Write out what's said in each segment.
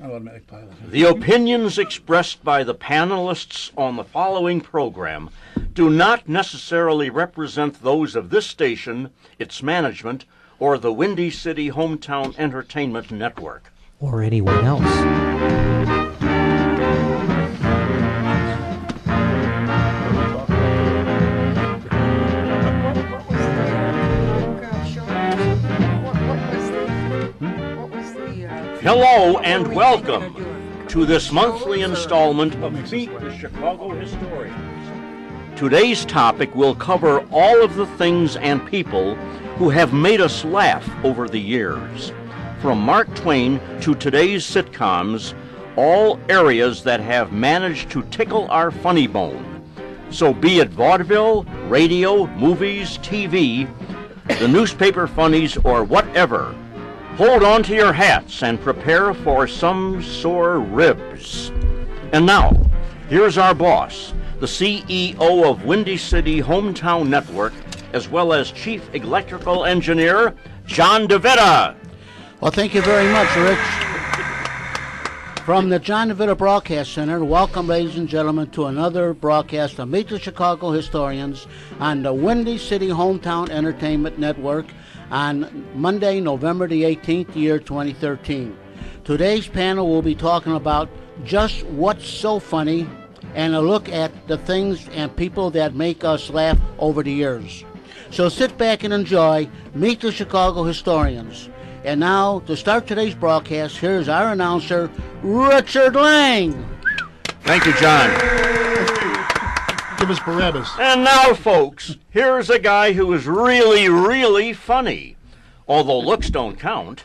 Automatic pilot. The opinions expressed by the panelists on the following program do not necessarily represent those of this station, its management, or the Windy City Hometown Entertainment Network. Or anyone else. Hello and welcome to this monthly installment of Meet the Chicago Historians. Today's topic will cover all of the things and people who have made us laugh over the years. From Mark Twain to today's sitcoms, all areas that have managed to tickle our funny bone. So be it vaudeville, radio, movies, TV, the newspaper funnies, or whatever, hold on to your hats and prepare for some sore ribs. And now, here's our boss, the CEO of Windy City Hometown Network, as well as Chief Electrical Engineer, John DeVita. Well, thank you very much, Rich. From the John DeVita Broadcast Center, welcome, ladies and gentlemen, to another broadcast of Meet the Chicago Historians on the Windy City Hometown Entertainment Network on Monday, November the 18th, year 2013. Today's panel will be talking about just what's so funny and a look at the things and people that make us laugh over the years. So sit back and enjoy Meet the Chicago Historians. And now, to start today's broadcast, here's our announcer, Richard Lang. Thank you, John. Give us Barabbas. And now, folks, here's a guy who is really, really funny, although looks don't count.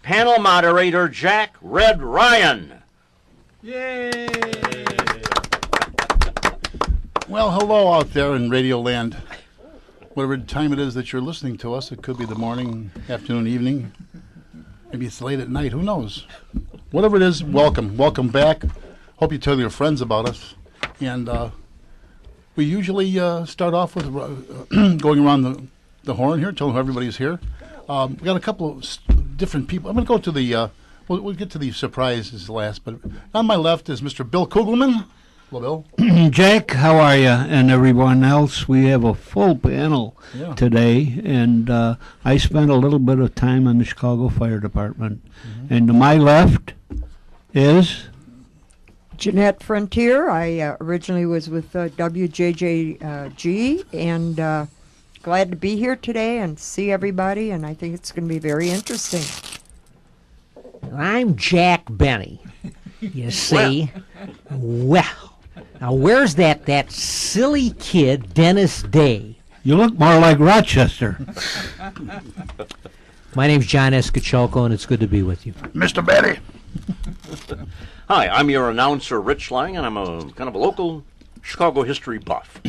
Panel moderator Jack Red Ryan. Yay! Well, hello out there in Radio Land. Whatever time it is that you're listening to us, it could be the morning, afternoon, evening. Maybe it's late at night. Who knows? Whatever it is, welcome. Welcome back. Hope you tell your friends about us. And we usually start off with going around the horn here, telling who everybody's here. We got a couple of different people. I'm going to go to the, we'll get to the surprises last, but on my left is Mr. Bill Kugelman. Hello, Bill. Jack, how are you? And everyone else, we have a full panel today, and I spent a little bit of time on the Chicago Fire Department. Mm-hmm. And to my left is Jeanette Frontier. I originally was with WJJG, and glad to be here today and see everybody, and I think it's going to be very interesting. I'm Jack Benny. You see? Well, now where's that silly kid, Dennis Day? You look more like Rochester. My name's John Escacholco, and it's good to be with you. Mr. Betty. Hi, I'm your announcer, Rich Lang, and I'm a kind of a local Chicago history buff.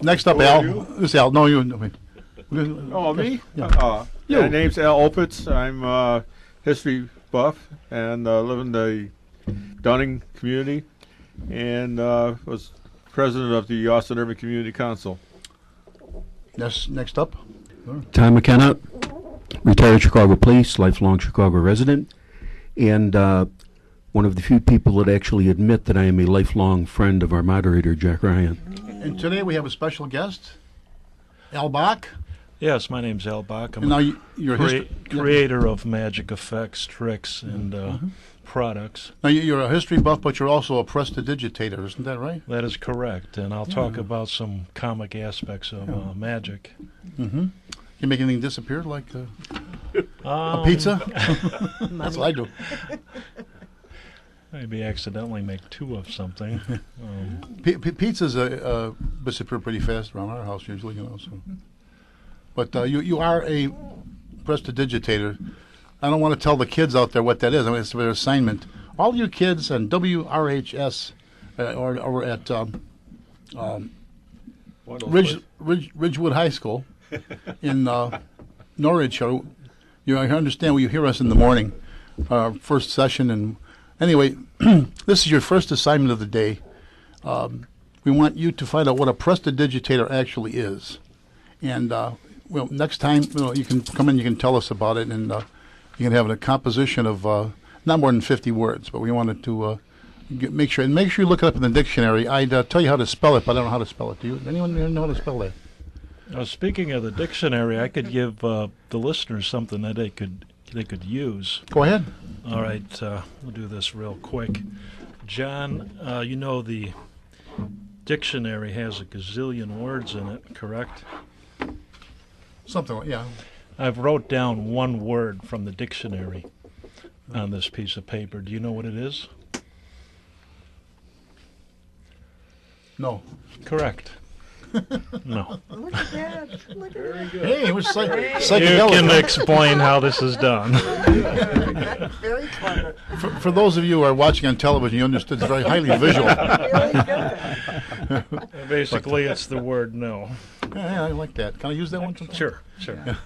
Next up, Al. This is Al. No, you. Wait. Oh, me? Yeah. My name's Al Opitz. I'm a history buff and live in the Dunning community and was president of the Austin Urban Community Council. Yes, next up. Tom McKenna, retired Chicago police, lifelong Chicago resident, and one of the few people that actually admit that I am a lifelong friend of our moderator, Jack Ryan. And today we have a special guest, Al Bach. Yes, my name's Al Bach. I'm And now you're creator of magic effects, tricks, and products. Now you're a history buff, but you're also a prestidigitator, isn't that right? That is correct, and I'll talk about some comic aspects of magic. Mm-hmm. You make anything disappear, like a pizza? That's what I do. Maybe accidentally make two of something. Pizza's disappear pretty fast around our house usually, you know. So. But you are a prestidigitator. I don't want to tell the kids out there what that is. I mean, it's their assignment. All you kids on WRHS or at Ridgewood High School in Norwich, I understand when you hear us in the morning, first session. And anyway, this is your first assignment of the day. We want you to find out what a prestidigitator actually is. And well, next time you can come in, you can tell us about it, and you can have a composition of not more than 50 words, but we wanted to make sure you look it up in the dictionary. I'd tell you how to spell it, but I don't know how to spell it. Do you? Anyone know how to spell that? Speaking of the dictionary, I could give the listeners something that they could use. Go ahead. All right, we'll do this real quick. John, you know the dictionary has a gazillion words in it, correct? Something like, yeah. I've wrote down one word from the dictionary on this piece of paper. Do you know what it is? No. Correct. No. Look at that. Look at that. Hey, it was You psychedelic. can explain how this is done. Very clever. For those of you who are watching on television, you understood it's very highly visual. Really good. Basically, it's the word no. Yeah, I like that. Can I use that one sometime? Sure. Yeah.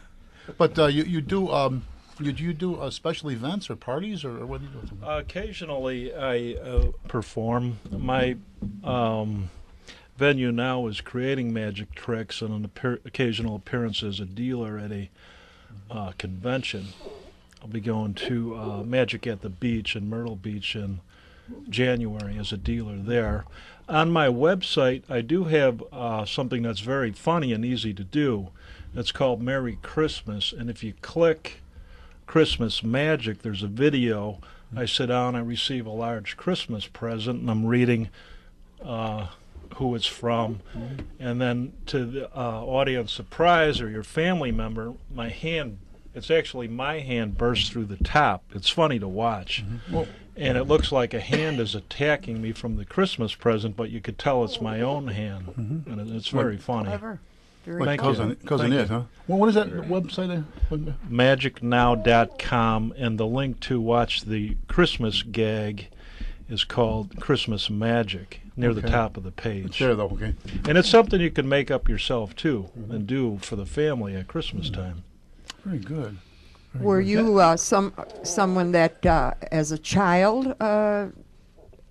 But you do special events or parties, or what do you do? Occasionally, I perform. My venue now is creating magic tricks and an occasional appearance as a dealer at a convention. I'll be going to Magic at the Beach in Myrtle Beach in January as a dealer there. On my website, I do have something that's very funny and easy to do. It's called Merry Christmas, and if you click Christmas Magic, there's a video. I sit down, I receive a large Christmas present, and I'm reading who it's from, and then to the audience surprise or your family member, it's actually my hand bursts through the top. It's funny to watch. Well, And it looks like a hand is attacking me from the Christmas present, but you could tell it's my own hand. And it's very funny. Clever. Very like Thank you. cousin Thank it, you. huh? Well, what is that website? MagicNow.com, and the link to watch the Christmas gag is called Christmas Magic, near the Okay. top of the It's page. there, though, okay. And it's something you can make up yourself, too, and do for the family at Christmas time. Very good. Were you someone that, as a child,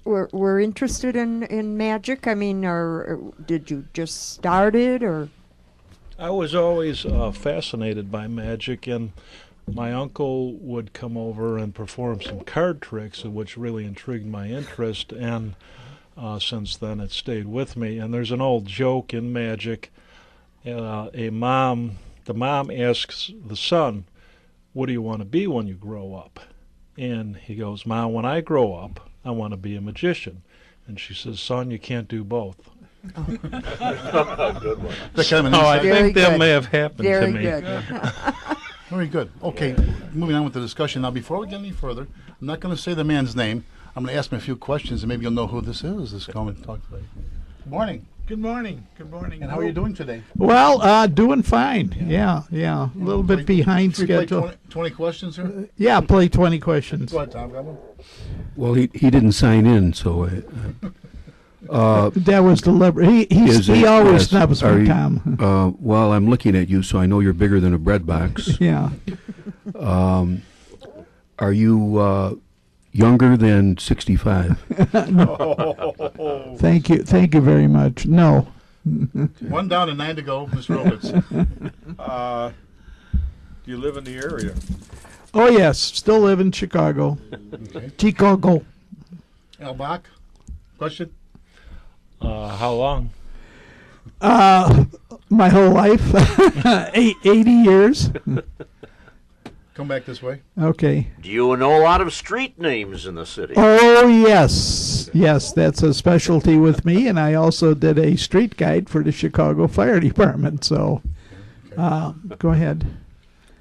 were interested in magic? I mean, or did you just start it, or? I was always fascinated by magic, and my uncle would come over and perform some card tricks, which really intrigued my interest, and since then it stayed with me. And there's an old joke in magic. The mom asks the son, "What do you want to be when you grow up?" And he goes, "Mom, when I grow up, I want to be a magician." And she says, "Son, you can't do both." Good one. That kind of an Oh, I insight. Very think that good. may have happened Very to me. good. Very good. Okay, moving on with the discussion. Now, before we get any further, I'm not going to say the man's name. I'm going to ask him a few questions, and maybe you'll know who this is. This coming to talk today. Good morning. Good morning. Good morning. And how are you doing today? Well, doing fine. Yeah. A little bit behind Should we play schedule. 20 questions here? Yeah, play 20 questions. Go ahead, Tom. Got one? Well, he didn't sign in, so That was deliberate. He always snubs Are me, you- Tom. well, I'm looking at you, so I know you're bigger than a bread box. Yeah. Are you younger than 65? Thank you. Thank you very much. No. One down and 9 to go, Mr. Roberts. Do you live in the area? Oh, yes. Still live in Chicago. Okay. Chicago. Al Bach, question? How long? My whole life. 80 years. Come back this way. Okay. Do you know a lot of street names in the city? Oh, yes. Yes, that's a specialty with me, and I also did a street guide for the Chicago Fire Department, so go ahead.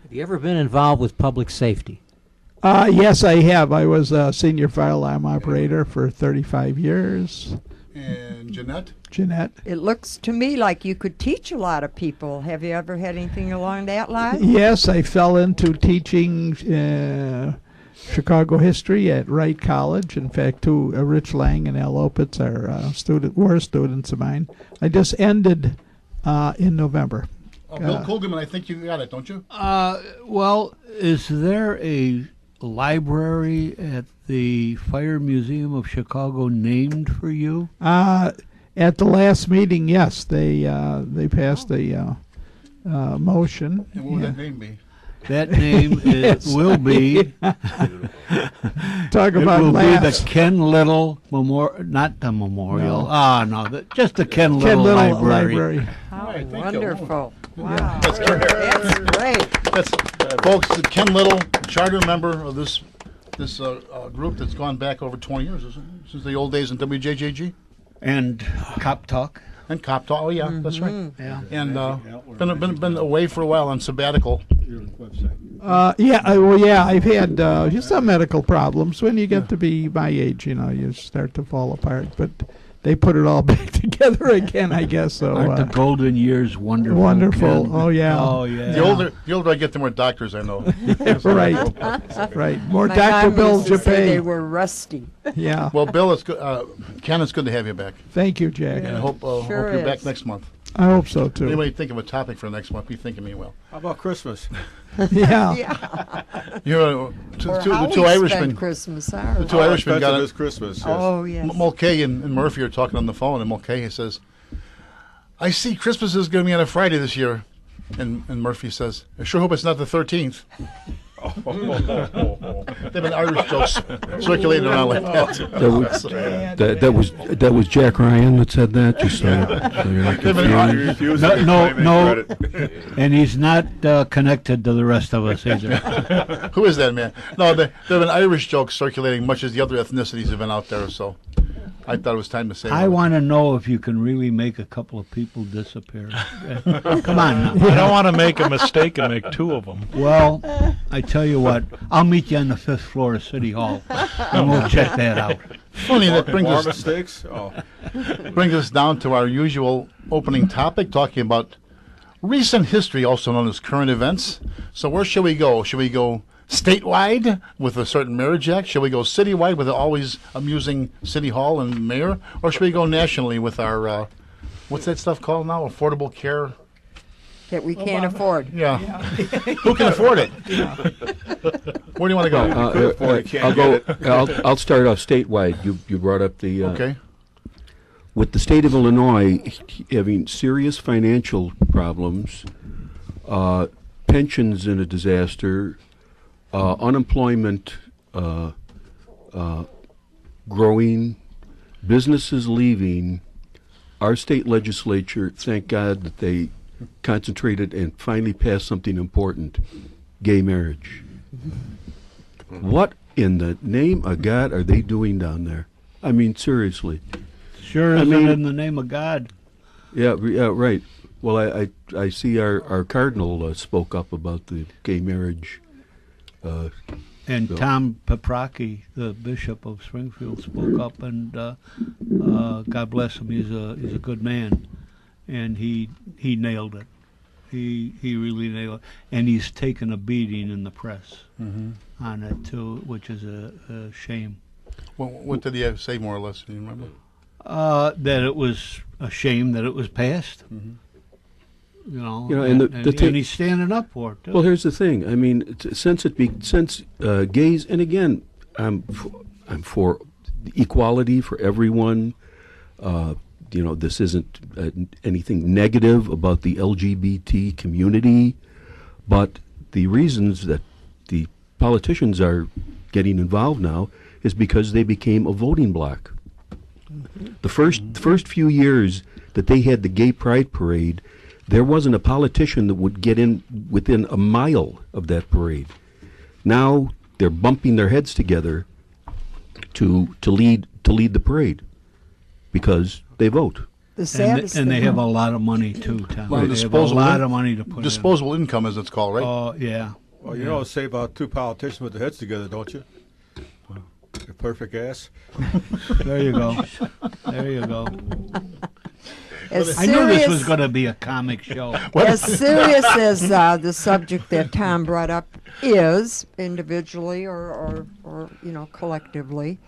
Have you ever been involved with public safety? Yes, I have. I was a senior fire alarm operator for 35 years. And Jeanette? Jeanette? It looks to me like you could teach a lot of people. Have you ever had anything along that line? Yes, I fell into teaching Chicago history at Wright College. In fact, Rich Lang and Al Opitz were students of mine. I just ended in November. Bill Kogelman, I think you got it, don't you? Well, is there a library at the Fire Museum of Chicago named for you? At the last meeting, yes, they passed a motion. And what would that name be? That name will be. Talk It about will be laughs. the Ken Little Memorial, not the memorial. Just the Ken Ken Little, Little Library. How thank you. wonderful. Wow. That's That's great. That's folks. Ken Little, charter member of this group that's gone back over 20 years, isn't it? Since the old days in WJJG And Cop Talk. and Cop Talk. Oh yeah, that's right. Yeah. And been away for a while on sabbatical. I've had some medical problems. When you get to be my age, you start to fall apart. But they put it all back together again, I guess. So Aren't the golden years wonderful? wonderful. Ken? Oh yeah. Oh yeah. The older I get, the more doctors I know. Right. More My Dr. mom Bill used to say they Japay. were rusty. Yeah. Well, Bill, it's good. Ken, it's good to have you back. Thank you, Jack. And I hope Sure you're back is. next month. I hope so too. Anybody think of a topic for next month? Be thinking me well. How about Christmas? Yeah. You're Or the how two we Irishmen. spend Christmas. The two Irishmen got Expensive it. is Christmas. Yes. Oh, yes. Mulcahy and Murphy are talking on the phone, and Mulcahy says, "I see Christmas is going to be on a Friday this year," and Murphy says, "I sure hope it's not the 13th." They've been Irish jokes circulating around like that. That was Jack Ryan that said that. Just so you're not They've been confused. He refuses No, to no, claim any no. credit. And he's not connected to the rest of us either. Who is that man? No, there have been Irish jokes circulating, much as the other ethnicities have been out there. So I thought it was time to say. I want to know if you can really make a couple of people disappear. Come on now. I don't want to make a mistake and make two of them. Well, I tell you what, I'll meet you on the 5th floor of City Hall, and we'll check that out. Funny that brings More us mistakes? Oh. brings us down to our usual opening topic, talking about recent history, also known as current events. So where should we go? Should we go statewide with a certain marriage act? Should we go citywide with an always amusing city hall and mayor? Or should we go nationally with our, what's that stuff called now? Affordable care? That we can't afford. Yeah. Who can afford it? Where do you want to go? I'll go. I'll start off statewide. You brought up the Okay. with the state of Illinois having serious financial problems, pensions in a disaster, unemployment growing, businesses leaving. Our state legislature, thank God that they concentrated and finally passed something important: gay marriage. What in the name of God are they doing down there? I mean, seriously. Sure I isn't mean- in the name of God. Yeah, right. Well, I see our cardinal spoke up about the gay marriage. And Bill. Tom Paprocki, the Bishop of Springfield, spoke up, and God bless him. He's a good man, and he nailed it. He really nailed it, and he's taken a beating in the press on it too, which is a shame. What did he say, more or less? Do you remember? That it was a shame that it was passed. You know, and the thing- and he's standing up for it too. Well, here's the thing. I mean, since gays, and again, I'm for equality for everyone. This isn't anything negative about the LGBT community, but the reasons that the politicians are getting involved now is because they became a voting bloc. The first few years that they had the gay pride parade, there wasn't a politician that would get in within a mile of that parade. Now they're bumping their heads together to lead the parade because they vote. The saddest and they thing- have a lot of money too, Tom. Well, They have a lot of money to put disposable income, as it's called, right? in. Oh, yeah. Well, you know, say about two politicians with their heads together, don't you? Your perfect ass. There you go. There you go. As I knew this was serious- going to be a comic show. As serious as the subject that Tom brought up is, individually or collectively,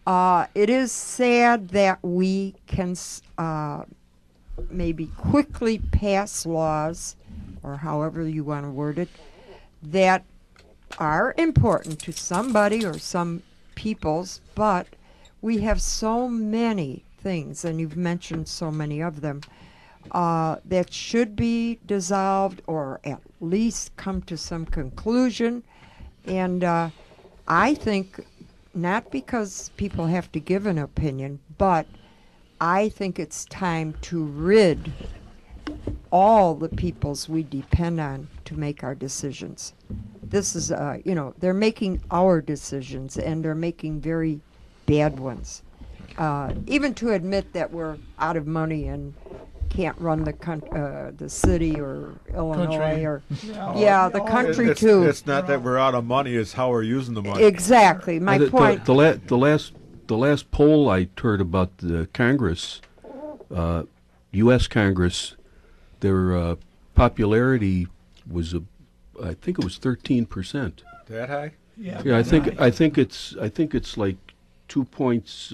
it is sad that we can maybe quickly pass laws, or however you want to word it, that are important to somebody or some peoples, but we have so many things, and you've mentioned so many of them, that should be dissolved or at least come to some conclusion. And I think, not because people have to give an opinion, but I think it's time to rid all the peoples we depend on to make our decisions. This is, they're making our decisions, and they're making very bad ones. Even to admit that we're out of money and can't run the city or Illinois Country. or the country too. It's not that we're out of money; it's how we're using the money. Exactly, my point. The last poll I heard about the Congress, U.S. Congress, their popularity was I think it was 13%. That high? Yeah, I think it's like 2 points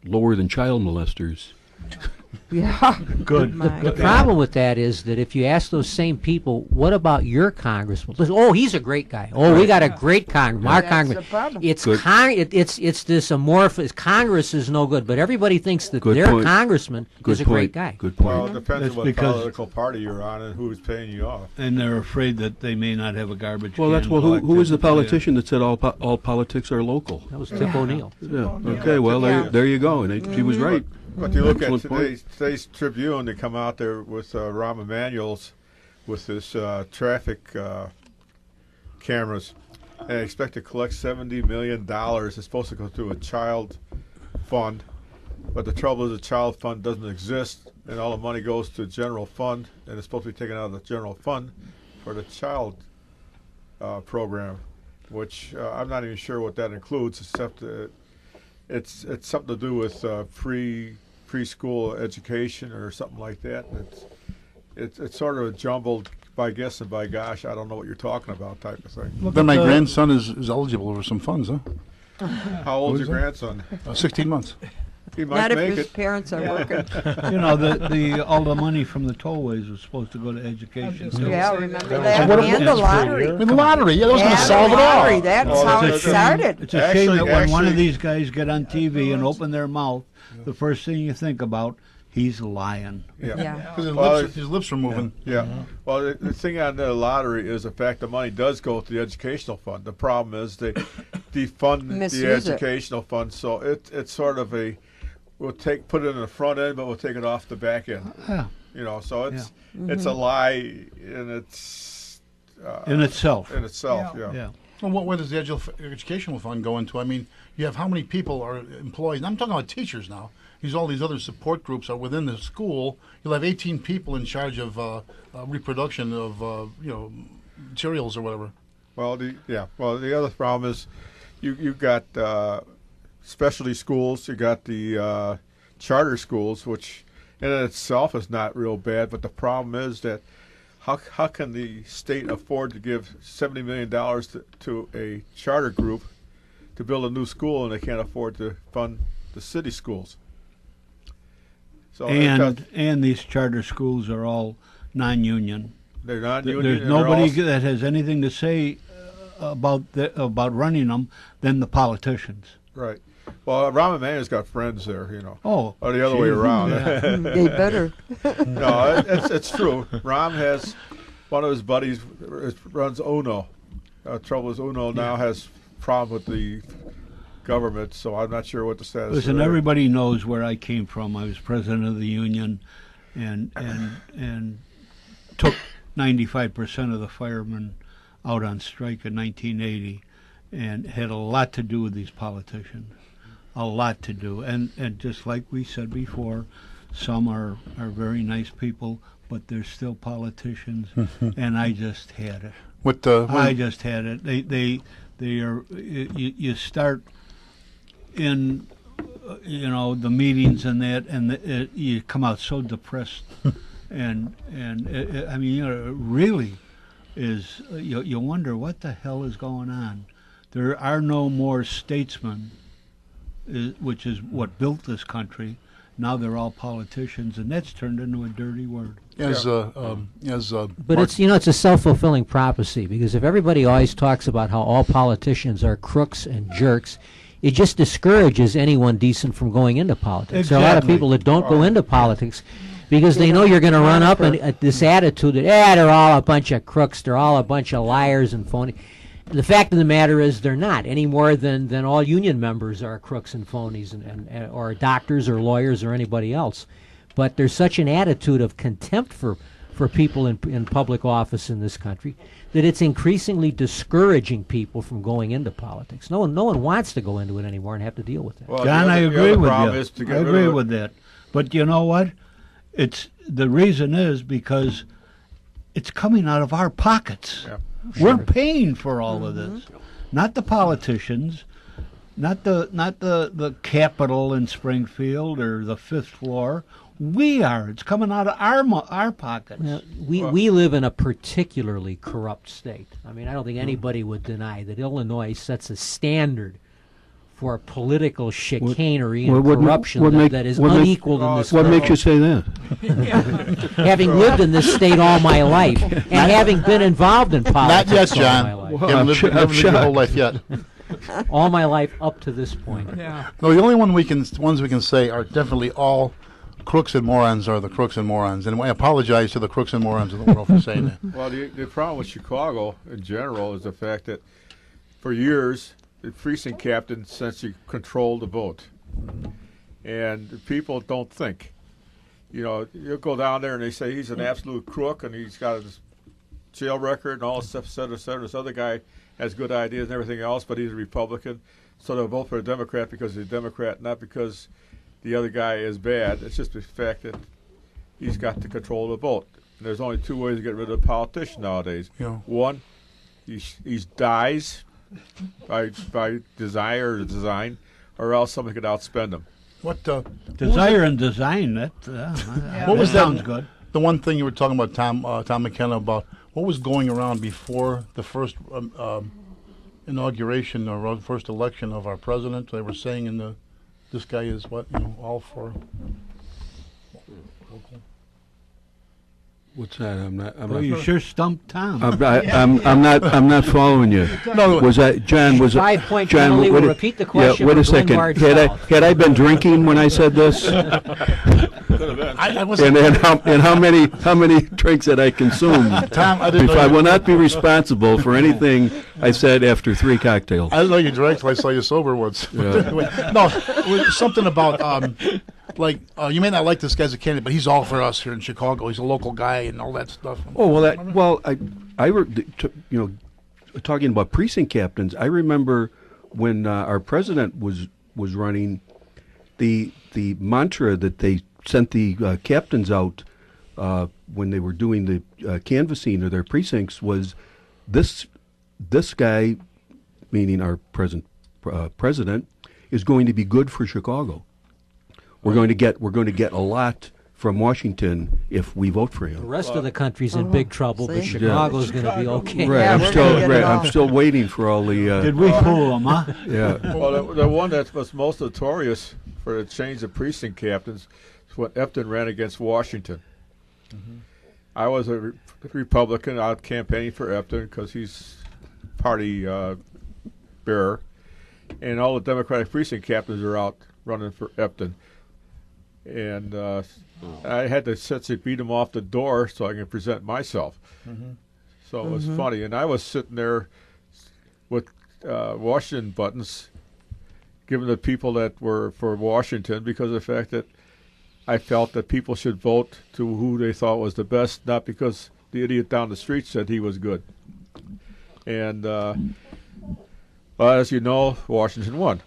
lower than child molesters. Yeah. Good. The problem with that is that if you ask those same people, what about your congressman? Listen, oh, he's a great guy. Oh, we got a great congressman. Our That's congressman. the problem. It's this amorphous. Congress is no good, but everybody thinks that Good their point. congressman Good is a point. great guy. Good point. Well, it depends That's on what because- political party you're on and who's paying you off. And they're afraid that they may not have a garbage Well, can. that's who is the politician that said all politics are local? That was Tip O'Neill. Yeah. Okay. Well, there you go. And she was right. But you look Excellent at point. today's Tribune, they come out there with Rahm Emanuel's with this traffic cameras, and they expect to collect $70 million. It's supposed to go through a child fund, but the trouble is the child fund doesn't exist, and all the money goes to general fund, and it's supposed to be taken out of the general fund for the child program, which I'm not even sure what that includes, except it's something to do with preschool education or something like that. It's sort of a jumbled by guess and by gosh, I don't know what you're talking about type of thing. Then my grandson is eligible for some funds, huh? How old's your grandson? 16 months. He might Not if make his it. parents are working. You know, all the money from the tollways was supposed to go to education. too. Yeah, remember that? what- And the lottery. And the lottery, yeah, that was going to And solve the it all. lottery, that's Oh, how it that's a shame. started. It's a shame that when one of Actually- these guys get on TV and open their mouth, the first thing you think about, he's lying. Yeah. Because Well, his lips are moving. Yeah. Well, the thing on the lottery is the fact the money does go to the educational fund. The problem is they defund the Misuse it. educational fund, so it's sort of we'll put it in the front end, but we'll take it off the back end. Yeah. You know, so it's a lie in its In itself. in itself. Yeah. Yeah. Well, what does the educational fund go into? I mean, you have how many people are employees? And I'm talking about teachers now. All these other support groups are within the school. You'll have 18 people in charge of reproduction of materials or whatever. Well, the other problem is you got specialty schools. You got the charter schools, which in itself is not real bad. But the problem is that how can the state afford to give $70 million to a charter group to build a new school, and they can't afford to fund the city schools? So And these charter schools are all non-union. they're not union. There's and they're nobody all- that has anything to say about running them than the politicians. Right. Well, Rahm Emanuel's got friends there, you know. Oh, Or the other way geez, around. yeah. They better. No, it's true. Rahm has one of his buddies runs UNO. Trouble is UNO now has problem with the government, so I'm not sure what the status Listen, is. everybody knows where I came from. I was president of the union, and took 95% of the firemen out on strike in 1980, and had a lot to do with these politicians, a lot to do. And just like we said before, some are very nice people, but they're still politicians, and I just had it. I just had it. They are. You start in, the meetings and that, and you come out so depressed, and I mean, it really is. You wonder what the hell is going on. There are no more statesmen, which is what built this country. Now they're all politicians, and that's turned into a dirty word. But it's it's a self-fulfilling prophecy, because if everybody always talks about how all politicians are crooks and jerks, it just discourages anyone decent from going into politics. Exactly. There are a lot of people that don't go into politics Because they They know don't you're going to run up monitor. and this attitude that they're all a bunch of crooks, they're all a bunch of liars and phony. The fact of the matter is they're not any more than all union members are crooks and phonies and or doctors or lawyers or anybody else. But there's such an attitude of contempt for people in public office in this country that it's increasingly discouraging people from going into politics. No one wants to go into it anymore and have to deal with that. Well, John, I the agree other with problem you. is to I get rid agree of with that. But you know what? It's the reason is because it's coming out of our pockets. Yeah. We're paying for all of this, not the politicians, not the Capitol in Springfield or the fifth floor. We are. It's coming out of our pockets. We live in a particularly corrupt state. I mean, I don't think anybody would deny that Illinois sets a standard for political chicanery and corruption that is unequaled in this What country. makes you say that? Having lived in this state all my life and having been involved in Not politics yet, all my John. life. You haven't lived your whole life yet. All my life up to this point. Yeah. No, the only ones we can say are definitely all crooks and morons are the crooks and morons. And I apologize to the crooks and morons of the world for saying that. Well, the problem with Chicago in general is the fact that for years the precinct captain essentially controlled the vote, and the people don't think. You know, you go down there and they say he's an absolute crook and he's got his jail record and all this stuff, et cetera, et cetera. This other guy has good ideas and everything else, but he's a Republican, so they'll vote for a Democrat because he's a Democrat, not because the other guy is bad. It's just the fact that he's got to control the vote. And there's only two ways to get rid of a politician nowadays. Yeah. One, he dies by desire or design, or else somebody could outspend him. What Desire and design. That what was sounds that? good. The one thing you were talking about, Tom McKenna, about what was going around before the first inauguration or first election of our president. They were saying this guy is all for. What's that? I'm not. Oh, you sure stumped Tom. I'm not following you. No, Was that John? Was it 5-point John? penalty. what We'll did- repeat the question. Yeah. Wait a for Glenn second. Bard Had South. I been drinking when I said this? I was And how many drinks had I consumed? Tom, I didn't know I you- will not be responsible for anything I said after 3 cocktails. I didn't know you drank till I saw you sober once. Anyway, no, it was something about you may not like this guy as a candidate, but he's all for us here in Chicago. He's a local guy and all that stuff. Oh talking about precinct captains. I remember when our president was running, the mantra that they sent the captains out when they were doing the canvassing of their precincts was this guy, meaning our present president, is going to be good for Chicago. We're going to get a lot from Washington if we vote for The him. rest of the country's in big trouble, but see? Chicago's going to be okay. Right, Yeah, I'm we're still gonna get it I'm all. still waiting for all the Did we fool him, huh? yeah. Well, the one that was most notorious for the change of precinct captains is when Epton ran against Washington. I was a Republican out campaigning for Epton because he's party bearer, and all the Democratic precinct captains are out running for Epton. And I had to essentially beat him off the door so I can present myself. So it was funny. And I was sitting there with Washington buttons given to people that were for Washington because of the fact that I felt that people should vote to who they thought was the best, not because the idiot down the street said he was good. And, well, as you know, Washington won.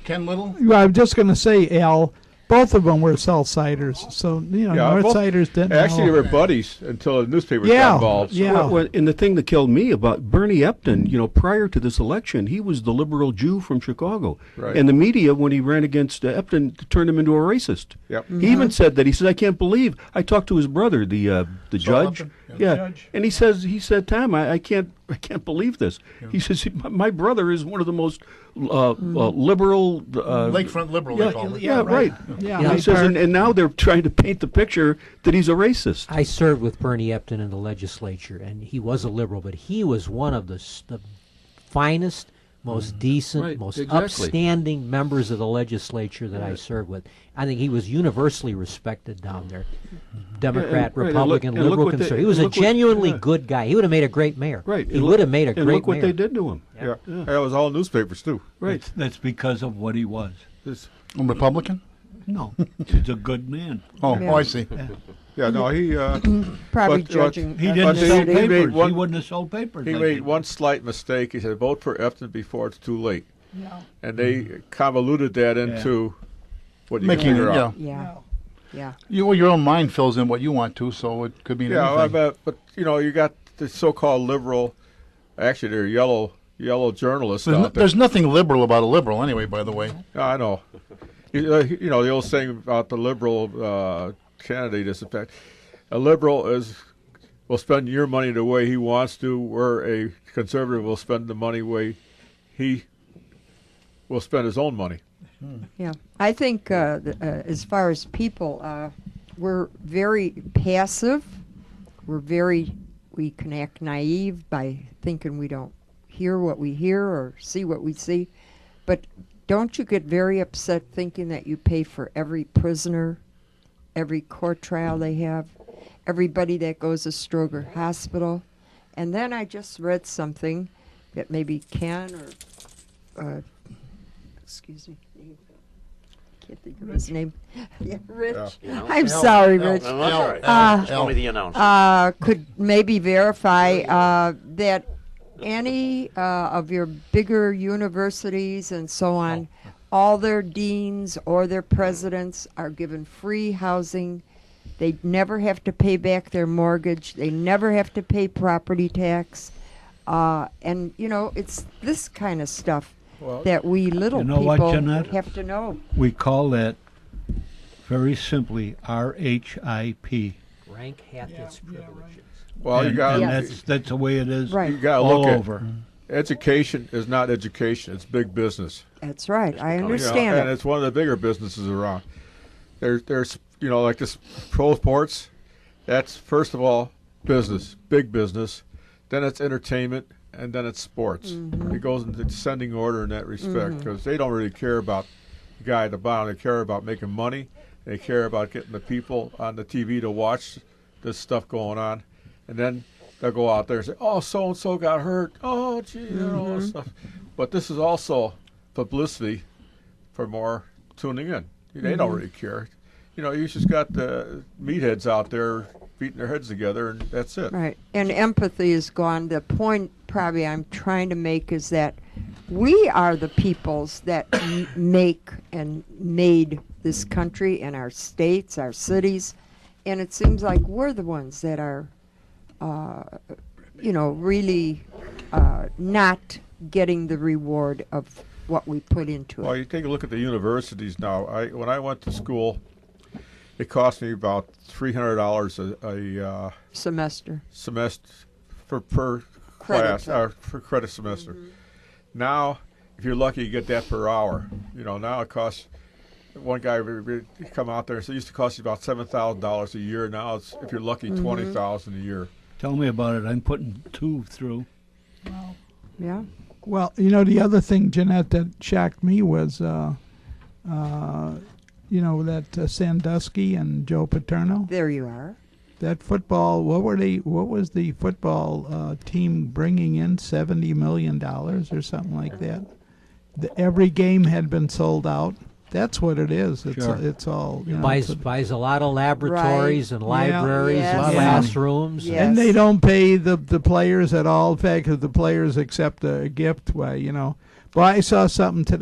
Ken Little? Well, I'm just going to say, Al, both of them were Southsiders. So, Northsiders didn't Actually, know. they were buddies until the newspapers Yeah, got involved. yeah. And the thing that killed me about Bernie Epton, prior to this election, he was the liberal Jew from Chicago. Right. And the media, when he ran against Epton, turned him into a racist. Yep. He even said that. He said, "I can't believe." I talked to his brother, the judge. Epton? Yeah. Judge. And he said, "Tom, I can't believe this." He says, "My brother is one of the most liberal Lakefront liberal, they call it. Yeah, right. Yeah, Yeah, He says, and now they're trying to paint the picture that he's a racist. I served with Bernie Epton in the legislature, and he was a liberal, but he was one of the finest, most decent, Right, most exactly. upstanding members of the legislature that I served with. I think he was universally respected down there. Democrat, right, and Republican, look liberal, what they- conservative. He was a look what- genuinely yeah. good guy. He would have made a great mayor. Right. He would have made a And great look what mayor. they did to him. Yeah. That was all newspapers too. Right. That's because of what he was. This- A Republican? No, he's a good man. Oh, Yeah. oh, I see. yeah, no, he Probably But- judging. He But didn't they- sell he made papers. one- He wouldn't have sold papers. he like made he- one slight mistake. He said, "Vote for Efton before it's too late," and they convoluted that into what you can Making it, figure out. Yeah. Yeah. Your own mind fills in what you want to, so it could mean Yeah, anything. but you got the so-called liberal. Actually, they're yellow journalists There's, out no, there. there's nothing liberal about a liberal, anyway. By the way, Yeah, I know. You know the old saying about the liberal candidate is, in fact, a liberal will spend your money the way he wants to, where a conservative will spend the money the way he will spend his own money. Yeah, I think as far as people, we're very passive. We can act naive by thinking we don't hear what we hear or see what we see. But don't you get very upset thinking that you pay for every prisoner, every court trial they have, everybody that goes to Stroger Hospital? And then I just read something that maybe Ken or excuse me. Can't think of his name. Yeah, Rich. Yeah. I'm sorry, Rich. No, that's all right. Uh, Tell me the announcer. Could maybe verify that any of your bigger universities and so on, all their deans or their presidents are given free housing. They never have to pay back their mortgage. They never have to pay property tax. And, it's this kind of stuff that we little You know what, people Jeanette? have to know. We call that very simply RHIP. Rank hath its privileges. Well, and, you got and that's the way it is Right. you got to all look at over. education is not education; it's big business. That's right. I You know, understand and it. it's one of the bigger businesses around. There's like this pro sports. That's first of all business, big business. Then it's entertainment, and then it's sports. Mm-hmm. It goes in descending order in that respect because they don't really care about the guy at the bottom. They care about making money. They care about getting the people on the TV to watch this stuff going on, and then they'll go out there and say, "Oh, so and so got hurt. Oh, gee," all that stuff. But this is also publicity for more tuning in. They don't really care. You just got the meatheads out there beating their heads together, and that's it. Right. And empathy is gone. The point probably I'm trying to make is that we are the peoples that make and made this country and our states, our cities. And it seems like we're the ones that are, really not getting the reward of what we put into Well, it. you take a look at the universities now. When I went to school, it cost me about $300 a Semester. semester per Credit. class, for credit semester. Now, if you're lucky, you get that per hour. Now it costs. One guy come out there and said it used to cost you about $7,000 a year. Now it's, if you're lucky, $20,000 a year. Tell me about it. I'm putting 2 through. Yeah. Well, the other thing, Jeanette, that shocked me was, that Sandusky and Joe Paterno. There you are. That football, what was the football team bringing in? $70 million or something like that. Every game had been sold out. That's what it is. It's all Buys a lot of laboratories and libraries Yes. and classrooms. Yes. And they don't pay the players at all. In fact, if the players accept a gift, But I saw something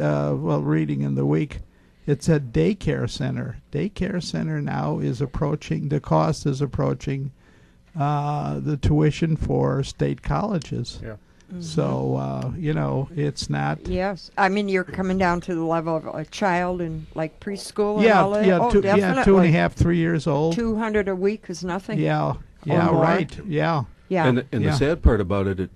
reading in the week. It's a daycare center. Daycare center now is approaching. The cost is approaching the tuition for state colleges. Yeah. So it's not. Yes. I mean, you're coming down to the level of a child in like preschool and Yeah, all that. yeah, Oh, two, definitely. 2.5, 3 years old. 200 a week is nothing. Yeah, more. right. Yeah. Yeah. And Yeah. the sad part about it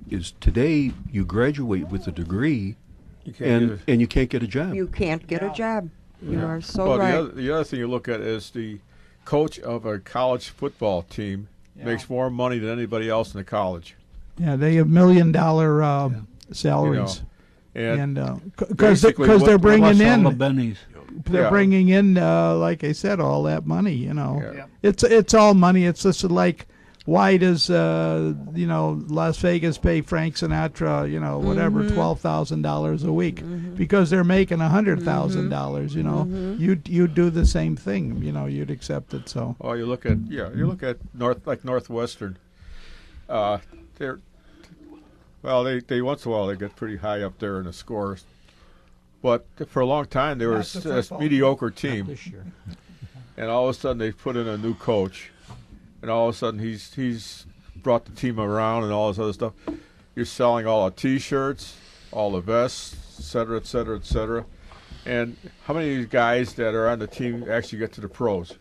is today you graduate with a degree You can't get and you can't get a job. You can't get a job. You are so Well, right. the other thing you look at is the coach of a college football team makes more money than anybody else in the college. Yeah, they have $1 million salaries. and because basically they're what- bringing Plus all in the bennies. they're Yeah. bringing in like I said, all that money. It's all money. It's just like, why does Las Vegas pay Frank Sinatra whatever $12,000 a week? Because they're making $100,000. You do the same thing. You'd accept it. So Oh, you look at Northwestern. They're they once in a while they get pretty high up there in the scores, but for a long time they were Not the a football mediocre team, This year. and all of a sudden they put in a new coach, and all of a sudden he's brought the team around and all this other stuff. You're selling all the T-shirts, all the vests, et cetera, et cetera, et cetera. And how many of these guys that are on the team actually get to the pros?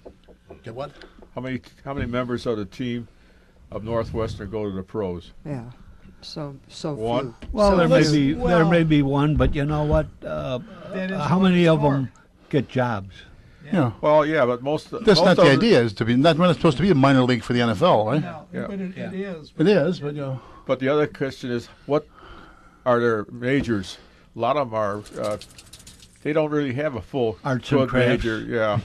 Get what? How many members of the team of Northwestern go to the pros? Yeah. So One? few. Well, So there may be one, but you know what? That is How what many it's of for. them get jobs? Yeah. Well, yeah, but most. That's most not of the idea. Is to be not. We're not supposed to be a minor league for the NFL, right? No, Yeah. but it is. It is, but But the other question is, what are their majors? A lot of them are. They don't really have a full Arts and good crafts. major. Yeah.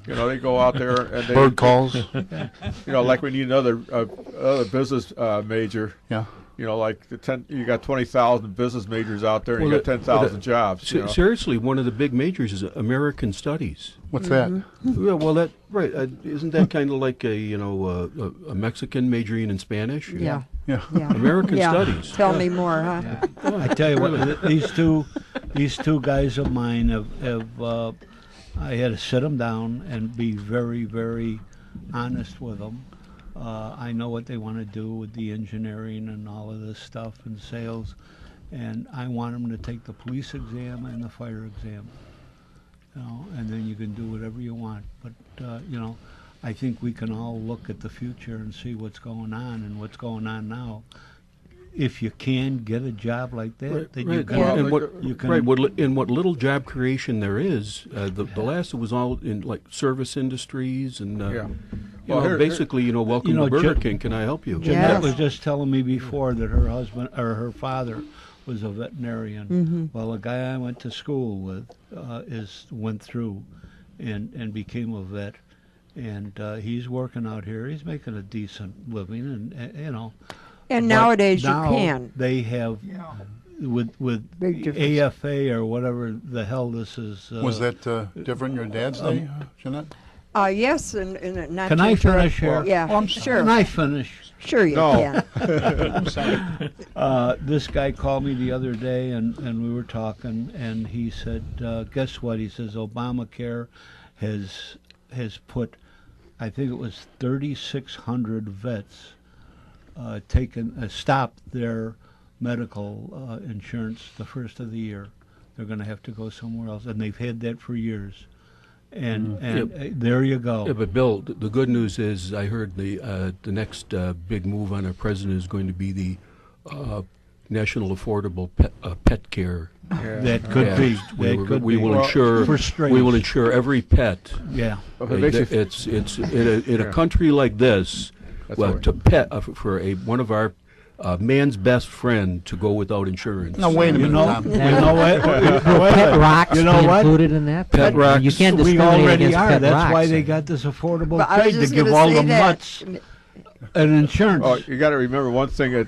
They go out there and they. bird calls. Like we need another business major. Yeah. Like you got 20,000 business majors out there, and Well, you got 10,000 jobs. Seriously, one of the big majors is American Studies. What's that? Yeah, well, that right. Isn't that kind of like a Mexican majoring in Spanish? Yeah. Yeah. Yeah. American Yeah. Studies. Tell me more, huh? I tell you what, these two guys of mine have I had to sit them down and be very, very honest with them. I know what they want to do with the engineering and all of this stuff and sales, and I want them to take the police exam and the fire exam. And then you can do whatever you want. But I think we can all look at the future and see what's going on and what's going on now. If you can get a job like that, then you can. And you can. in what little job creation there is, the last was all in like service industries and Yeah. basically, welcome to Burger King. Can I help you? Jeanette Yes. was just telling me before that her husband or her father was a veterinarian. Well, a guy I went to school with went through and became a vet, and he's working out here. He's making a decent living, and And but nowadays you now can. They have with Big difference. AFA or whatever the hell this is. Was that different in your dad's day, Jeanette? Yes, and not Can to I interrupt- finish here? Yeah, Oh, I'm sorry. sure. Can I finish? Sure you No. can. This guy called me the other day, and we were talking, and he said, "Guess what?" He says, "Obamacare has put, I think it was 3,600 vets stopped their medical insurance the first of the year. They're going to have to go somewhere else, and they've had that for years." And there you go. Yeah, but Bill, the good news is I heard the next big move on our president is going to be the National Affordable Pet Care. That could Yeah. be. We will insure. For strays. We will insure every pet. Yeah. If it makes you It's in a country like this. That's Well, right. to pet for one of our man's best friend to go without insurance. Now wait a minute, Tom. You know what? Pet rocks You know be what? included in that? Pet rocks. You can't We discriminate already against are. pet That's rocks. why they got this affordable But I was trade to just give gonna all say the that. mutts an insurance. Oh, you got to remember one thing.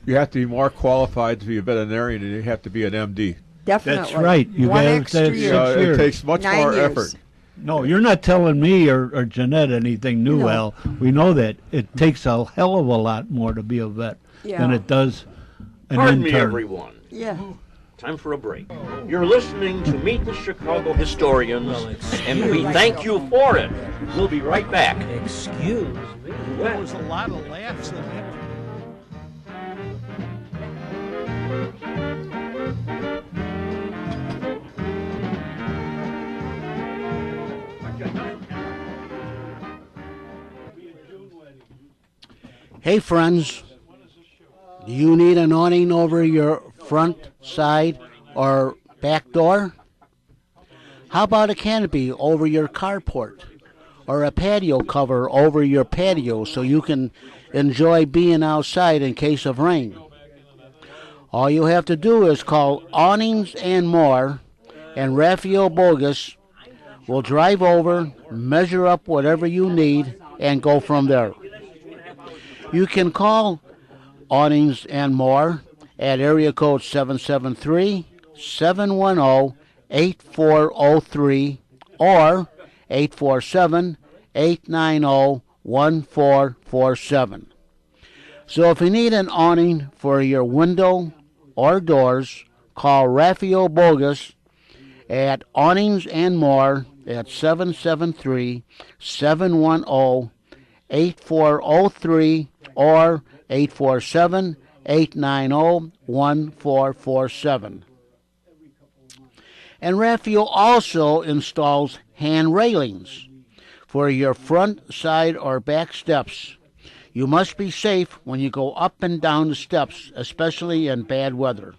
You have to be more qualified to be a veterinarian than you have to be an MD. Definitely. That's right. You One gotta extra stay- year. so So years. it takes much 9 more years. effort. No, you're not telling me or Jeanette anything new, No. Al. We know that. It takes a hell of a lot more to be a vet Yeah. than it does an Pardon me, intern. everyone. Yeah. Time for a break. You're listening to Meet the Chicago Historians, and we thank you for it. We'll be right back. Excuse me. There was a lot of laughs in it. Hey, friends, do you need an awning over your front, side, or back door? How about a canopy over your carport? Or a patio cover over your patio so you can enjoy being outside in case of rain? All you have to do is call Awnings and More, and Raphael Bogus will drive over, measure up whatever you need, and go from there. You can call Awnings and More at area code 773-710-8403 or 847-890-1447. So if you need an awning for your window or doors, call Raphael Bogus at Awnings and More at 773-710-8403 or 847-890-1447. And Raphael also installs hand railings for your front, side, or back steps. You must be safe when you go up and down the steps, especially in bad weather.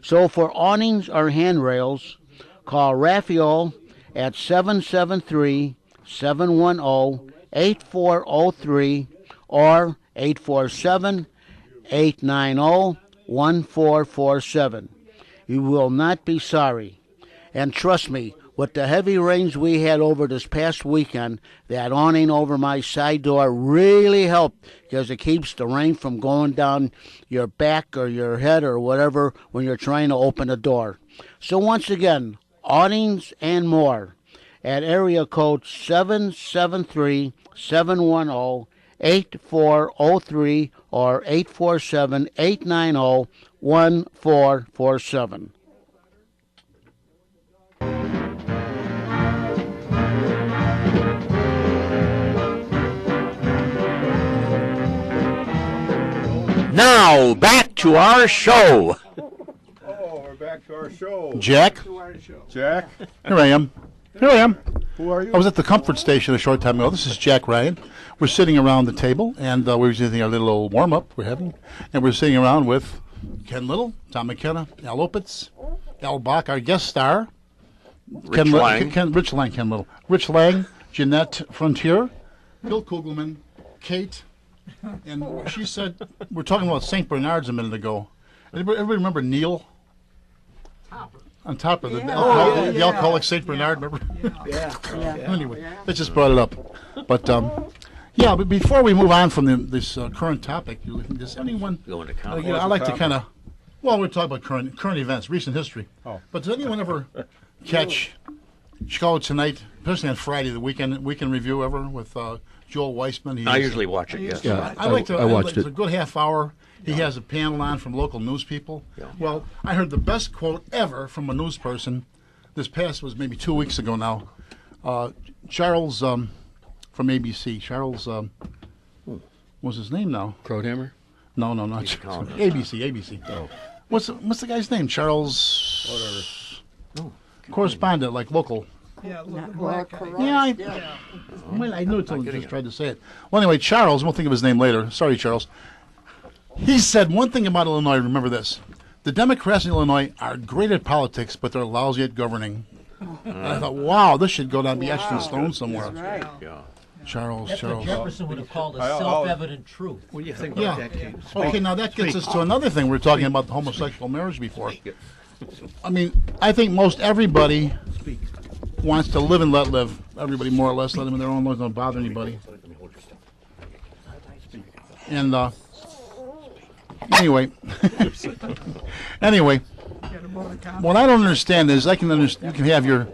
So for awnings or handrails, call Raphael at 773-710-8403 or 847-890-1447. You will not be sorry. And trust me, with the heavy rains we had over this past weekend, that awning over my side door really helped because it keeps the rain from going down your back or your head or whatever when you're trying to open a door. So once again, Awnings and More at area code 773-710-8403 or 847-890-1447. Now, back to our show. Oh, we're back to our show. Jack? Jack? Here I am. Who are you? I was at the Comfort Station a short time ago. This is Jack Ryan. We're sitting around the table, and we're doing our little warm-up we're having. And we're sitting around with Ken Little, Tom McKenna, Al Opitz, Al Bach, our guest star. Rich Lang. Rich Little. Rich Lang, Jeanette Frontier, Bill Kugelman, Kate. And she said, we're talking about St. Bernard's a minute ago. Everybody remember Neil? On top of the alcoholic St. Bernard, remember? Yeah. Anyway, let's just brought it up. But, but before we move on from this current topic, does anyone, Go into I like to kind of, we're talking about current events, recent history. Oh. But does anyone ever catch Chicago Tonight, especially on Friday, the weekend review ever with Joel Weissman? I usually watch it, yes. Yeah, I like to. I watched It's it. a good half hour. He has a panel on from local news people. Yeah. Well, I heard the best quote ever from a news person. This past was maybe 2 weeks ago now. Charles from ABC. Charles, what's his name now? Crowdhammer? No, not Charles. ABC. Oh. What's the guy's name? Charles. Whatever. Correspondent, like local. Yeah, I knew it until I just tried to say it. Well, anyway, Charles, we'll think of his name later. Sorry, Charles. He said one thing about Illinois, remember this. The Democrats in Illinois are great at politics, but they're lousy at governing. And I thought, wow, this should go down, be etched in stone somewhere. right. Yeah. Charles. Jefferson would have called a I'll- self-evident truth. What do you think Yeah. Okay, now that gets us to another thing. We were talking about the homosexual marriage before. I mean, I think most everybody wants to live and let live. Everybody, more or less, let them in their own lives, don't bother anybody. And anyway, what I don't understand is you can have your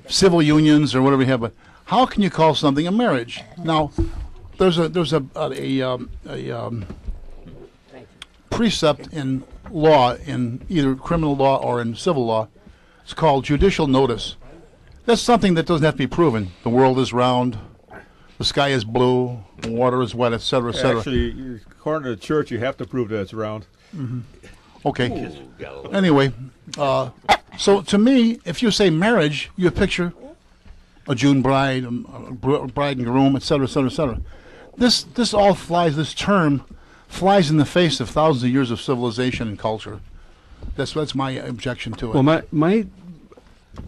civil unions or whatever you have, but how can you call something a marriage? Now, there's a precept in law, in either criminal law or in civil law. It's called judicial notice. That's something that doesn't have to be proven. The world is round, the sky is blue, the water is wet, etc., etc. Actually, according to the church, you have to prove that it's round. Okay. Anyway, so to me, if you say marriage, you picture a June bride, a bride and groom, etc., etc., etc. This all flies. This term flies in the face of thousands of years of civilization and culture. That's my objection to it. Well,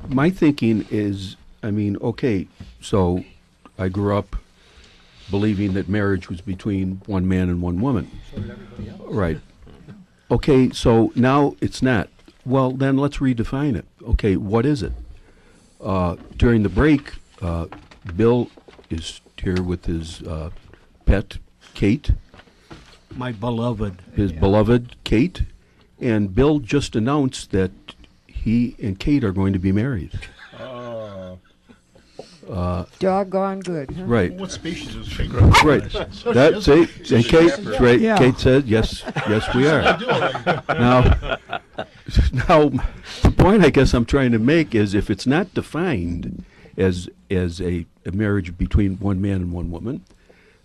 my thinking is, I mean, okay, so I grew up believing that marriage was between one man and one woman. Right. Okay, so now it's not. Well, then let's redefine it. Okay, what is it? During the break, Bill is here with his pet, Kate, My beloved. his beloved Kate, and Bill just announced that he and Kate are going to be married. Doggone good, huh? Right. What species is she? Right. That, see, and Kate, right, Yeah. Kate said, yes, we are. Now, the point I guess I'm trying to make is if it's not defined as a marriage between one man and one woman,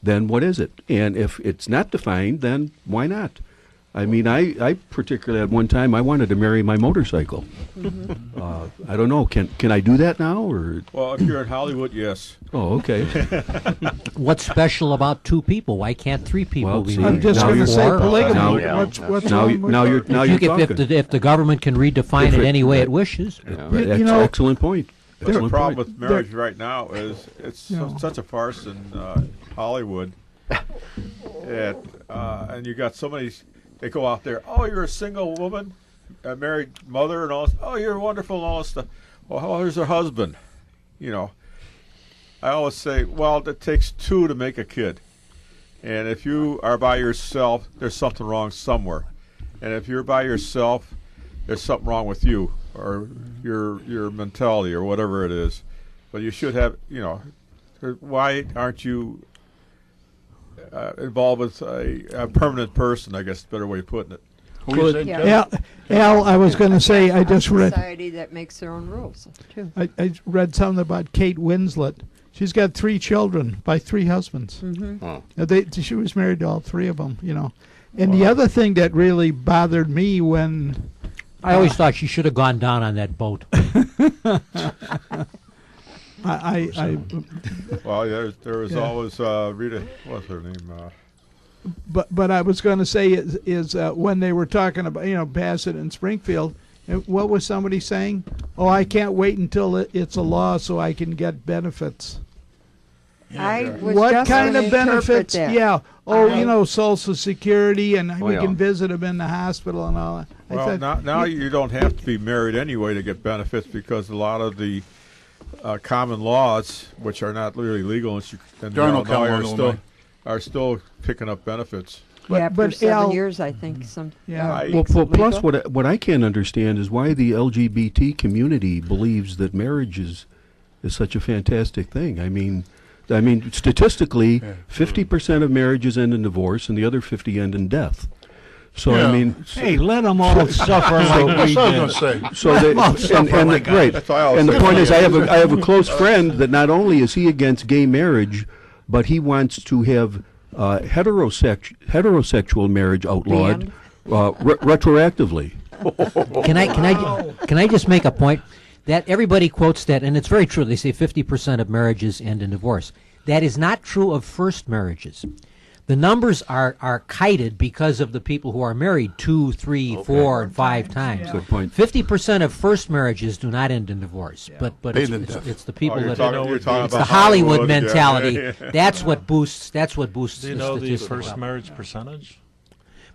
then what is it? And if it's not defined, then why not? I mean, I particularly at one time I wanted to marry my motorcycle. I don't know. Can I do that now or? Well, if you're in Hollywood, yes. Oh, okay. What's special about two people? Why can't three people Well, be see, I'm just now going to you're- say Four? polygamy. Now- What's now wrong with you're that? now you're If talking. if the government can redefine If it it- any way it wishes. That's You know, excellent point. But the Excellent problem point. with marriage right now is it's You know. such a farce in Hollywood. And you got so many. They go out there. Oh, you're a single woman, a married mother, and all. Oh, you're wonderful and all this stuff. Well, here's her husband. You know. I always say, well, it takes two to make a kid, and if you are by yourself, there's something wrong somewhere, and if you're by yourself, there's something wrong with you or your mentality or whatever it is. But you should have, why aren't you involved with a permanent person? I guess is a better way of putting it. Who you said, Yeah. Kevin? Al, I was going to say, I just read. Society that makes their own rules, too. I read something about Kate Winslet. She's got 3 children by 3 husbands. She was married to all 3 of them, And the other thing that really bothered me when I always thought she should have gone down on that boat. I Well, there was always Rita. What's her name? but I was going to say is when they were talking about Bassett and Springfield, what was somebody saying? Oh, I can't wait until it's a law so I can get benefits. I was What just kind gonna of interpret benefits? that. Yeah. Oh, Social Security, and we yeah. can visit them in the hospital and all that. I Well, thought, now you don't have to be married anyway to get benefits because a lot of the common laws, which are not really legal in There are no Illinois, common law, are still picking up benefits. Yeah, But for 7 Al- years, I think. Some. Yeah. I- makes it Plus, legal. what I can't understand is why the LGBT community believes that marriage is such a fantastic thing. I mean, statistically, 50% of marriages end in divorce, and the other 50 end in death. So Yeah. I mean, Hey, let them all suffer like That's we what I did. was going to say. so they, and right. That's why I always And the say point that. is, I have a close friend that not only is he against gay marriage, but he wants to have heterosexual marriage outlawed retroactively. Can I just make a point that everybody quotes that, and it's very true. They say 50% of marriages end in divorce. That is not true of first marriages. The numbers are kited because of the people who are married 2, 3, 4, and 5 times. Good point. 50% of first marriages do not end in divorce, but Paid in death. it's the people you're that talking it's about the Hollywood Hollywood, yeah. mentality. Yeah. That's what boosts. That's what boosts. Do you the know the statistics first up. marriage percentage?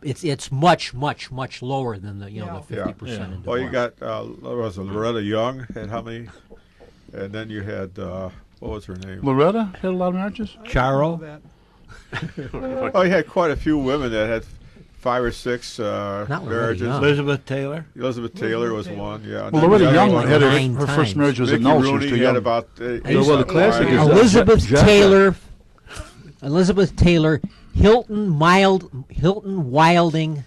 It's much lower than the the 50% Yeah. in divorce. Well, you got was it Loretta Young had how many? And then you had what was her name? Loretta had a lot of marriages? Charo. Oh, you had quite a few women that had 5 or 6 Loretta marriages. Young. Elizabeth Taylor. Elizabeth Taylor was one. Yeah. And Well, then Loretta the other Young one had was nine her times. first marriage was a Mickey no. She was Rooney too had young. about well, the classic is Elizabeth Jack- Taylor, Elizabeth Taylor, Hilton Wilding.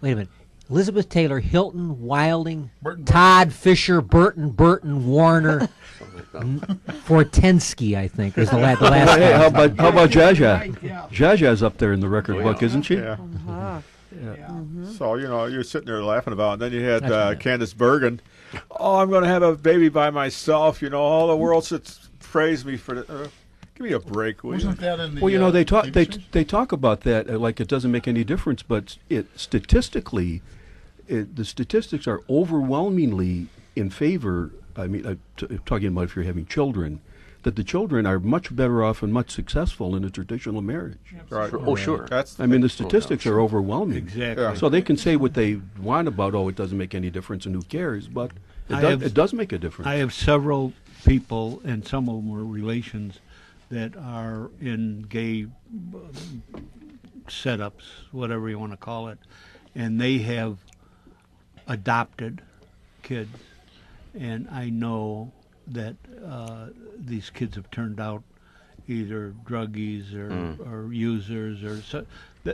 Wait a minute. Elizabeth Taylor, Hilton Wilding, Todd Fisher, Burton Warner, Fortensky, I think is the last. Hey, how one. about Jaja? Jaja's up there in the record book, isn't she? Yeah. Uh-huh. So you're sitting there laughing about it. And then you had That's right. Candace Bergen. Oh, I'm going to have a baby by myself. All the world should praise me for it. Give me a break, will you? Wasn't that in the Well, they talk TV series? they talk about that like it doesn't make any difference, but statistically, the statistics are overwhelmingly in favor. I mean, talking about if you're having children, that the children are much better off and much successful in a traditional marriage. Right. Oh, sure. That's I mean, the statistics are overwhelming. Exactly. Yeah. So they can say what they want about, it doesn't make any difference and who cares, but it does make a difference. I have several people, and some of them are relations, that are in gay setups, whatever you want to call it, and they have adopted kids, and I know that these kids have turned out either druggies or users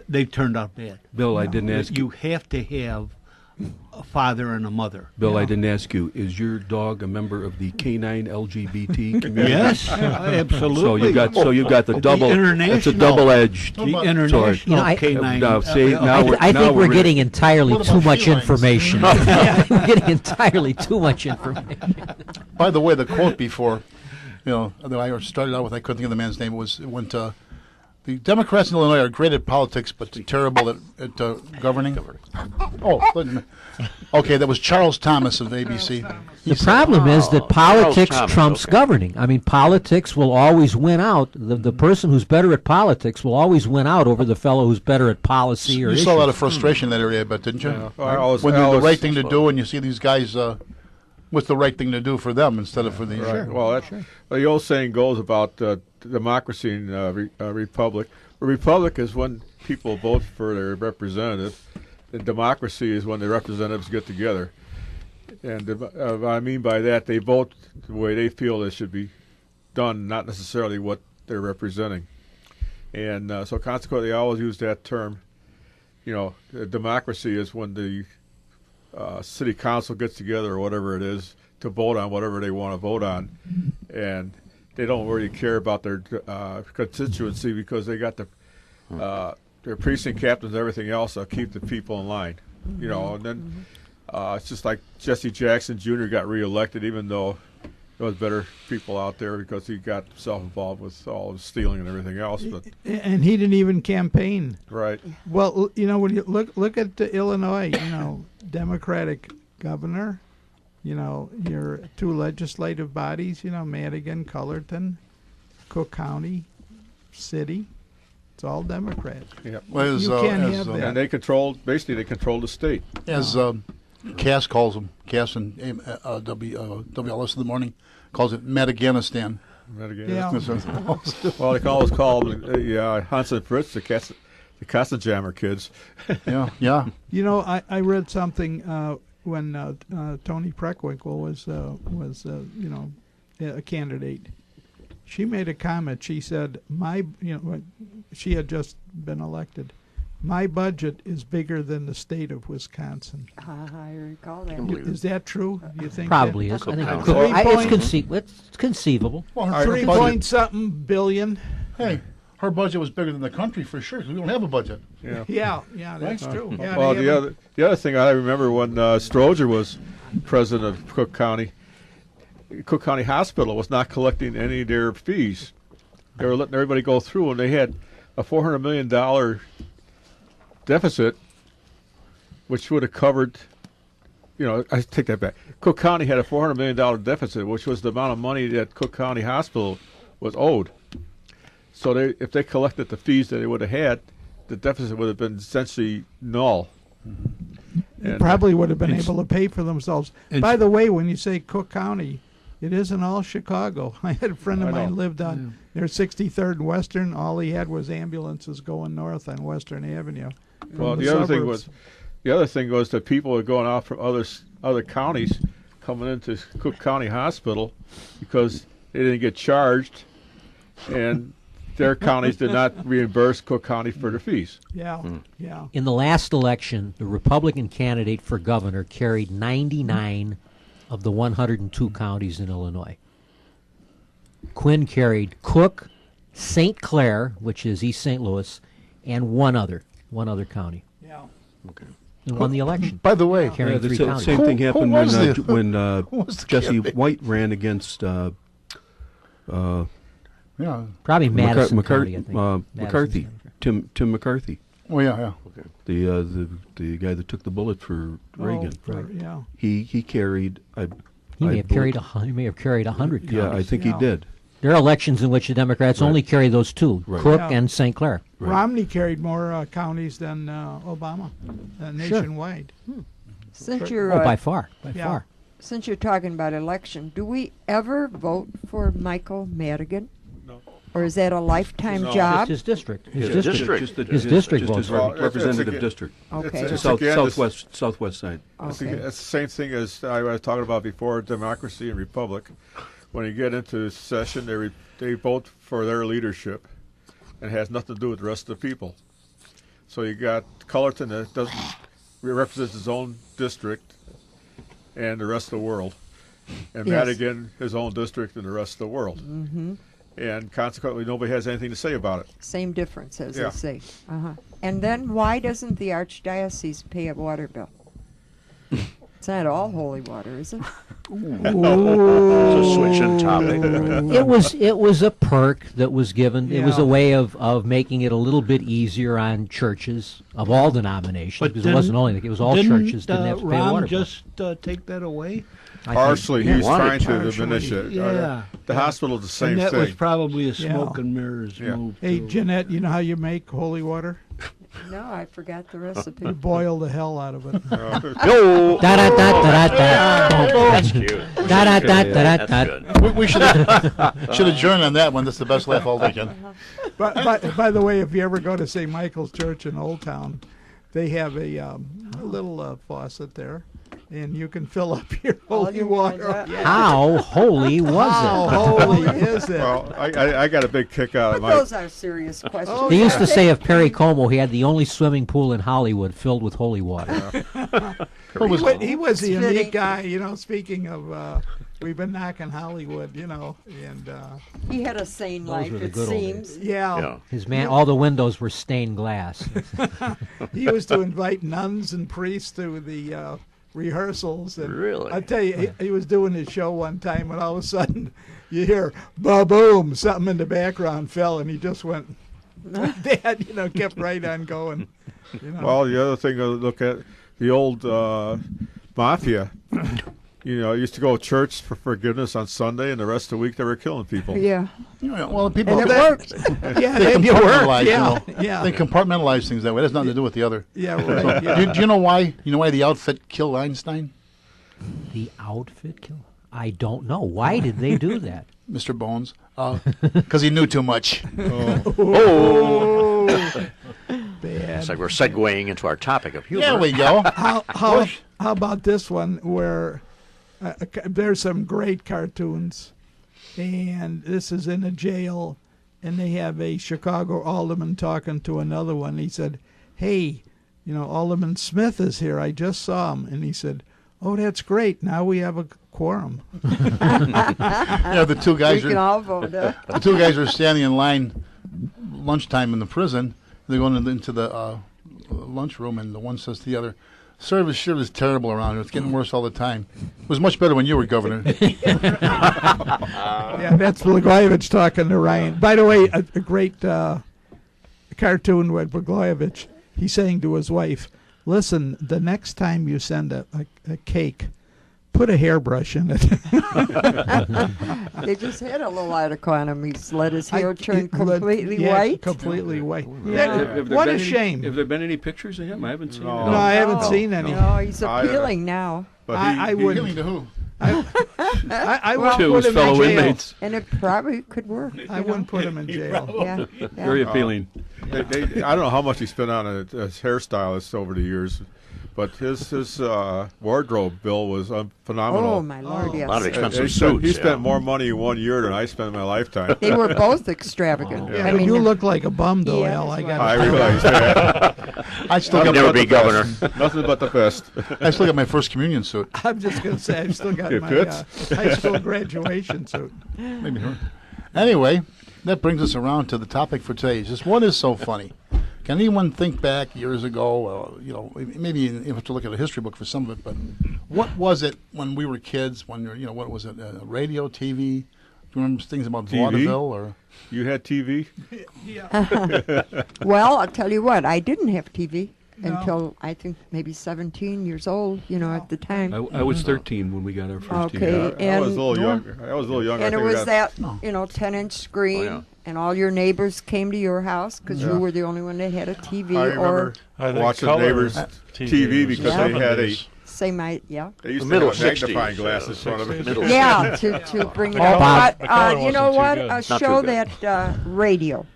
they've turned out bad. Bill, I didn't ask You have to have a father and a mother. Bill, I didn't ask you, is your dog a member of the canine LGBT community? Yes, absolutely. So you got the double. It's a double-edged. The international canine. I think we're getting entirely too much information. We're getting entirely too much information. By the way, the quote before, that I started out with, I couldn't think of the man's name. It went to, the Democrats in Illinois are great at politics, but terrible at governing. Oh, okay, that was Charles Thomas of ABC. The problem is that politics trumps governing. I mean, politics will always win out. The person who's better at politics will always win out over the fellow who's better at policy or You issues. saw a lot of frustration in that area, but didn't you? Yeah. When they're the right thing to do, and you see these guys what's the right thing to do for them instead of for the... Right. Well, the old saying goes about democracy and republic. A republic is when people vote for their representative. And democracy is when the representatives get together. And what I mean by that, they vote the way they feel it should be done, not necessarily what they're representing. And so consequently, I always use that term. Democracy is when the city council gets together or whatever it is to vote on whatever they want to vote on. And they don't really care about their constituency because they got their precinct captains and everything else to keep the people in line. And then it's just like Jesse Jackson Jr. got reelected, even though there was better people out there because he got himself involved with all the stealing and everything else. But And he didn't even campaign. right. Well, when you look at Illinois, Democratic governor, your two legislative bodies, Madigan, Cullerton, Cook County, city. It's all Democrat. Yeah. Well, You can't have that. And they control the state. As Cass calls them, Cass and WLS in the morning calls it Madaganistan. Yeah. Well, they can always call them Hans and Fritz, the Kassenjammer kids. Yeah. I read something when Tony Preckwinkle was a candidate. She made a comment. She said, she had just been elected. My budget is bigger than the state of Wisconsin. I recall that. Is that true? Do you think? Probably that? is. I think it Three could. point- It's conceivable. Well, her 3 budget- point something billion. Hey, her budget was bigger than the country for sure. 'Cause we don't have a budget. Yeah, that's true. Yeah, Well, they the other thing I remember when Stroger was president of Cook County Hospital was not collecting any of their fees. They were letting everybody go through, and they had a $400 million deficit, which would have covered. I take that back. Cook County had a $400 million deficit, which was the amount of money that Cook County Hospital was owed. So if they collected the fees that they would have had, the deficit would have been essentially null. They probably would have been able to pay for themselves. By the way, when you say Cook County, it isn't all Chicago. I had a friend of mine lived on near 63rd and Western. All he had was ambulances going north on Western Avenue. Well, the other thing was that people were going out from other counties coming into Cook County Hospital because they didn't get charged, and their counties did not reimburse Cook County for their fees. Yeah. In the last election, the Republican candidate for governor carried 99 of the 102 counties in Illinois. Quinn carried Cook, St. Clair, which is East St. Louis, and one other county. Yeah. Okay. And won the election. By the way, carrying three the counties. same thing happened was when the Jesse candidate? White ran against Probably Madison County, I think. McCarthy, Tim McCarthy, Oh yeah. the guy that took the bullet for Reagan. Yeah. He carried. He may have carried 100 counties. Yeah, I think he did. There are elections in which the Democrats only carry those two, Crook Yeah. and St. Clair. Romney carried more counties than Obama nationwide. Since you're Oh, by far. By Yeah. far. since you're talking about election, do we ever vote for Michael Madigan? No. Or is that a lifetime No. job? Just his district. His His district. district. His district just his votes. Well, it's representative again- district. Okay. It's again this- Southwest side. It's Okay. the same thing as I was talking about before, democracy and republic. When you get into session, they vote for their leadership, and it has nothing to do with the rest of the people. So you got Cullerton that doesn't represents his own district and the rest of the world, and Yes. Madigan his own district and the rest of the world. Mm-hmm. And consequently, nobody has anything to say about it. Same difference, as Yeah. they say. Uh-huh. And then why doesn't the Archdiocese pay a water bill? It's not all holy water, is it? So switching topic. It was a perk that was given. It was Yeah. a way of making it a little bit easier on churches of all denominations. But Because it wasn't only it was all churches didn't have to pay a Ron water bill. just take that away? I think- Partially, he he's wanted trying to partially, diminish it. yeah. The hospital is the same And that was thing. probably a Yeah. smoke and mirrors Yeah. move. Hey, too. Jeanette, you know how you make holy water? No, I forgot the You recipe. boil the hell out of it. Yo! Da da da da da da. That's cute. Da da da da da That's da. good. We should adjourn on that one. That's the best laugh all weekend. But by the way, if you ever go to St. Michael's Church in Old Town, they have a little faucet there, and you can fill up your All holy you water. want, huh? How holy was How it? holy is it? Well, I got a big kick out But of my. those are serious questions. Oh, They used to say of Perry Como he had the only swimming pool in Hollywood filled with holy water. He was a Fitting. unique guy, speaking of, we've been knocking Hollywood, and He had a sane life, were the it good old seems. Yeah. His all the windows were stained glass. he used to invite nuns and priests to the rehearsals. And Really? I tell you, he was doing his show one time, and all of a sudden you hear ba-boom, something in the background fell, and he just went, Dad, kept right on going. Well, the other thing to look at, the old mafia. Used to go to church for forgiveness on Sunday, and the rest of the week they were killing people. Yeah. Well, people And it worked. Yeah, they it compartmentalize. worked. Yeah. They compartmentalize things that way. It has nothing to do with the other. Yeah, right. Yeah. Do you know why? You know why the outfit killed Einstein? The outfit kill? I don't know. Why did they do that? Mr. Bones? Because he knew too much. Oh! Bad. It's like we're segueing into our topic of humor. There we go. How about this one where there's some great cartoons, and this is in a jail, and they have a Chicago alderman talking to another one. He said, "Hey, Alderman Smith is here. I just saw him." And he said, "Oh, that's great. Now we have a quorum." The two guys We can are all vote. the two guys are standing in line lunchtime in the prison. They're going into the lunchroom, and the one says to the other, "Service sure is terrible around here. It's getting worse all the time. It was much better when you were governor." Yeah, that's Blagojevich talking to Ryan. By the way, a great cartoon with Blagojevich. He's saying to his wife, "Listen, the next time you send a cake, put a hairbrush in it." They just had a little article on him. He's let his hair turn Let- completely yeah, white. Completely white. Yeah. What a shame. Have there been any pictures of him? I haven't seen No. No, I haven't No. seen any. No, he's I- appealing now. But I Healing wouldn't. to who? I Well, wouldn't To put his him in fellow jail. inmates. And it probably could work. I wouldn't put him in jail. Yeah. Very appealing. I don't know how much he spent on a hairstylist over the years, but his wardrobe bill was phenomenal. Oh, my Lord, yes. A lot of expensive He spent, suits. he spent more money in 1 year than I spent in my lifetime. They were both extravagant. Yeah. I mean, You look like a bum, though, Yeah, Al. I that's got. I realize that. I still I'll got never my, be governor. Nothing but the best. I still got my first communion suit. I'm just gonna say I've still got It my fits. high school graduation suit. Maybe her. Anyway, that brings us around to the topic for today. It's just what is so funny? Can anyone think back years ago? Maybe you have to look at a history book for some of it. But what was it when we were kids? When what was it? Radio, TV? Do you remember things about TV? vaudeville or? You had TV? well, I'll tell you what. I didn't have TV. until I think maybe 17 years old, you know, at the time. I was 13 when we got our first Okay. TV. I was a And- little younger. I was a little younger. I And it think we was got- that, 10-inch screen, Oh, yeah. and all your neighbors came to your house because Yeah. you were the only one that had a TV I or remember I think watching color neighbors' TV was because Yeah. they had a. 70s. yeah. They used The to middle have a magnifying 60s, glass in front of it. Middle Yeah, to bring it Oh, up. Bob. The But color you know wasn't too what? good. A Not too show good. that radio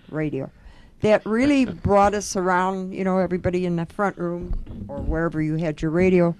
that really brought us around. You know, everybody in the front room or wherever you had your radio.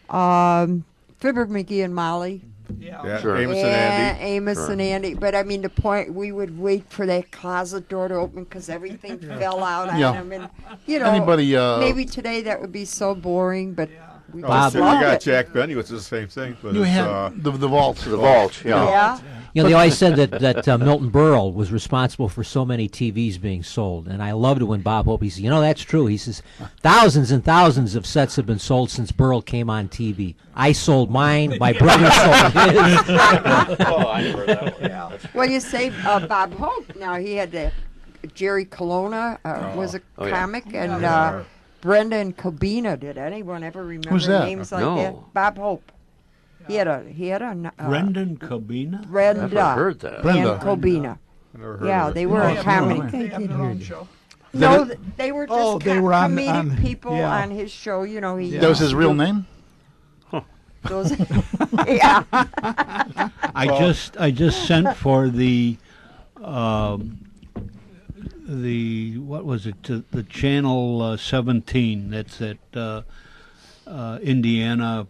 Fibber McGee and Molly. Yeah, Sure. Amos and Andy. Amos Sure. and Andy. But I mean, the point we would wait for that closet door to open because everything fell out on Yeah. them, and you know, Anybody, maybe today that would be so boring, but we Oh, just so we loved got it. Jack Benny, which is the same thing. But You it's, had the vault. The vault, yeah. Yeah. You know, they always said that Milton Berle was responsible for so many TVs being sold, and I loved it when Bob Hope, he said, you know, that's true. He says, thousands and thousands of sets have been sold since Berle came on TV. I sold mine, my brother sold his. Oh, I never heard that one. Well, you say Bob Hope. Now he had Jerry Colonna was a Oh, yeah. comic, and Brenda and Kobina. Did anyone ever remember Who's that? names like No. that? Bob Hope. He had a Brendan Cabina? Brenda Never heard that. Brenda. and Kobina. I never heard Yeah, of it. they were a comedy. They have their own show. No, they were just Oh, they were on- comedic on- people yeah. on his show. You know, he That was his real name? those, yeah. I just sent for the what was it, the channel 17 that's at Indiana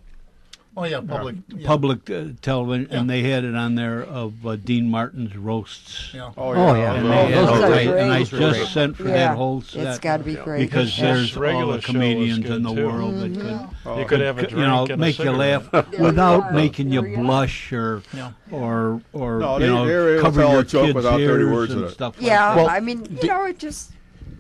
Oh, yeah, public. public television, and they had it on there of Dean Martin's roasts. Yeah. Oh, Oh, yeah. And, Oh, they had those it are right, and I great. just Great. sent for Yeah, that whole it's set got to be great. because His there's all regular the show was comedians good, in the too. world that You could have a could, drink you know, and a make you cigarette. laugh without Yeah. making you There you go. blush or No, you they know, were able to cover tell your a joke kids' without dirty ears words in and it. stuff Yeah, like Well, I mean, you know, it just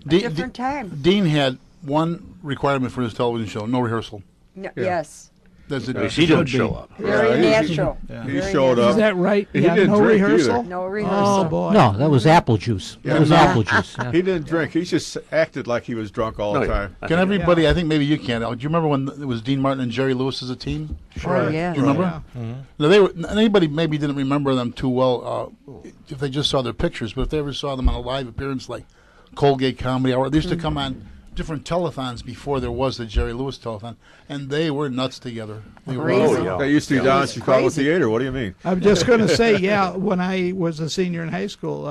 a De- different time. Dean had one requirement for his television show: no rehearsal. No, yes, That's it. He didn't show up. very Yeah, natural. He Very showed Is up. that right? He Yeah, didn't no drink rehearsal. either. No rehearsal. Oh boy. No, that was apple juice. Yeah. That was No. apple juice. Yeah. He didn't drink. He just acted like he was drunk all No, the yeah. time. Can everybody? I think maybe you can. Do you remember when it was Dean Martin and Jerry Lewis as a team? Oh, yeah. Do you remember? Now they were. Anybody maybe didn't remember them too well if they just saw their pictures, but if they ever saw them on a live appearance like Colgate Comedy Hour, they used to come on different telethons before there was the Jerry Lewis telethon, and they were nuts together. They were Crazy. awesome. Oh, yeah. They used to be down at Chicago crazy. Theater. What do you mean? I'm just going to say, yeah, when I was a senior in high school,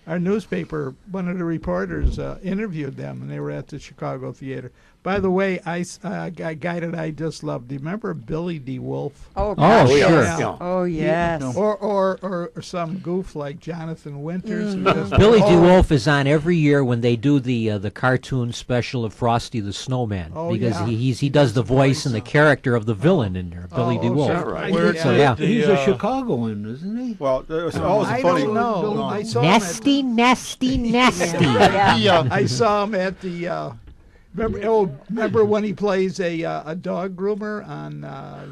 our newspaper, one of the reporters interviewed them, and they were at the Chicago Theater. By the way, a guy that I just loved. Do you remember Billy D. Wolfe? Oh, Oh, gosh, sure. yes. Yeah. Oh, yes. Or some goof like Jonathan Winters. who just- Billy oh, DeWolf is on every year when they do the cartoon special of Frosty the Snowman Oh, because yeah. he does the voice and the character of the villain in there, Billy oh, DeWolf. sure. Right. Where Yeah. So yeah, He's The, a Chicagoan, isn't he? Well, there was always I a funny. don't know. No. I saw him at- nasty, nasty, nasty. Yeah. He, I saw him at the. Remember when he plays a dog groomer on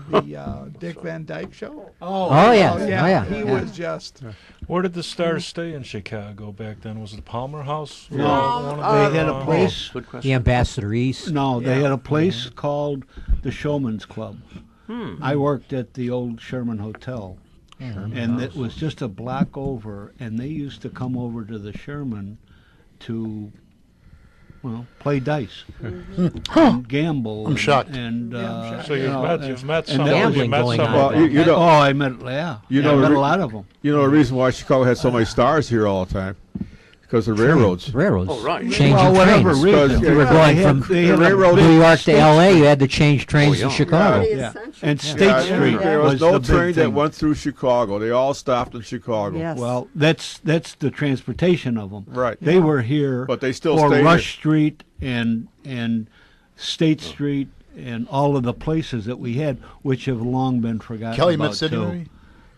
the Dick Van Dyke Show? Oh yeah, Oh oh yeah. he yeah. was just. Where did the stars stay in Chicago back then? Was it the Palmer House? No, One of they had the, a place. Good The question. Ambassador East. No, they had a place called the Showman's Club. I worked at the old Sherman Hotel, and it was just a block over, and they used to come over to the Sherman to, well, play dice and gamble. I'm shocked. And So you've met and some. that You was Gambling met going some. on. Well, you know, oh, I met, yeah, You I know, met the a re- lot of them. you know the reason why Chicago had so many stars here all the time, because of railroads. Railroads. Oh, right. Changing Well, whatever trains. reason. Because You were Yeah, going They from had- they had a railroad- big New York to State L.A. Street. You had to change trains yeah. to Chicago. Very Yeah. essential. And State Yeah, Street there was was no the big train that thing. went through Chicago. They all stopped in Chicago. Yes. Well, that's the transportation of them. Right. They were here, But they still for stayed Rush Street and State Street and all of the places that we had, which have long been forgotten Calumet about City, too. maybe?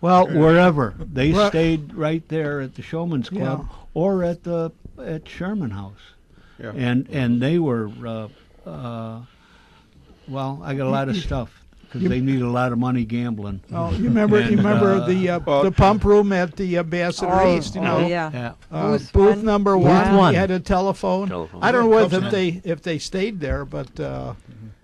Well, wherever they Right. stayed right there at the Showman's Club or at Sherman House, Yeah. and they were well. I got a lot of stuff. because they need a lot of money gambling. Oh, you remember the pump room at the Ambassador East? You know, yeah. Booth number Booth one. one. You had a telephone. I don't know whether if they stayed there, but Yeah,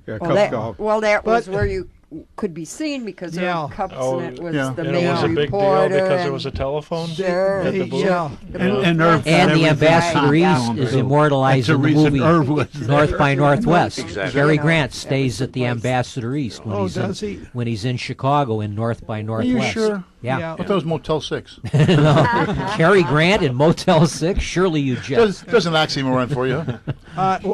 Well, Cub that, Scout. well, that was But- where you could be seen because there Yeah. were cups Oh, and it was yeah. the And main it was a big deal reporter. because there and- was a telephone Sure. at the booth. yeah. And Irv And the everything Ambassador on East down, is too. immortalized That's in the the reason movie Irv was there. North by Northwest. Exactly. Cary You know, Grant that stays was at the place. Ambassador East when Oh, he's in, does he? when he's in Chicago in North by Are Northwest. you sure? Yeah. Yeah. I thought it was Motel 6. No. Cary Grant in Motel 6. Surely you just. There's an oxymoron for you.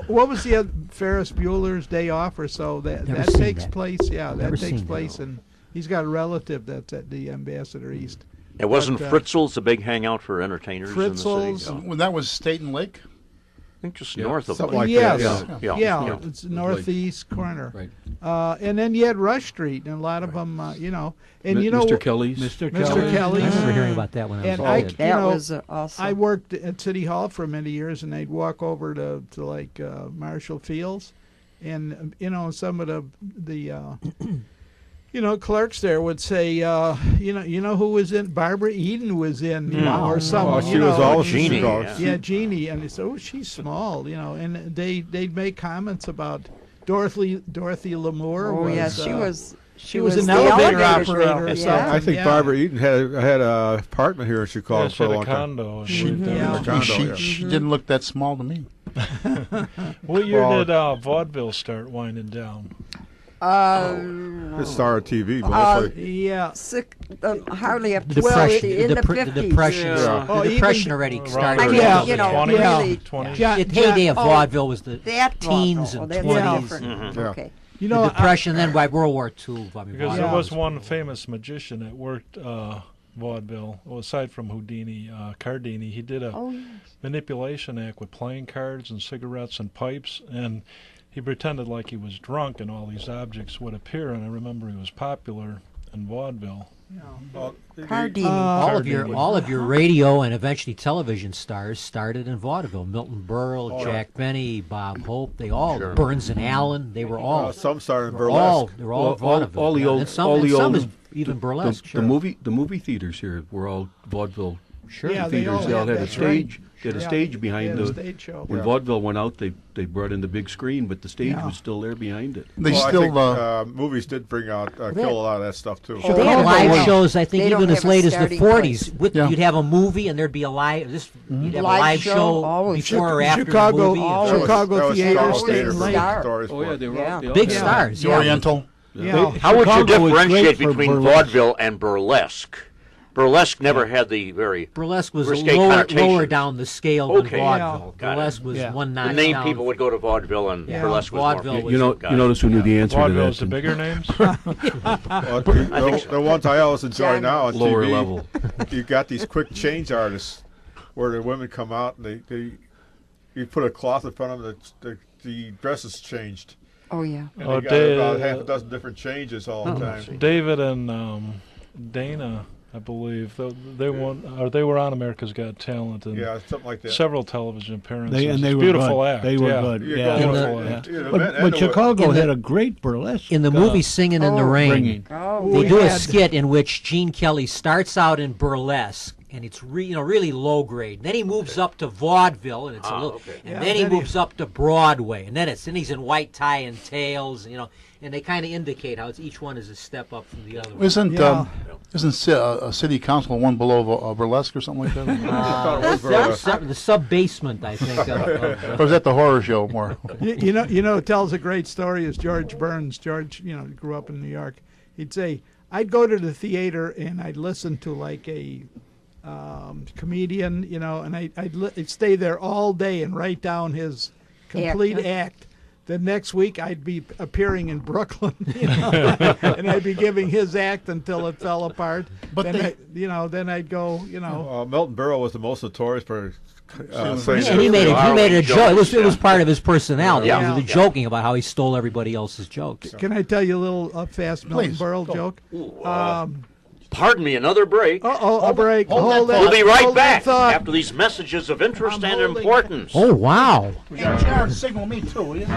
What was the Ferris Bueller's Day Off or so? That Never that seen takes that. place. Yeah, Never that takes seen place, that. and he's got a relative that's at the Ambassador East. It wasn't But, Fritzl's the big hangout for entertainers in the Fritzl's. city? When that was State and Lake. I think just north of something it. like Yes. that. Yeah. Yeah, it's northeast corner. Right. And then you had Rush Street, and a lot of them, you know. And you know, Mr. Kelly's. Mr. Mr. Kelly. Kelly's. I remember hearing about that when I was And a I, kid. you That know, was awesome. I worked at City Hall for many years, and I'd walk over to like Marshall Fields, and you know, some of the you know, clerks there would say, you know who was in? Barbara Eden was in, you know, or someone. Oh, you she was know, all Jeannie, Chicago. yeah. Yeah, Jeannie, and they said, "Oh, she's small," you know, and they'd make comments about Dorothy Lamour. Oh was, yes, she was. she was an the elevator elevator operator girl, or yeah. something. I think Yeah. Barbara Eaton had a apartment here in Chicago Yeah, she for a had a long time. condo. She, Yeah. Condo, she, yeah. she didn't look that small to me. What year Well- did vaudeville start winding down? It started TV, mostly. Yeah. Hardly up to The depression, 50, in the 50s. the depression, Yeah. Oh, the depression even- already Around started. I mean, Yeah. you know, 20s, really. 20s. John- The heyday of Oh, vaudeville was the That teens oh, and that's 20s. different. Mhm. Yeah. Okay. You The know, depression, then by World War II. I mean, Because vaudeville there was was- one famous magician that worked vaudeville. Well, aside from Houdini, Cardini, he did a Oh, yeah. manipulation act with playing cards and cigarettes and pipes, and he pretended like he was drunk, and all these objects would appear. And I remember he was popular in vaudeville. Well, Cardini. all of your radio and eventually television stars started in vaudeville. Milton Berle, Jack Benny, Bob Hope, they all Burns and Allen, they were all some started in they were all burlesque. they were all Well, vaudeville. all the Yeah, old- and some, all and the some old- is even burlesque. The movie theaters here were all vaudeville Sure. Yeah, they theaters. all They all had had a that, right. stage. They had a Yeah, stage they behind had a the. stage show. When Yeah. vaudeville went out, they brought in the big screen, but the stage Yeah. was still there behind it. They Well, still, I think, movies did bring out, kill a lot of that stuff, too. They had Chicago live was- shows, I think, They don't even as have a late as the starting 40s. place. With, Yeah. You'd have a movie, and there'd be a live. You'd have a Live live show, show always. before or after Chicago- the movie. always. and Chicago That was Theater Chicago stayed Theater late. Star. stories for it. they were Yeah. all, they all big had- stars. the Yeah. Oriental. Yeah. How would you Chicago was great differentiate for between burlesque. vaudeville and burlesque? Burlesque never had the very Burlesque was risque lower connotations. down the scale Okay. than vaudeville. Got it. Burlesque was Yeah. one The notch name down. people would go to vaudeville, and Yeah. burlesque was Vaudeville more. was- You know, Got you it. notice who knew the answer to Vaudeville that. is the bigger names. Well, the ones I always enjoy now on Lower TV, level. you got these quick change artists where the women come out and they you put a cloth in front of them, the dress is changed. Oh, yeah. And Oh, they got about half a dozen different changes all the time. David and Dana, I believe, they were on America's Got Talent and Yeah, something like that. several television appearances. They It's were beautiful good. act. They were yeah. good. You Yeah. go In with the- the- yeah. the But, men and but the Chicago in the- had a great burlesque. In the movie Singing in the Oh. Rain, Bringing. Oh, they we do a had- skit in which Gene Kelly starts out in burlesque, and it's really low grade. Then he moves up to vaudeville, and it's a little, okay. and Yeah, then he then he- moves up to Broadway, and then he's in white tie and tails, and they kind of indicate how each one is a step up from the other. one. Isn't city council one below burlesque or something like that? I thought it was burlesque. The sub basement, I think. Or was that the horror show more? You know, it tells a great story is George Burns. George, grew up in New York. He'd say, I'd go to the theater and I'd listen to like a comedian, and I'd stay there all day and write down his complete act. The next week I'd be appearing in Brooklyn, and I'd be giving his act until it fell apart. But then I'd go, Milton Berle was the most notorious for saying And he made it a joke. It was part of his personality. Yeah. He was joking about how he stole everybody else's jokes. Can I tell you a little fast Milton Please, Berle go. joke? Pardon me, another break. A break. Hold that We'll be right hold that back thought. after these messages of interest I'm and holding- importance. Oh, wow. Hey, Jared, signal me too, will you?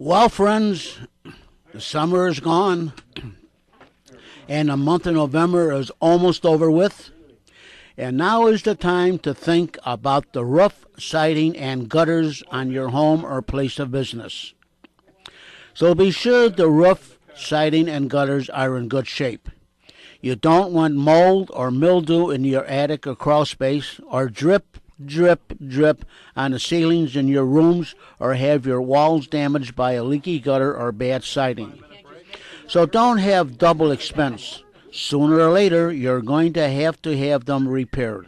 Well, friends, the summer is gone, and the month of November is almost over with. And now is the time to think about the roof, siding, and gutters on your home or place of business. So be sure the roof, siding, and gutters are in good shape. You don't want mold or mildew in your attic or crawl space, or drip, drip, drip on the ceilings in your rooms, or have your walls damaged by a leaky gutter or bad siding. So don't have double expense. Sooner or later, you're going to have them repaired.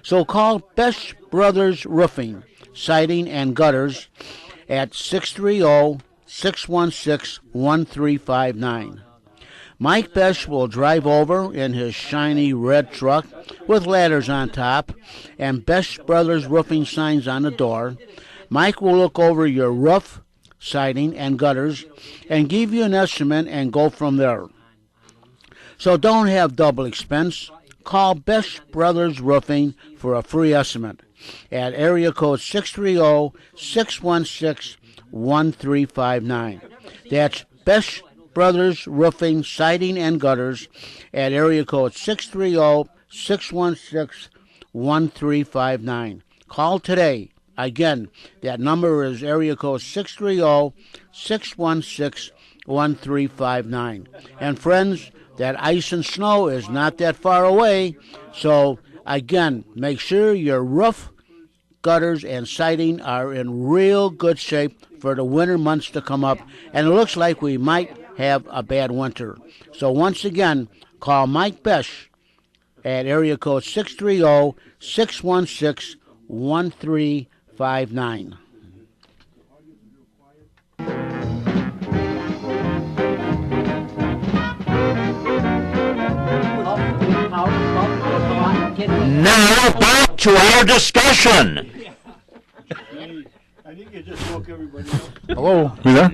So call Besh Brothers Roofing, Siding, and Gutters at 630-616-1359. Mike Besh will drive over in his shiny red truck with ladders on top and Besh Brothers Roofing signs on the door. Mike will look over your roof, siding, and gutters and give you an estimate and go from there. So don't have double expense. Call Besh Brothers Roofing for a free estimate at area code 630-616-1359. That's Besh Brothers Roofing, Siding, and Gutters at area code 630-616-1359. Call today. Again, that number is area code 630-616-1359. And friends, that ice and snow is not that far away. So, again, make sure your roof, gutters, and siding are in real good shape for the winter months to come up. And it looks like we might have a bad winter. So, once again, call Mike Besh at area code 630-616-1359. Now back to our discussion. I think you just woke everybody up. Hello, you there?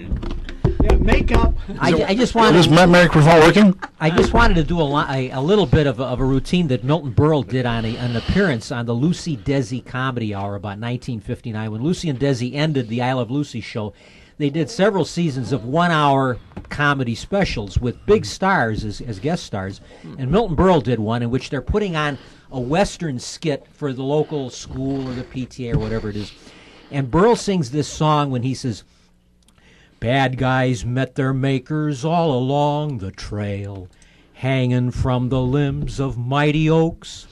Yeah, makeup. I just wanted. Is my microphone working? I just wanted to do a little bit of a routine that Milton Berle did on an appearance on the Lucy Desi Comedy Hour about 1959. When Lucy and Desi ended the I Love Lucy show, they did several seasons of 1 hour comedy specials with big stars as guest stars. And Milton Berle did one in which they're putting on a Western skit for the local school or the PTA or whatever it is. And Berle sings this song when he says, "Bad guys met their makers all along the trail, hanging from the limbs of mighty oaks.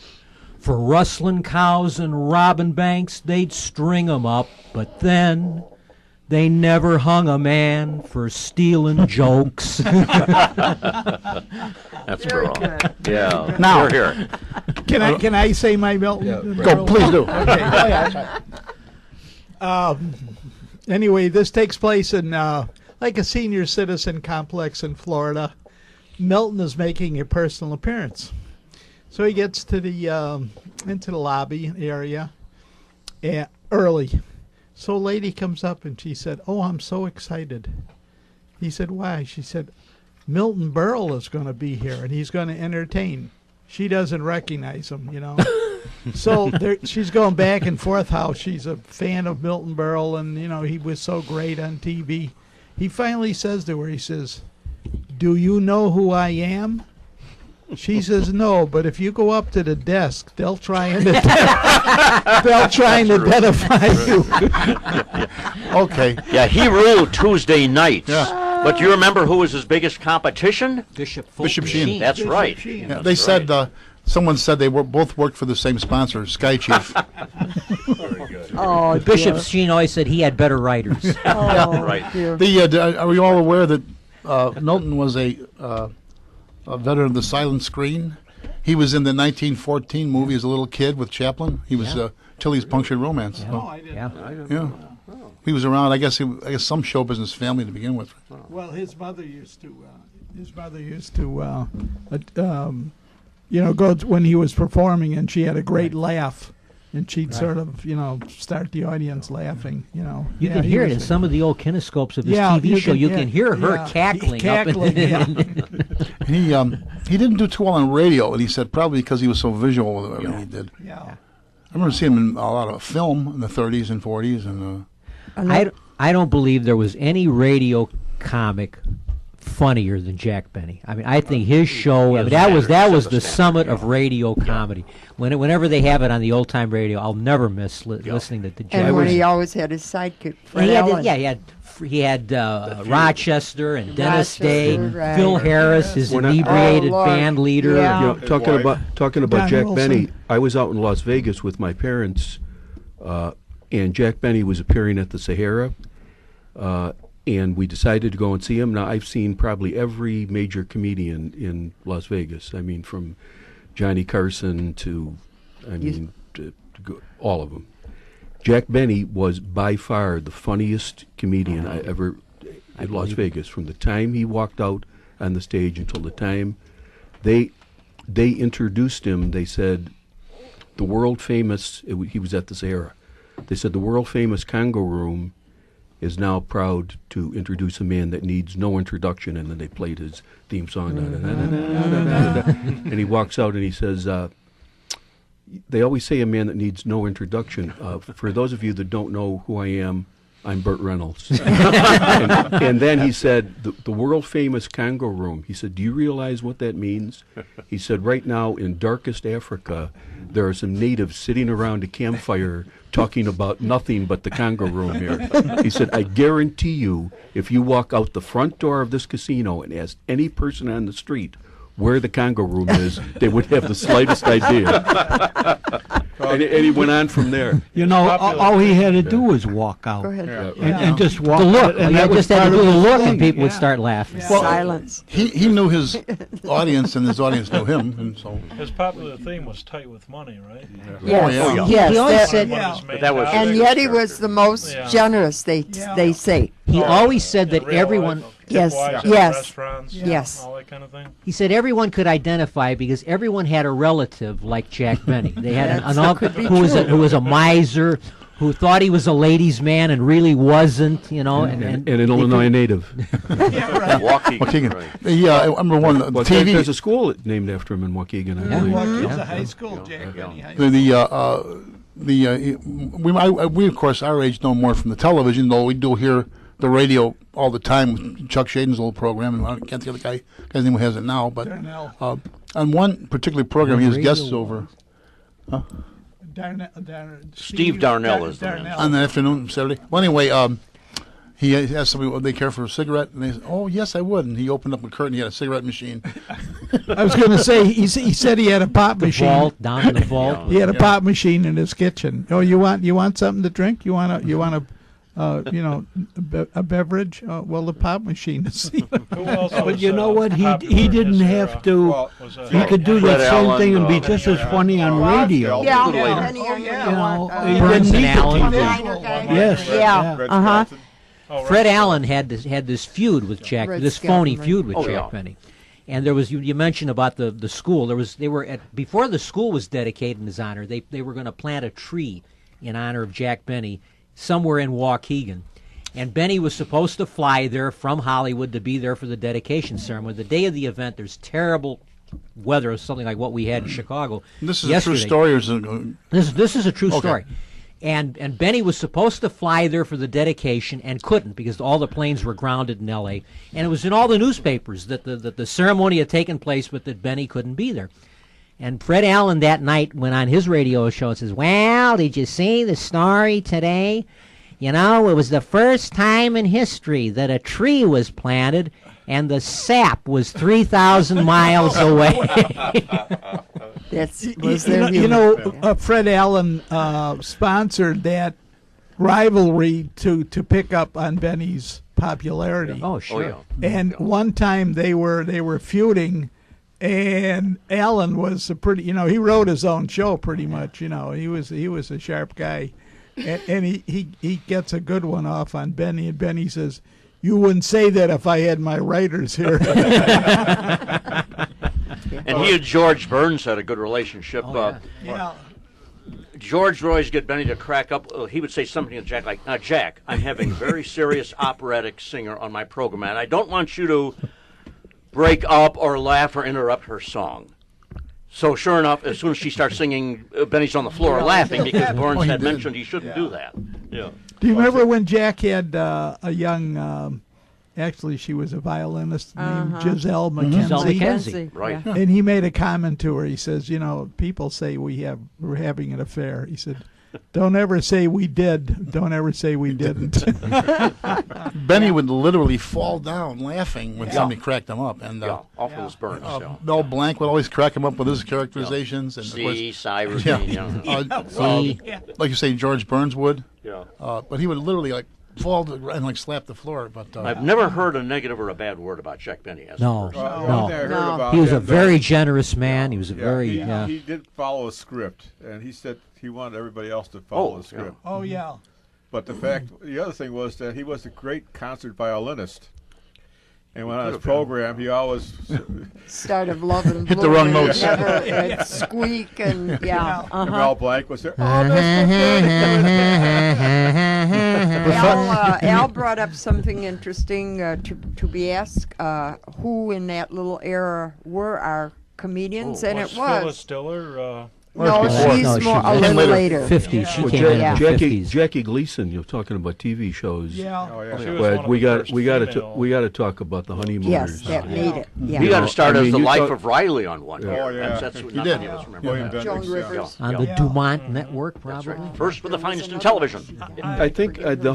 For rustling cows and robbing banks, they'd string 'em up, but then they never hung a man for stealing jokes." That's Burl. Yeah. Now, here. Can I say my Milton? Go, please do. Okay. Anyway, this takes place in like a senior citizen complex in Florida. Milton is making a personal appearance, so he gets to the into the lobby area early. So a lady comes up and she said, "Oh, I'm so excited." He said, "Why?" She said, "Milton Berle is going to be here and he's going to entertain." She doesn't recognize him, you know. So she's going back and forth how she's a fan of Milton Berle and, you know, he was so great on TV. He finally says to her, he says, "Do you know who I am?" She says, "No, but if you go up to the desk, they'll try and identify you." Okay. Yeah, he ruled Tuesday nights. Yeah. But do you remember who was his biggest competition? Bishop Sheen. That's right. Yeah, they said someone said they both worked for the same sponsor, Sky Chief. Oh, Bishop Sheen always said he had better writers. Oh, Right. dear. Are we all aware that Milton was a veteran of the silent screen? He was in the 1914 movie as a little kid with Chaplin. He was Tilly's Punctured Romance. Yeah. So, I didn't Yeah. know that. yeah. He was around. I guess some show business family to begin with. Well, his mother used to. You know, go when he was performing, and she had a great laugh, and she'd sort of, you know, start the audience laughing. You know, You Yeah, can he hear it was in a- some of the old kinescopes of his Yeah, TV you show. can- You yeah, can hear her yeah. cackling. Cackling, up yeah. He didn't do too well on radio, and he said probably because he was so visual with everything he did. Yeah. I remember seeing him in a lot of film in the 30s and 40s, and I don't believe there was any radio comic funnier than Jack Benny. I mean, I think his show, that was the summit of radio comedy. Whenever they have it on the old time radio, I'll never miss listening to Jack. And when he always had his sidekick, Fred Allen. He had Rochester and Dennis Day, right. Phil Harris, his inebriated band leader. Yeah. Talking about Jack Benny, I was out in Las Vegas with my parents, and Jack Benny was appearing at the Sahara. And we decided to go and see him. Now, I've seen probably every major comedian in Las Vegas. I mean, from Johnny Carson to all of them. Jack Benny was by far the funniest comedian I ever in Las Vegas. From the time he walked out on the stage until the time they introduced him, they said, the world famous, he was at the Sahara. They said, the world famous Congo Room is now proud to introduce a man that needs no introduction, and then they played his theme song. And he walks out and he says, they always say a man that needs no introduction. For those of you that don't know who I am, I'm Burt Reynolds. and then he said, the world famous Congo Room. He said, do you realize what that means? He said, right now in darkest Africa, there are some natives sitting around a campfire talking about nothing but the Congo Room here. He said, I guarantee you, if you walk out the front door of this casino and ask any person on the street where the Congo Room is, they would have the slightest idea. And he went on from there. You know, all he had to do was walk out. Go ahead. And just walk the look. out. And I just had to do the look, and people would yeah. start laughing. Well, silence. He knew his audience, and his audience knew him, and so. His popular theme was tight with money, right? Yes, Oh, yeah. yes. He always that- said, that was and yet he was the most Yeah. generous. They say. he always said that Real everyone. life, Yes, tip wives at yes, restaurants, yes. all that kind of thing. He said everyone could identify because everyone had a relative like Jack Benny. They had an uncle who was a miser, who thought he was a ladies' man and really wasn't, you know. And an Illinois native. Waukegan. Right. Yeah, I remember one Well, TV. there's a school named after him in Waukegan, I believe. Waukegan's a high school, Jack Benny High School. We of course our age know more from the television, though we do hear the radio all the time with Chuck Shaden's old program, and I can't think of the guy's name who has it now, but on one particular program he has guests over. Steve Darnell is the man. On the afternoon, Saturday. Well, anyway, he asked somebody would they care for a cigarette, and they said, "Oh, yes, I would." And he opened up a curtain. He had a cigarette machine. I was going to say he said he had a pop machine. Vault down in the vault. He had a pop machine in his kitchen. Oh, you want something to drink? You want a a beverage? Well, the pop machine is. Who else But was, you know what? He popular in didn't his have era? to. Was, He could do Fred that same Allen, thing and be just as funny on radio. Yeah, Little later. Benny, You you know, want, he Burns didn't and need Allen. the Minor TV. guy. Yes. Yeah. Oh, Fred Red Allen had this feud with Jack, Red this phony Skelton, feud with Oh, Jack yeah. Benny. And there was you mentioned about the school. They were before the school was dedicated in his honor. They were going to plant a tree in honor of Jack Benny somewhere in Waukegan. And Benny was supposed to fly there from Hollywood to be there for the dedication ceremony. The day of the event, there's terrible weather, something like what we had in Chicago. This is yesterday. a true story, or is it, This is a true Okay. story. And Benny was supposed to fly there for the dedication and couldn't because all the planes were grounded in L.A. And it was in all the newspapers that the ceremony had taken place, but that Benny couldn't be there. And Fred Allen that night went on his radio show and says, "Well, did you see the story today? You know, it was the first time in history that a tree was planted and the sap was 3,000 miles away." Was their humor. Fred Allen sponsored that rivalry to pick up on Benny's popularity. Oh, sure. And one time they were feuding, and Allen was a pretty, he wrote his own show pretty much. He was a sharp guy, and he gets a good one off on Benny, and Benny says, "You wouldn't say that if I had my writers here." And he and George Burns had a good relationship. Yeah. George would always get Benny to crack up. He would say something to Jack like, "Now, Jack, I'm having a very serious operatic singer on my program, and I don't want you to break up or laugh or interrupt her song. So sure enough, as soon as she starts singing, Benny's on the floor laughing because Burns had mentioned he shouldn't do that. Yeah. Do you remember when Jack had a young, actually she was a violinist named Giselle McKenzie? Giselle McKenzie. Right. Yeah. And he made a comment to her. He says, you know, people say we're having an affair. He said, don't ever say we did. Don't ever say we didn't. Benny would literally fall down laughing when somebody cracked him up. And Yeah, often was Burns. Yeah. Mel Blanc would always crack him up with his characterizations. And of C, course, Cyrus. yeah. Yeah. Like you say, George Burns would. Yeah. But he would literally like fall and like slap the floor. But I've never heard a negative or a bad word about Jack Benny as a No, person. One thing I heard No. about he was a him, very generous man. He was a very he did follow a script, and he said he wanted everybody else to follow the script. Oh, yeah. But the other thing was that he was a great concert violinist. And when on his program, he always Started loving Hit the wrong Blue, notes. Never, and squeak and Mel Blanc was there. Oh, Al brought up something interesting to be asked. Who in that little era were our comedians? And it Phyllis was. Stiller. No, she's No, more she a was little later. later. 50s. She Well, came in Yeah. the Jackie 50s. Jackie Gleason, you're talking about TV shows. Yeah. Oh, yeah. She was But one of we the got first we got to female- we got to talk about the honeymooners. Yes, that made it. Yeah. He got to start I as mean, the you life talk- of Riley on one. Oh, year. yeah. That's what He nothing did. of us remember. William that. Joan Bendix, yeah. Rivers. On the Dumont Network, probably. First with the finest in television. I think the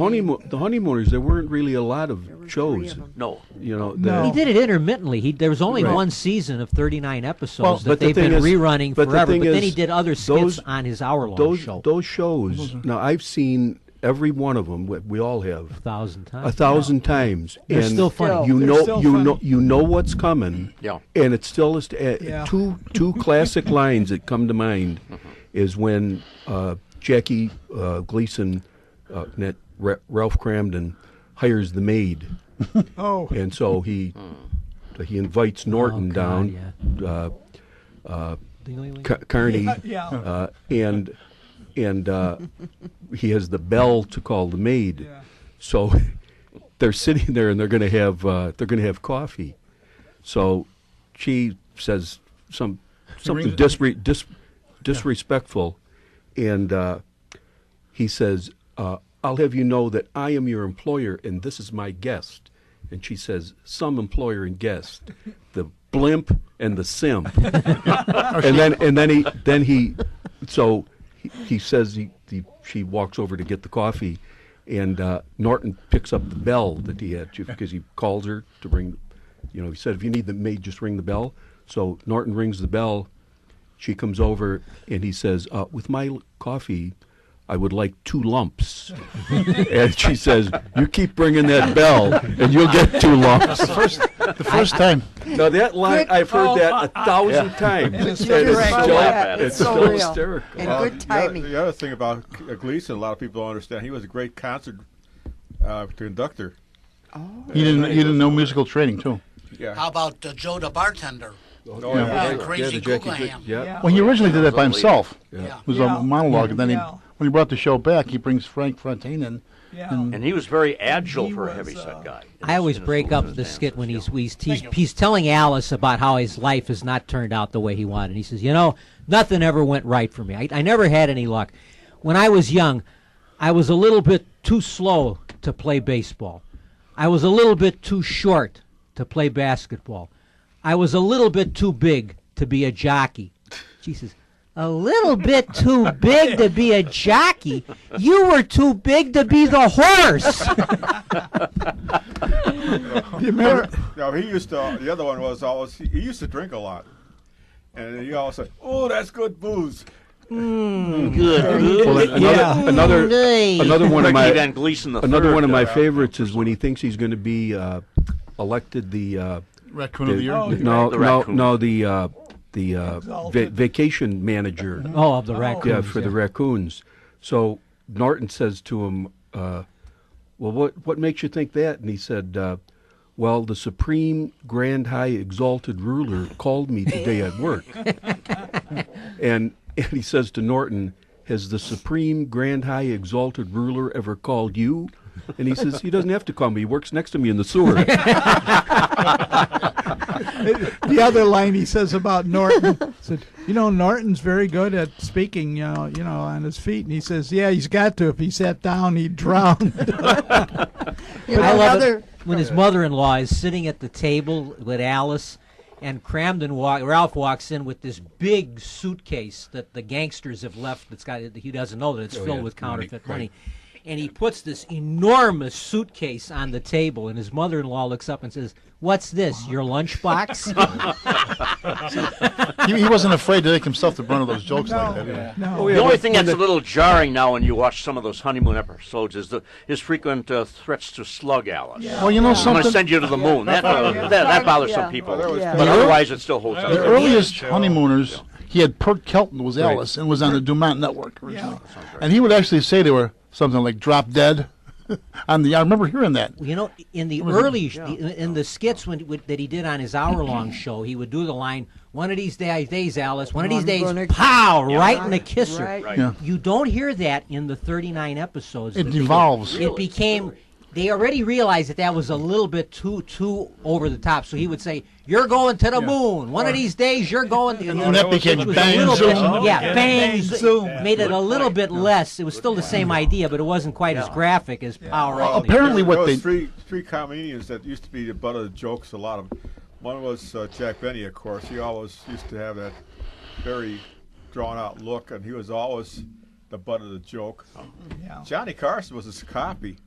honeymooners. There weren't really a lot of shows. No. You know. No. He did it intermittently. There was only Right. one season of 39 episodes Well, that but the they've been thing is- rerunning but the forever. thing But then is, he did other skits those- on his hour-long show Those shows. Now I've seen every one of them. We all have 1,000 times. 1,000 times. They're and still funny. You They're know, still you funny. know, you know what's coming. Yeah. And it still is Yeah. two classic lines that come to mind is when Jackie Gleason, Ralph Cramden, hires the maid, Oh, and so he invites Norton Oh, God, down, Ding-a-ling-ling. Carney, yeah. and he has the bell to call the maid. Yeah. So they're sitting there and they're going to have coffee. So she says something disrespectful, and he says, "I'll have you know that I am your employer and this is my guest." And she says, "Some employer and guest, the blimp and the simp." and then he says she walks over to get the coffee, and Norton picks up the bell that he had because he calls her to ring. You know, he said, "If you need the maid, just ring the bell." So Norton rings the bell. She comes over, and he says, "With my coffee, I would like 2 lumps." And she says, "You keep ringing that bell, and you'll get 2 lumps." the first time. Now that line, Good- I've heard that 1,000 times. But And you're correct. still, Yeah, it's so still real. hysterical. And good timing. The other thing about Gleason, a lot of people don't understand, he was a great concert conductor. He didn't know musical training too. Yeah. How about Joe the bartender? Oh, Yeah. Yeah, Crazy the Jackie Guggenheim. yeah. Well, he originally did that by himself. Yeah. It was Yeah. a monologue, and then Yeah. when he brought the show back, he brings Frank Fontaine in. Yeah. And he was very agile He for a was, heavyset guy. I always In his break moves up and the dances, skit when yeah. he's telling Alice about how his life has not turned out the way he wanted. He says, nothing ever went right for me. I never had any luck. When I was young, I was a little bit too slow to play baseball. I was a little bit too short to play basketball. I was a little bit too big to be a jockey. She says, a little bit too big to be a jockey? You were too big to be the horse. You remember? No, he used to. The other one was always he used to drink a lot, and he always said, "Oh, that's good booze." Good. Well, Yeah. another one of Ricky my Van Gleason the another third, one of my uh, favorites is when he thinks he's going to be elected the Raccoon of the Year. Oh, no The no raccoon. no the Exalted. vacation manager. Oh, of the raccoons. Yeah, for the raccoons. So Norton says to him, "Well, what makes you think that?" And he said, "Well, the Supreme Grand High Exalted Ruler called me today at work." and he says to Norton, "Has the Supreme Grand High Exalted Ruler ever called you?" And he says, he doesn't have to call me. He works next to me in the sewer. The other line he says about Norton, said, Norton's very good at speaking, on his feet. And he says, yeah, he's got to. If he sat down, he'd drown. I love it when his mother-in-law is sitting at the table with Alice, and Ralph walks in with this big suitcase that the gangsters have left. He doesn't know that it's filled with counterfeit money. And he puts this enormous suitcase on the table, and his mother-in-law looks up and says, "What's this, your lunchbox?" He wasn't afraid to take himself to brunt of those jokes like that. Yeah. The only thing that's a little jarring now when you watch some of those honeymoon episodes is his frequent threats to slug Alice. Yeah. Well, I'm going something. to send you to the moon. That bothers some people. Yeah. But otherwise, it still holds up. The earliest honeymooners, he had Perk Kelton was Alice and was on the Dumont Network originally. And he would actually say to her something like "drop dead." I remember hearing that. In the in the skits that he did on his hour-long show, he would do the line, "One of these days, Alice, one of these days, pow, right in the kisser." Right. Yeah. You don't hear that in the 39 episodes. It devolves. It became. They already realized that was a little bit too over the top. So he would say, "You're going to the moon. One of these days, you're going." And that became bang zoom. Bang zoom. Made it a little bit less. It was still the same idea, but it wasn't quite as graphic as power. Well, apparently, There what was they three comedians that used to be the butt of the jokes. A lot of them. One was Jack Benny, of course. He always used to have that very drawn-out look, and he was always the butt of the joke. Yeah. Johnny Carson was his copy.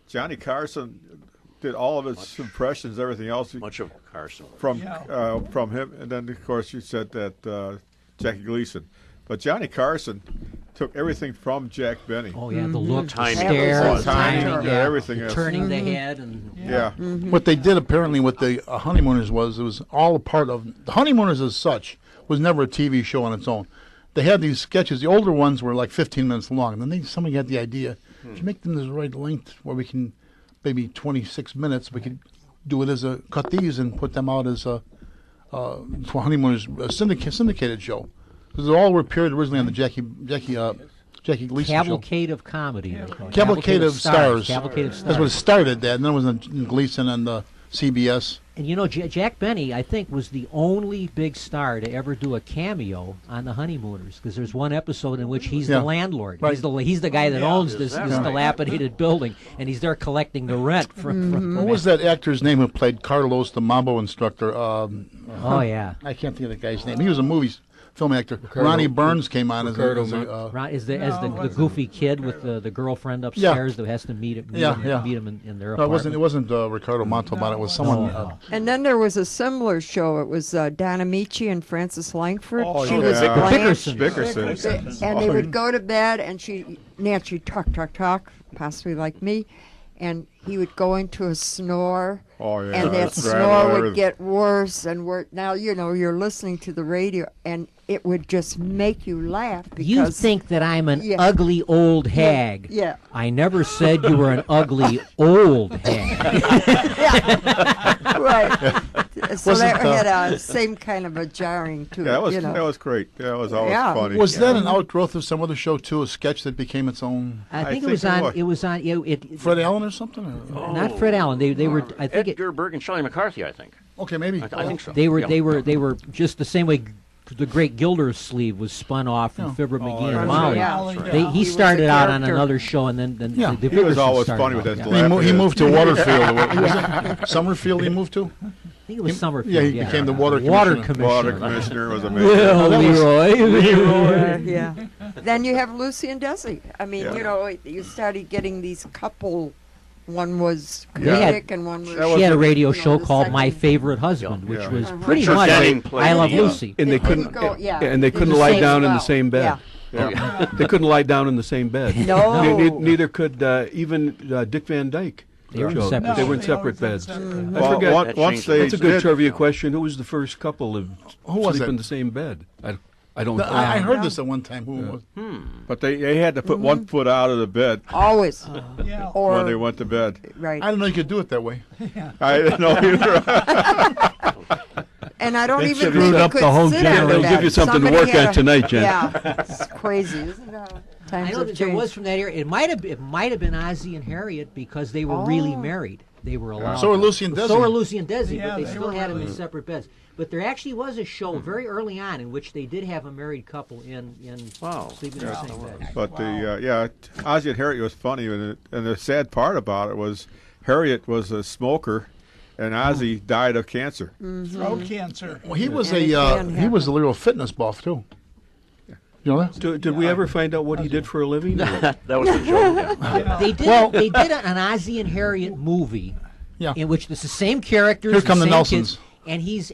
Johnny Carson did all of his impressions, everything else Much of Carson. from him, and then of course you said that Jackie Gleason, but Johnny Carson took everything from Jack Benny. Oh yeah, the look, the Timing. stare, Oh, the timing, timing, yeah, everything the else. turning the head, and Yeah. what they did apparently with the honeymooners was all a part of the honeymooners as such was never a TV show on its own. They had these sketches. The older ones were like 15 minutes long. And then somebody had the idea to make them the right length where we can maybe 26 minutes. We could do it as cut these and put them out as for honeymooners syndicated show. Because they all were appeared originally on the Jackie Gleason cavalcade of comedy. they call it. Cavalcade of Stars. Cavalcade of show. Stars. That's what it started. That, and then it was on Gleason and the CBS. And Jack Benny, I think, was the only big star to ever do a cameo on the Honeymooners, because there's one episode in which he's the landlord. Right. He's the guy that owns this dilapidated building, and he's there collecting the rent from What was that actor's name who played Carlos, the mambo instructor? Oh yeah. I can't think of the guy's name. He was a film actor. Ronnie Burns came on as a Ron is the goofy kid with the girlfriend upstairs that has to meet him in their apartment. It wasn't Ricardo Montalban. It was someone. And then there was a similar show. It was Donna Michi and Frances Langford. Oh, She yeah. was Blanche. Bickerson. And they would go to bed, and Nancy talk, possibly like me, and he would go into a snore. Oh, yeah. And that That's snore right. would get worse and worse. Now, you're listening to the radio, and it would just make you laugh. Because You think that I'm an ugly old hag. Yeah. I never said you were an ugly old hag. Right. So that had a same kind of a jarring to Yeah, it. that was great. Yeah, it was always funny. Was that an outgrowth of some other show too? A sketch that became its own? I think it was on. Fred Allen or something? Not Fred Allen. They were. I think Edgar Berg and Shelley McCarthy, I think. Okay, maybe. I think so. They were just the same way the Great Gildersleeve was spun off from Fibber McGee and Molly. Yeah. He started out on another show, and then the he was Bickerson always started funny with out, that. He moved to Waterfield. Was it Summerfield he moved to? I think it was Summerfield. Yeah, he became the water commissioner. Water commissioner was amazing. Well, Leroy. Yeah. Then you have Lucy and Desi. I mean, you started getting these couple. One was comedic and one was. She had a radio show called My Favorite Husband, which was pretty Richard much Denning played I Love the, Lucy. And they couldn't lie down in the same bed. Yeah. They couldn't lie down in the same bed. No. Neither could even Dick Van Dyke. They were in separate. They were in separate beds. Well, I forget. once they That's a good did, trivia question. Who was the first couple to was sleep it? in the same bed? I don't. I heard this at one time. Who was? but they had to put one foot out of the bed Always. Or when they went to bed. right. I didn't know you could do it that way. I didn't know either. And I don't They even screwed think up you the whole could sit on the They'll bed. give you something to Somebody work had at tonight, Jen. Yeah, it's crazy, isn't it? Times I know have that there changed. was from that era. It might have been Ozzie and Harriet because they were really married. They were allowed. So were Lucy and Desi. So were Lucy and Desi, Yeah, but they they still were had them really- in separate beds. But there actually was a show very early on in which they did have a married couple in sleeping in the same bed. But Ozzie and Harriet was funny, and the sad part about it was Harriet was a smoker, and Ozzie died of cancer. Throat cancer. Well, he was And it can he was a happen. little fitness buff too. You know that? Did we ever find out what he did for a living? That was the joke. Yeah. They did an Ozzie and Harriet movie, Yeah. in which it's the same characters. Here come the same Nelsons. kids, and he's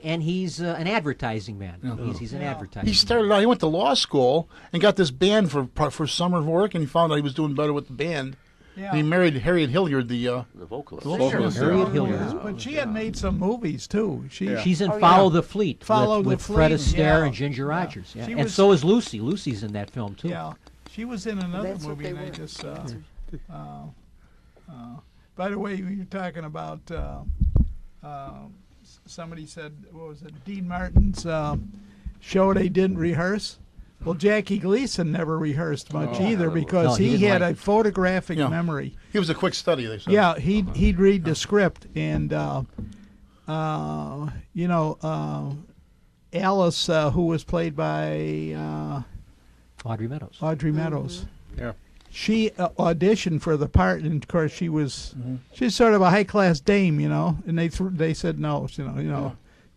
an advertising man. He's an advertising. He started out. He went to law school and got this band for summer work, and he found out he was doing better with the band. Yeah. And he married Harriet Hilliard, the The vocalist. vocalist. Harriet Oh, Hilliard. yeah. But she had made some movies too. She's in Oh, Follow yeah. the Fleet Follow with, the with Fred Fleet, Astaire yeah. and Ginger Yeah. Rogers. Yeah. She And was- so is Lucy. Lucy's in that film too. Yeah, she was in another That's what movie, they and I were. just. By the way, you're talking about. Somebody said, what was it? Dean Martin's show they didn't rehearse. Well, Jackie Gleason never rehearsed much either because No, he he didn't had like- a photographic Yeah. memory. He was a quick study. They said. Yeah, he'd read the script, and Alice, who was played by Audrey Meadows. Audrey Meadows. Yeah. She auditioned for the part, and of course she's sort of a high class dame, and they said no,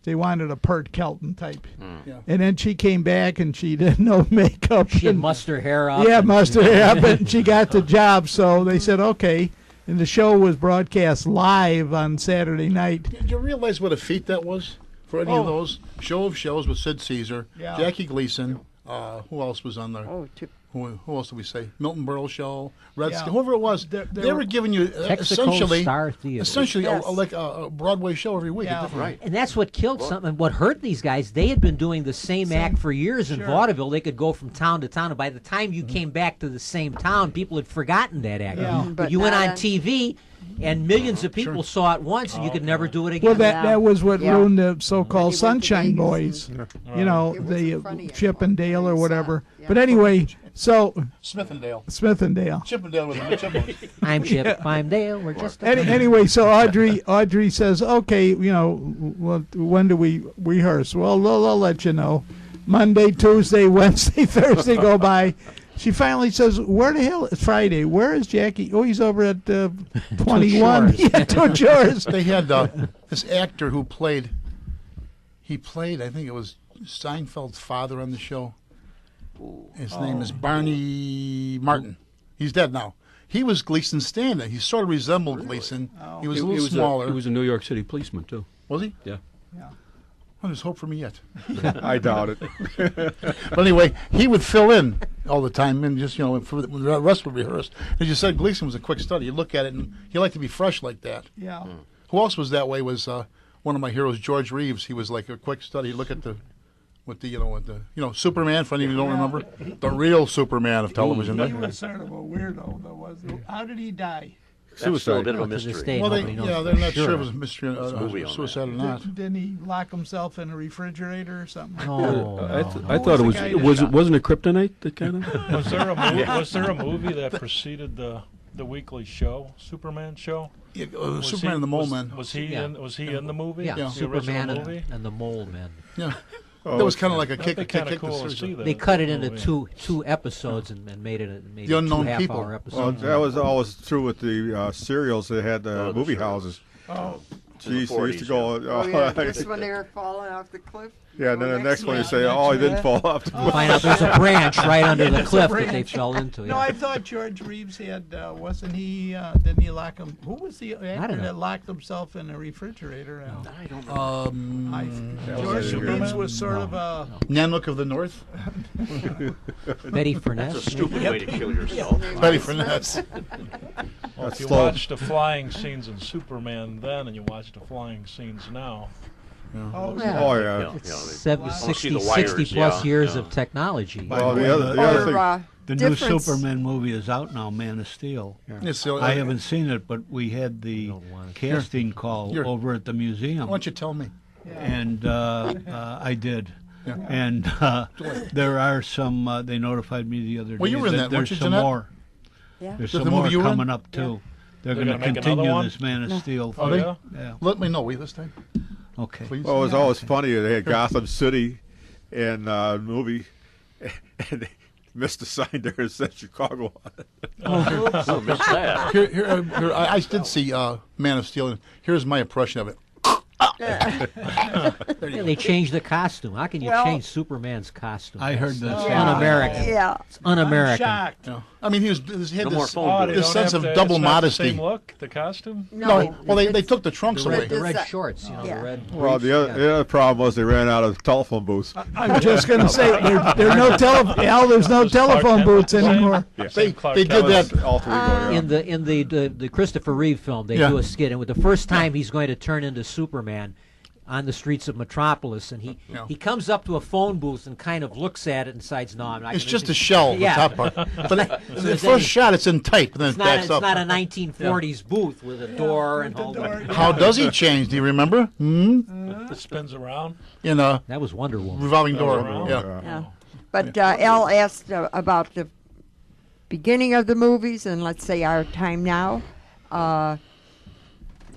they wanted a Pert Kelton type, Yeah. and then she came back and she did no makeup. She had and- mussed her hair up. yeah, and- must have happened. She got the job, so they said okay, and the show was broadcast live on Saturday night. Did you realize what a feat that was for any of those show of shows with Sid Caesar, Yeah. Jackie Gleason? Who else was on there? Oh, Who else did we say? Milton Berle show, Red Yeah. Skin, whoever it was. There They were giving you Texaco essentially, Star Theater. Yes. like a Broadway show every week. Yeah. a different- Right. And that's what killed something. What hurt these guys, they had been doing the same act for years in sure. vaudeville. They could go from town to town, and by the time you came back to the same town, people had forgotten that act. Yeah. But But you went not on on- TV, and millions of people saw it once, and you could never do it again. Well, that was what Yeah. ruined the so-called When you went to Sunshine Vegas Boys. and- You know, It was the funny at Chip and Dale or one whatever. point. Yeah. But anyway, so Smith and Dale. Smith and Dale. Chip and Dale with the Chipmunks. I'm Chip, I'm Dale, we're just a Anyway, so Audrey says, okay, well, when do we rehearse? Well, they'll let you know. Monday, Tuesday, Wednesday, Thursday go by. She finally says, where the hell is Friday? Where is Jackie? Oh, he's over at 21. Shores. Yeah, Toots Shores. They had this actor who played. He played. I think it was Seinfeld's father on the show. His name is Barney Martin. He's dead now. He was Gleason's stand-in. He sort of resembled Gleason. He was a little smaller. He was a New York City policeman too. Was he? Yeah. Well, there's hope for me yet. I doubt it. But anyway, he would fill in all the time, and just for when the rest would rehearse. As you said, Gleason was a quick study. You look at it, and he liked to be fresh like that. Yeah. Who else was that way? Was one of my heroes, George Reeves. He was like a quick study. Look at with the Superman. For any of you who don't remember, the real Superman of television. He was sort of a weirdo, though, wasn't he? How did he die? That's still a bit of a To this mystery. day, Well, nobody knows they're for not sure if it was a mystery, movie on suicide or not. Didn't he lock himself in a refrigerator or something? No, I thought it was the guy was that- wasn't it Kryptonite that kind of. Was there a movie that preceded the weekly show, Superman show? Yeah, Was Superman and the Mole Man. Was he Yeah. in the movie? yeah, Yeah. The Superman original movie? and the Mole Men. Yeah, that was kind of like a kick. That'd be kind of kick the cool to series see off. that. They cut it into movie. two episodes and made it The two Unknown half-hour People. Well, episodes. that was always true with the serials. They had Oh, the movie serials. houses. Oh, Jeez, they used to 40s, go. Oh, yeah, just when they were falling off the cliff. Yeah, and then the next one you Yeah, say, next "Oh, he one. didn't fall off." The You find out there's a branch right under the It's a cliff that they branch. fell into. no, Yeah. I thought George Reeves had, wasn't he, didn't he lock him? Who was the actor know. that locked himself in a refrigerator? I don't know. George Superman? Reeves was sort of a... Nanook of the North. Betty Furness. That's a stupid way to kill yourself. Betty Furness. Well, if you slow. watch the flying scenes in Superman then, and you watch the flying scenes now, Oh, Yeah. Oh yeah. Yeah, It's they- 60 the wires, 60 plus yeah, years yeah. of technology. Well, the other thing. The new difference- Superman movie is out now, Man of Steel. It's the- I haven't seen it, but we had the Don't want it. casting call Here. over at the museum, Why don't you tell me? and I did. And there are some. They notified me the other day Well, you were in that, weren't there's you, some Jeanette? more. Yeah. There's Is some the more movie you were in? coming up too. They're going to gonna make continue another one? this Man of Steel. Oh, thing. they? Yeah. Let me know, will you, this time? Okay. Please. Well, it was always funny. They had Gotham City in movie, and they missed the sign there that said Chicago on it. Oh, missed that. Here, I did see Man of Steel, and here's my impression of it. Yeah, they changed the costume. How can you Well- change Superman's costume? I heard It's that. un-American. Yeah. It's un-American. Shocked. Yeah. I mean, he had No more this, phone Oh, booth. they this don't sense have of to- double it's not modesty. The same look, the costume. No, well, they it's- took the trunks The away. red, the red This, shorts, you know, yeah. the red. Well, briefs, yeah. the other problem was they ran out of telephone booths. I'm just going to say there are no there's no Those Clark telephone Kent boots looks the same? anymore. Yeah. They Clark did Kent. that. Alter ego, yeah. In the Christopher Reeve film, they Yeah. do a skit, and with the first time he's going to turn into Superman on the streets of Metropolis, and he comes up to a phone booth and kind of looks at it and decides, "No, I'm not." It's gonna just do-" a shell, Yeah. the top part. But the then first he- shot, it's in tight, but then It's it not. backs It's up. not a 1940s booth with a door and all that. How does he change? Do you remember? It spins around. In a That was Wonder Woman. revolving door. around. Yeah. Yeah. But Al asked about the beginning of the movies and let's say our time now.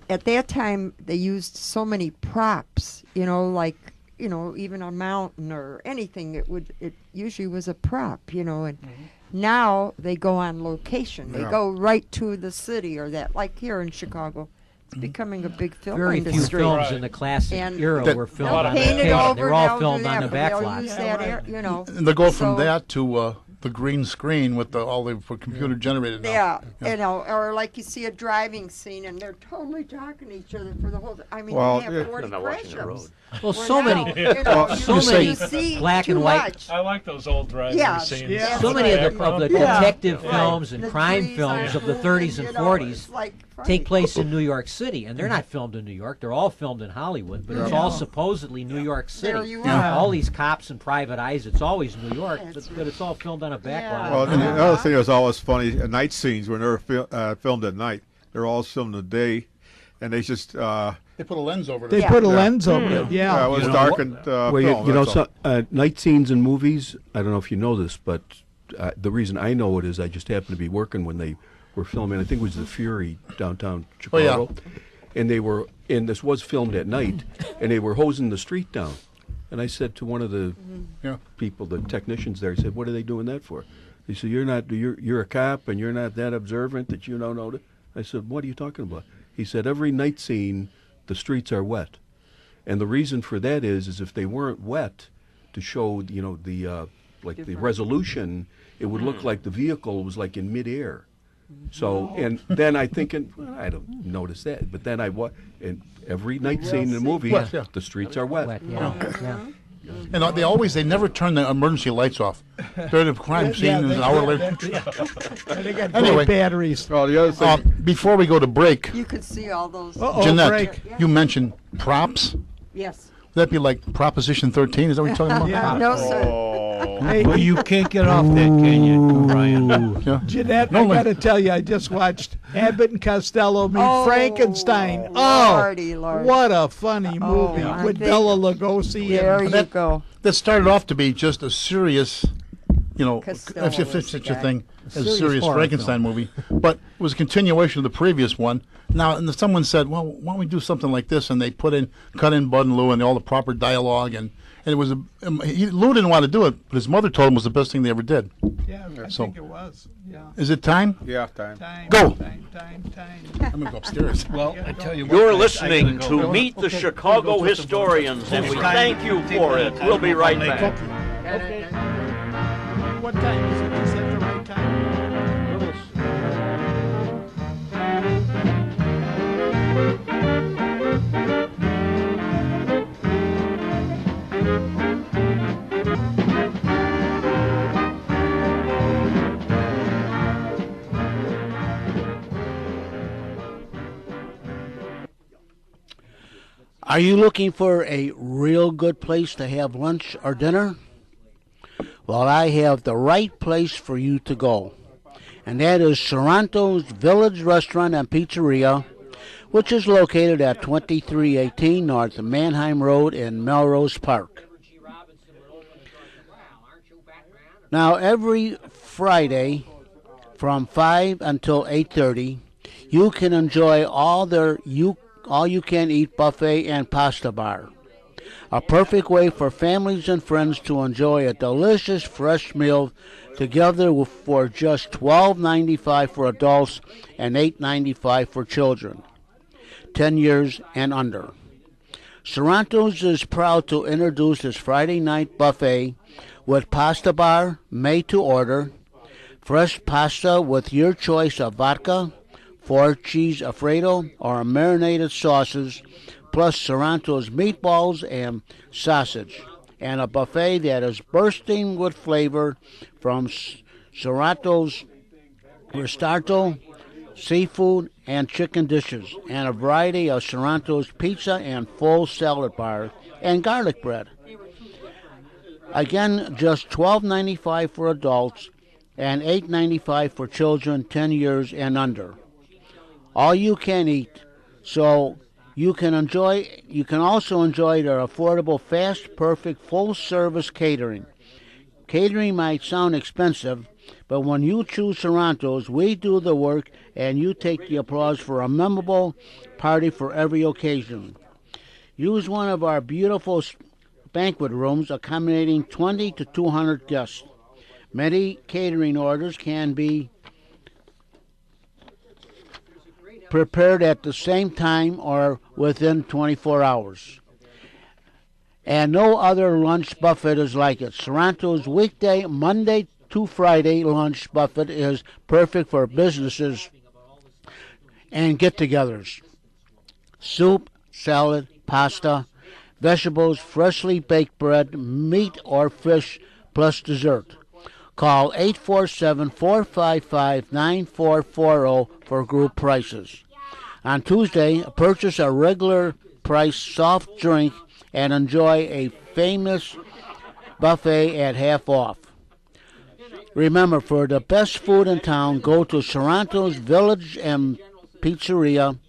At that time, they used so many props, like, even a mountain or anything. It usually was a prop, and now they go on location. They go right to the city or that, like here in Chicago. It's becoming a big film Very few industry. films Right. in the classic And era that- were filmed They'll on paint it location. over. They were all they'll do filmed on that, the but back they'll lot. use that air, And they go from So- that to the green screen with all the computer generated now. Yeah, or like you see a driving scene and they're totally talking to each other for the whole. I mean, Well, they have yeah. 40 They're not watching the crash-ups. road. Well, Where so now, many, so so many you see black too and white. much. I like those old driving Yeah, scenes. yeah. So many of the Background. detective Right. films and The crime trees films are of the moving, 30s and you know, 40s it's like funny. take place in New York City, and they're not filmed in New York. They're all filmed in Hollywood, but it's all supposedly New York City. There you are. All these cops and private eyes, it's always New York, That's but it's all filmed on a back Yeah. lot. Well, and the other thing that was always funny, night scenes when they're filmed at night. They're all filmed in the day, and they just They put a lens over it. They put a lens over it. Yeah. it was You know, darkened Well, film. you know, that's all. night scenes in movies. I don't know if you know this, but the reason I know it is I just happened to be working when they were filming. I think it was The Fury downtown Chicago, and this was filmed at night, and they were hosing the street down. And I said to one of the people, the technicians there, I said, "What are they doing that for?" He said, "You're a cop, and you're not that observant that you don't know." I said, "What are you talking about?" He said, "Every night scene, the streets are wet, and the reason for that is if they weren't wet, to show the resolution, it would look like the vehicle was like in midair." So, and then I thinking, well, I don't notice that, but then and every night scene in the movie, Wet, yeah. the streets are wet. Wet, yeah. And they never turn the emergency lights off. They're the crime scene, and an hour later. They got Anyway. great batteries. Well, the other thing, Before we go to break, You could see all those. Uh-oh, Jeanette, break. you mentioned props. Yes. Would that be like Proposition 13? Is that what you're talking about? Yeah. No, sir. Hey, Well, you can't get off that, can you, Ryan? Yeah. Jeanette, No, I like- got to tell you, I just watched Abbott and Costello meet Oh, Frankenstein. Lordy, Lord. What a funny Oh, movie I with think- Bela Lugosi. There And you that- go. That started off to be just a serious, Costello if was it's the such a guy. thing, a serious serious horror Frankenstein movie. But it was a continuation of the previous one. Now, and someone said, well, why don't we do something like this? And they cut in Bud and Lou and all the proper dialogue. And it was, Lou didn't want to do it, but his mother told him it was the best thing they ever did. yeah, I So- think it was. Yeah. Is it time? yeah, time. Time, Go. Time. I'm going to go upstairs. Well, I tell you what. You're I listening gotta to go. Meet the Chicago Historians, and we thank you for it. We'll be right back. What time is it? Is that the right time? Are you looking for a real good place to have lunch or dinner? Well, I have the right place for you to go. And that is Sorrento's Village Restaurant and Pizzeria, which is located at 2318 North Mannheim Road in Melrose Park. Now, every Friday from 5 until 8:30, you can enjoy all-you-can-eat buffet and pasta bar. A perfect way for families and friends to enjoy a delicious fresh meal together for just $12.95 for adults and $8.95 for children, 10 years and under. Sorrento's is proud to introduce its Friday night buffet with pasta bar made to order, fresh pasta with your choice of vodka, 4 cheese Alfredo, or marinated sauces, plus Sorrento's meatballs and sausage, and a buffet that is bursting with flavor from Sorrento's risotto, seafood, and chicken dishes, and a variety of Sorrento's pizza and full salad bar and garlic bread. Again, just $12.95 for adults and $8.95 for children 10 years and under. All you can eat, so you can also enjoy their affordable, fast, perfect, full-service catering. Catering might sound expensive, but when you choose Sorrento's, we do the work and you take the applause for a memorable party for every occasion. Use one of our beautiful banquet rooms accommodating 20 to 200 guests. Many catering orders can be prepared at the same time or within 24 hours. And no other lunch buffet is like it. Sorrento's weekday, Monday to Friday lunch buffet is perfect for businesses and get-togethers. Soup, salad, pasta, vegetables, freshly baked bread, meat or fish, plus dessert. Call 847-455-9440 for group prices. On Tuesday, purchase a regular price soft drink and enjoy a famous buffet at half off. Remember, for the best food in town, go to Sorrento's Village and Pizzeria,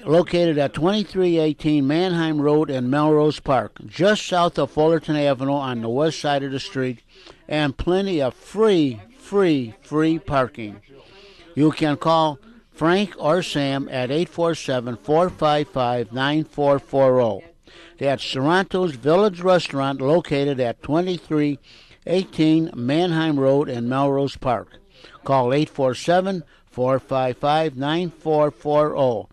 located at 2318 Manheim Road in Melrose Park, just south of Fullerton Avenue on the west side of the street, and plenty of free parking. You can call Frank or Sam at 847-455-9440. That's Sorrento's Village Restaurant, located at 2318 Manheim Road in Melrose Park. Call 847-455-9440.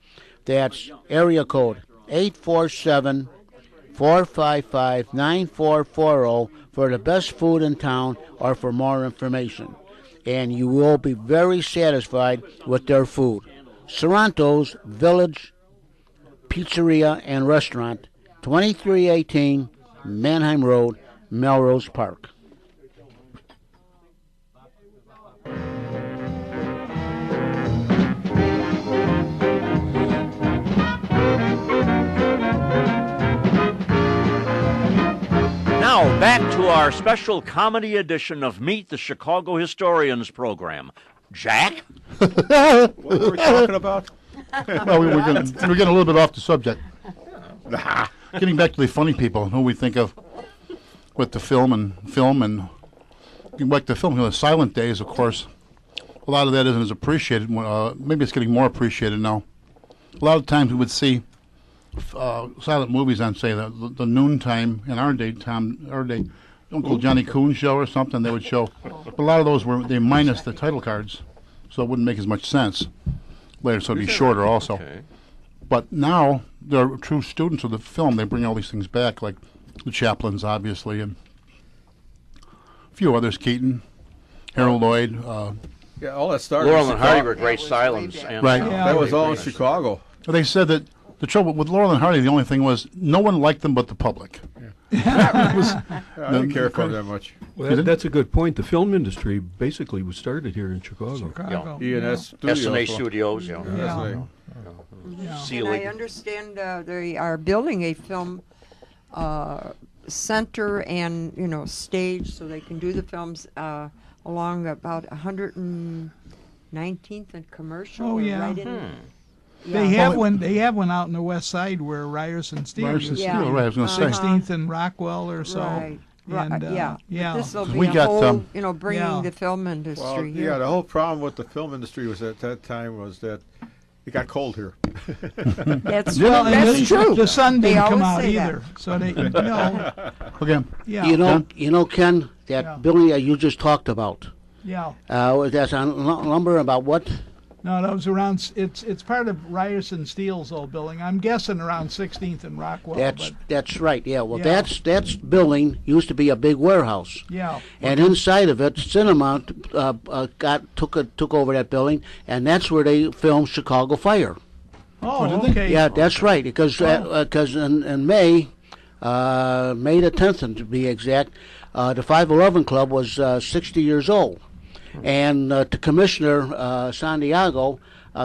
That's area code 847-455-9440 for the best food in town or for more information. And you will be very satisfied with their food. Sorrento's Village Pizzeria and Restaurant, 2318 Manheim Road, Melrose Park. Now, back to our special comedy edition of Meet the Chicago Historians program. Jack? What were we talking about? Well, we're getting a little bit off the subject. Getting back to the funny people who we think of with the film and getting back to film, the silent days, of course, a lot of that isn't as appreciated. Maybe it's getting more appreciated now. A lot of times we would see silent movies on, say, the noontime in our day, Uncle Johnny Coon show or something. They would show, but a lot of those they minus the title cards, so it wouldn't make as much sense later. So it'd be shorter also. Okay. But now they're true students of the film. They bring all these things back, like the Chaplins, obviously, and a few others. Keaton, Harold Lloyd. Yeah, all that started. Laurel in and Hardy Chicago. were great silence. And Right. That was all in Chicago. They said that the trouble with Laurel and Hardy, the only thing was no one liked them but the public. I didn't care for them that much. Well, that's a good point. The film industry basically was started here in Chicago. E&S Studios. S&A Studios, Yeah. And I Sealy. understand they are building a film center and stage so they can do the films along about 119th and Commercial. Oh, yeah. Right in, They have one. They have one out in the west side where Ryerson Steel. Ryerson is. Steel, right, I was going to say. 16th and Rockwell or so. Right. And, yeah. This will be We a got, whole, bringing yeah. the film industry Well, here. yeah, the whole problem with the film industry was at that time was that it got cold here. That's Well, and that's the, true. the sun They didn't come always out say that. either. So they, Okay. yeah. You know, Ken, that Yeah. building that you just talked about. Yeah. That's on lumber about what? No, that was around. It's part of Ryerson Steel's old building. I'm guessing around 16th and Rockwell. That's right. Yeah. Well, Yeah. that's building used to be a big warehouse. Yeah. And inside of it, Cinema took over that building, and that's where they filmed Chicago Fire. Oh, okay. Yeah, that's right. Because in May, May the 10th to be exact, the 511 Club was 60 years old, and the Commissioner Santiago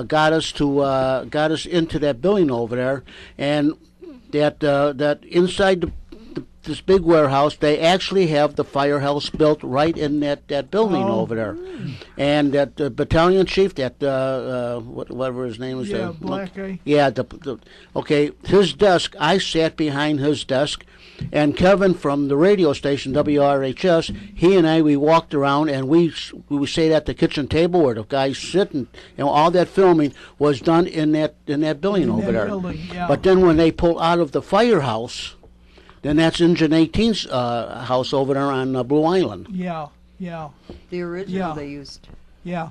got us into that building over there, and that inside this big warehouse, they actually have the firehouse built right in that building over there, and that battalion chief, that whatever his name was, Yeah, black guy. yeah, okay, his desk. I sat behind his desk, and Kevin from the radio station WRHS, he and I, we walked around and we sat at the kitchen table where the guys sit, and all that filming was done in that building over there. Building, yeah. But then when they pulled out of the firehouse, then that's Engine 18's house over there on Blue Island. Yeah. Yeah. The original Yeah. they used. Yeah.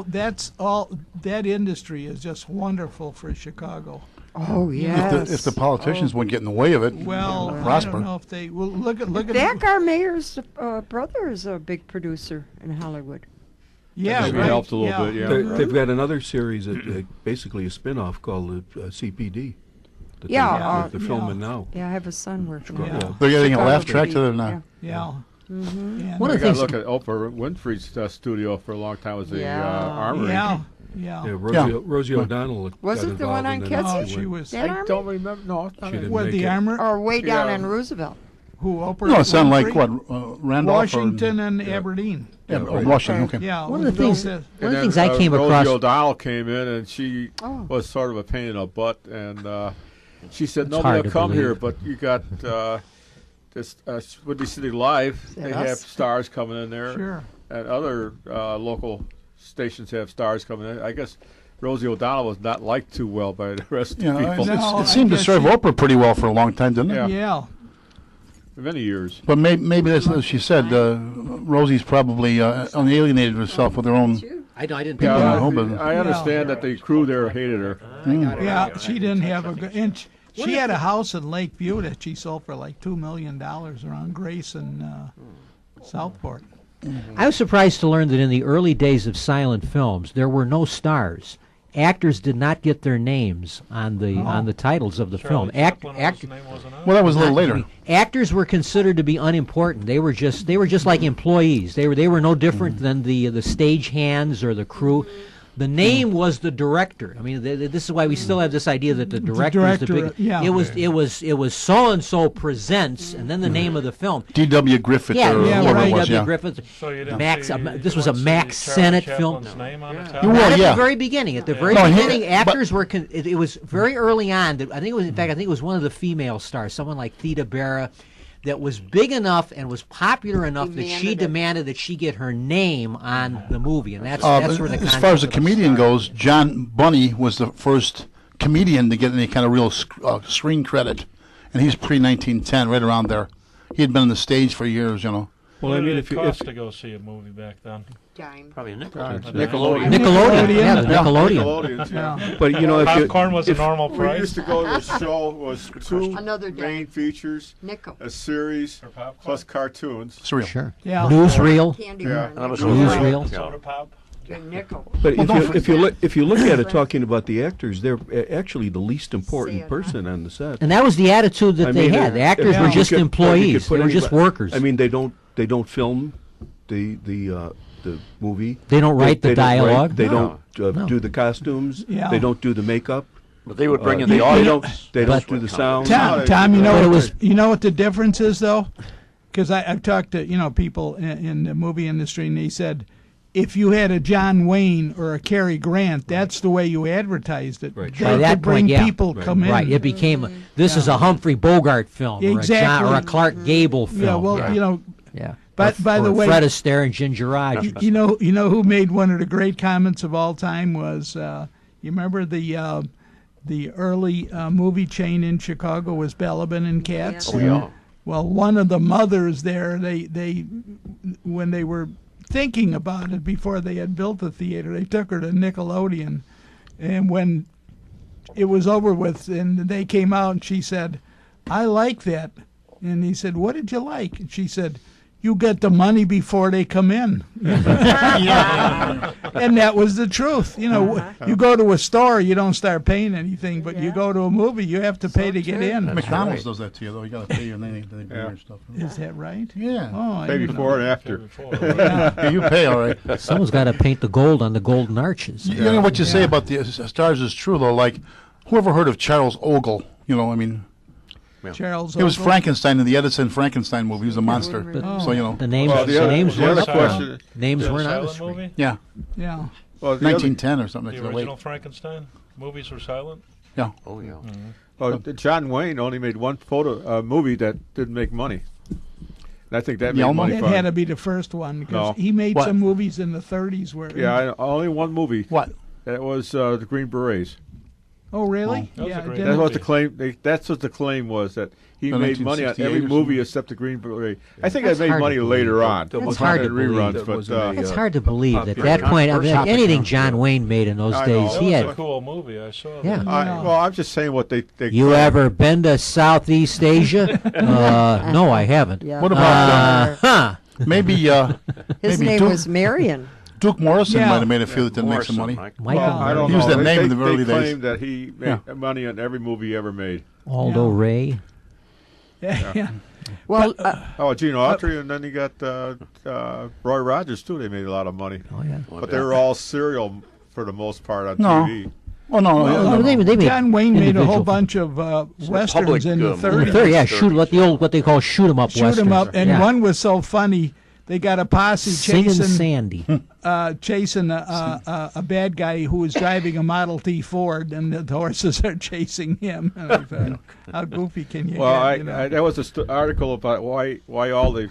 That's all. That industry is just wonderful for Chicago. Oh yes. If the politicians wouldn't get in the way of it, Well, I prosper. don't know if they. Well, look at. Beck, our mayor's brother, is a big producer in Hollywood. Yeah, Maybe right. it helps a little bit, yeah. They've got another series, basically a spin-off called CPD. that Yeah, they're filming now. Yeah, I have a son working on Yeah. it. They're getting a Chicago laugh track PD, to them now. Yeah. And- One I of the got to things. look at Oprah Winfrey's studio for a long time was the Yeah. Armory. Yeah. Yeah. Yeah, Rosie O'Donnell Was got it the one involved on in that. Oh, Kedzie? she was. That I Army? don't remember. No, it's not She it. didn't What, make the it. armor? Or way down Yeah. in Roosevelt. Who? Oprah No, it sounded like Winfrey? what Randolph Washington and Aberdeen. or right. Washington. Okay. Yeah. One of the things. Those- One of the And things then, I came Rosie across. O'Donnell came in, and she Oh. was sort of a pain in the butt, and she said, It's "Nobody hard will to come here, believe. but you got this Windy City Live. that They us? have stars coming in there, Sure. and other local stations have stars coming in. I guess Rosie O'Donnell was not liked too well by the rest of Yeah, the people No, it seemed to I guess serve she- Oprah pretty well for a long time, didn't it? Yeah. Yeah. for many years. But maybe that's as she said. Rosie's probably alienated herself with her own. I didn't. Yeah, Yeah, I hope it- I understand that the crew there hated her. Yeah. She didn't have a good. And she had a house in Lakeview that she sold for like $2 million around Grace and Southport. I was surprised to learn that in the early days of silent films, there were no stars. Actors did not get their names on the titles of the film. Charlie Chaplin, his name wasn't on it. Well, that was a little later. Actors were considered to be unimportant. They were just like employees. They were no different than the stage hands or the crew. The name was the director. I mean, this is why we still have this idea that the director is the director, big. yeah. It was so and so presents, and then the name of the film. D.W. Griffith Yeah, or yeah, whoever right. it was. W. Yeah. Griffith. So you didn't Max. see, This you was a didn't Max see Charlie Sennett film. Chaplin's name on the top? You Not Well, at yeah. the very beginning. At the very No, he- beginning, but- actors were. It was very early on. That I think it was. In fact, I think it was one of the female stars, someone like Theda Bara, that was big enough and was popular enough that she demanded that she get her name on the movie, and that's where the As far as concept a of the comedian star- goes, John Bunny was the first comedian to get any kind of real screen credit, and he's pre-1910, right around there. He had been on the stage for years, you know. Well, What I mean, did if it you cost to go see a movie back then? Dime. Probably a nickel. Nickelodeon. Nickelodeon, yeah, the Nickelodeon. Nickelodeon, yeah. but you know, if you Popcorn was a normal We price. used to go to the show was two Another day. main features, Nickel. a series For popcorn? plus cartoons. Surreal. Sure. Yeah. Newsreel. Candy Yeah. bar. And that was nickel. Newsreel. Soda pop. A nickel. But don't if you look at it, talking about the actors, they're actually the least important Say it, person on the set. And that was the attitude that I they mean, had. The actors yeah. were You just could- you employees. could put They were just anybody- workers. I mean, they don't film the movie. They don't write the don't write- dialogue. They No. don't No. do the costumes. Yeah. They don't do the makeup. But they would bring in They the don't. audience. They don't But- do the sound. Tom, you know But it what was- you know what the difference is though, because I've talked to people in the movie industry, and they said if you had a John Wayne or a Cary Grant, that's the way you advertised it. Right. They By could that bring point, yeah. people come in. Right. It became this is a Humphrey Bogart film, Exactly. or a Clark Gable film. Yeah, well, you know, yeah. but by the way, Fred Astaire and Ginger Rogers. you know who made one of the great comments of all time was you remember the early movie chain in Chicago was Balaban and Katz. Oh, yeah. Well, one of the mothers there, they when they were thinking about it before they had built the theater, they took her to Nickelodeon, and when it was over with, and they came out, and she said, "I like that," and he said, "What did you like?" And she said, "You get the money before they come in." And that was the truth. You know, you go to a store, you don't start paying anything, but you go to a movie, you have to pay to get in. McDonald's does that to you, though. You got to pay and then they bring your stuff. Is that right? Yeah. Oh, I Pay didn't before know. and after. Yeah, you pay, all right. Someone's got to paint the gold on the golden arches. You know what you say about the stars is true, though. Like, whoever heard of Charles Ogle? You know, I mean, Charles he was Ogle? Frankenstein in the Edison Frankenstein movie. He was a monster. Oh. So, The names, Well, the names the weren't other up question- on- names The weren't on the silent screen. movie? Yeah, Yeah. Well, the 1910 or something. The like that. original Frankenstein movies were silent? Yeah. Oh, yeah. well, John Wayne only made one movie that didn't make money. And I think that made Yelmo? money That for had him. to be the first one because No. he made What? some movies in the 30s where. Yeah, only one movie. What? That was the Green Berets. Oh, really? That was a Yeah. great didn't- That's what the movie. claim. That's what the claim was, that he The made money on 1968 every or movie something? except the Green Beret. I think That's I made hard to money believe. later on. That It's wasn't hard a- to believe. reruns, that but wasn't a, It's hard to believe that popular that point. I first mean, topic anything on John show. Wayne made in those I days, know. That he was had. a cool movie. I saw Yeah. that. Well, I'm just saying what they You claim. ever been to Southeast Asia? No, I haven't. Yeah. What about Huh. maybe His maybe name Duke, was Marion. Duke Morrison Yeah. might have made a few that didn't make some Morrison, money. Mike. Michael Well, I don't He know. was that They- name in they- the early they days. claimed that he made money on every movie he ever made. Aldo Ray. Yeah. Well, Oh, Gene Autry, and then you got Roy Rogers too. They made a lot of money, Oh yeah. but they were all serial for the most part on No. TV. Oh no, Oh, they made John Wayne made a whole individual bunch of westerns public, in the movie. In the 30s. 30s, yeah, 30s. let the old what they call shoot 'em up Shoot westerns. him up, and yeah. one was so funny. They got a posse Singing chasing Sandy. chasing a bad guy who was driving a Model T Ford, and the horses are chasing him. And I thought, how goofy can you Well, get? You know? there was an article about why all the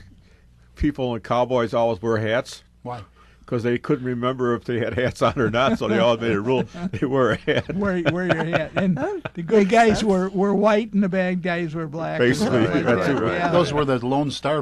people in cowboys always wear hats. Why? Because they couldn't remember if they had hats on or not, so they all made a rule they wear a hat. wear your hat. And the good guys were white, and the bad guys were black. Basically, Like that's that. it, right. Yeah. Those were the Lone Star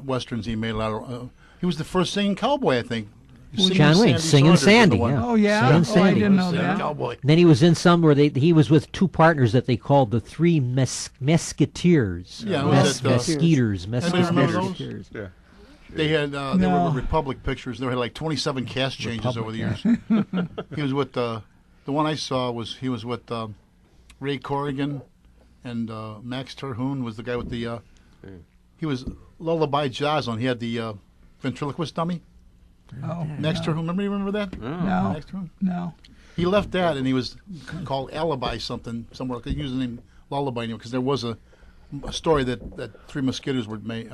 westerns he made a lot of. He was the first singing cowboy, I think. John Wayne, Singing Saunders was the Sandy. one. Yeah. Oh yeah, Singing oh, I Sandy. didn't know Singing that. cowboy. And then he was in some where he was with two partners that they called the Three Mesquiteers. Yeah, was it, Mesquiteers. Anybody remember those? Mesquiteers. Yeah. They had they No. were Republic pictures. They had like 27 cast changes over the years. He was with the one I saw was he was with Ray Corrigan and Max Terhune was the guy with the he was Lullaby Joslin. He had the ventriloquist dummy. Oh, Max Terhune, remember that? no, Max Terhune. no. He left that and he was called Alibi something somewhere. He used the name Lullaby because there was a story that Three Musketeers were made.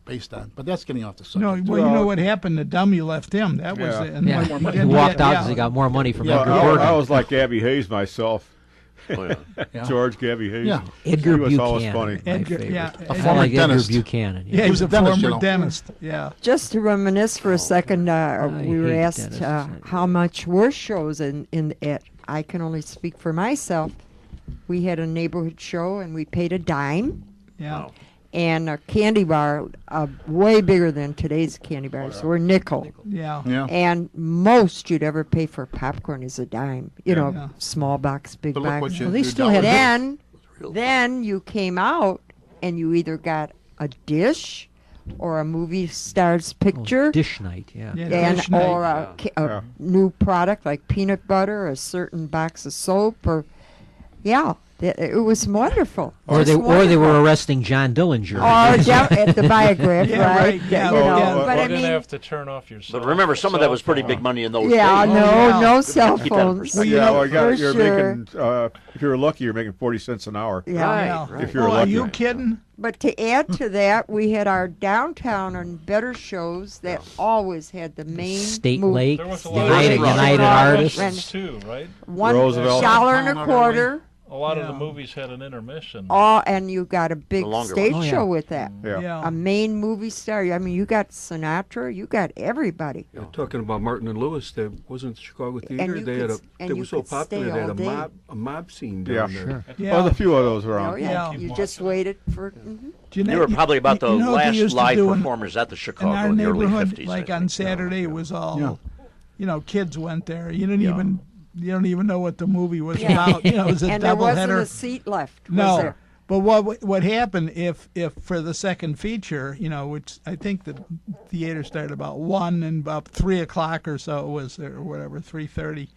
Based on, but that's getting off the No, subject. well, you know what happened? The dummy left him. That was Yeah. it. And Yeah. when- He then walked out yeah. because he got more money from Yeah. Edgar I Gordon. was like Gabby Hayes myself. Oh, yeah. Yeah. George Gabby Hayes. Yeah. Edgar he was always Buchanan. funny. My Edgar- favorite. yeah, I former like Edgar dentist. Buchanan. Yeah, He was he's a a dentist, former you know. dentist. Yeah. just to reminisce for a second, we were hate asked dentists. how much were shows in it. I can only speak for myself. We had a neighborhood show, and we paid a dime. Yeah. And a candy bar, way bigger than today's candy bars, were nickel. Yeah. Yeah. And most you'd ever pay for popcorn is a dime. You know, Yeah. small box, big But look box. what you- Well, they your still dollar had bill. Then you came out and you either got a dish or a movie star's picture. Dish night, yeah. Yeah, And dish night. or a Yeah. new product like peanut butter, a certain box of soap, or yeah, It was wonderful. Or Just they wonderful. were arresting John Dillinger. Or down at the Biograph, Yeah, right? right, yeah, You know, yeah. but You I didn't mean, have to turn off your cell But remember, some of that was pretty phone. big money in those yeah, days. no, yeah. no cell Keep that in phones. perspective. Yeah, well, For you're sure. making, if you're lucky, you're making 40 cents an hour. Yeah. Right. If you're Oh, are lucky. you kidding? But to add to that, we had our downtown and better shows that always had the main State move. Lake, There was a State lot United, of Lake. United Artists. Artists. too, right? One Roosevelt. dollar and a quarter. A lot of the Yeah. movies had an intermission. And you got a big The longer stage ones. Oh, yeah. show with that. Yeah. A main movie star. I mean, you got Sinatra, you got everybody. Yeah, talking about Martin and Lewis, there wasn't Chicago Theater. you They could had s- and they you were so could stay popular. They had all day. a mob scene Yeah. down there. Sure. Yeah. Well, there's a few of those Oh, around. yeah. Yeah. You just waited for. Jeanette, You were probably about the you know what they last used to live do performers at the in Chicago our in the early neighborhood, 50s. like I on think. Saturday, it was all, Yeah. you know, kids went there. You don't Yeah. even know what the movie was Yeah. about. You know, it was a And there wasn't doubleheader. a seat left. Was No, there? but what happened if for the second feature, you know, which I think the theater started about 1 and about 3 o'clock or so was or whatever 3:30.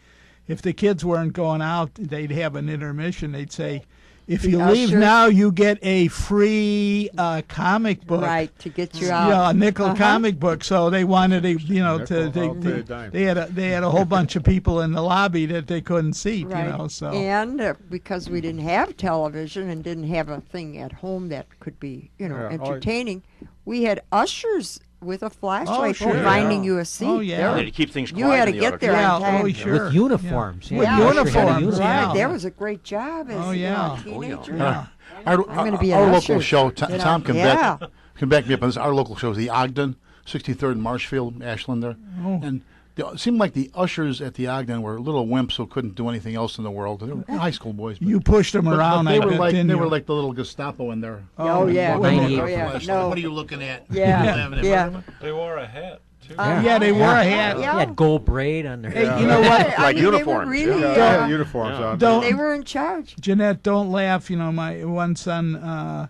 If the kids weren't going out, they'd have an intermission. They'd say, "If The you leave ushers- now, you get a free comic book." Right, to get you out. Yeah, a nickel Uh-huh. comic book. So they wanted to, you know, Nickel, I'll pay a dime. they had a whole bunch of people in the lobby that they couldn't seat. Right. You know, so And because we didn't have television and didn't have a thing at home that could be, you know, Yeah. Oh, entertaining, we had ushers with a flashlight sure. finding Yeah. you a seat. Oh, yeah. There- They had to keep things You quiet had in to the get there auditorium. on yeah, time. oh sure, With uniforms. Yeah. Yeah. With Usher had a uniforms, uniform. yeah. Right, there was a great job as Oh, you know, yeah. a teenager. yeah. Our gonna be an our usher, local show, you know? Tom can Yeah. back me up on this. Our local show is the Ogden, 63rd and Marshfield, Ashland there. Oh. And it seemed like the ushers at the Ogden were little wimps who couldn't do anything else in the world. They were high school boys. But, You pushed them but around. they I were bet, like didn't they you? were like the little Gestapo in there. Oh, yeah. Oh, 98. Oh, yeah. No. What are you looking at? Yeah. Yeah. They wore a hat, too. Yeah, they wore a hat. They had gold braid on their Hey, head. you know what? I Like mean, they were uniforms, really, Yeah, they had uniforms on. Don't they were in charge. Jeanette, don't laugh. You know, my one son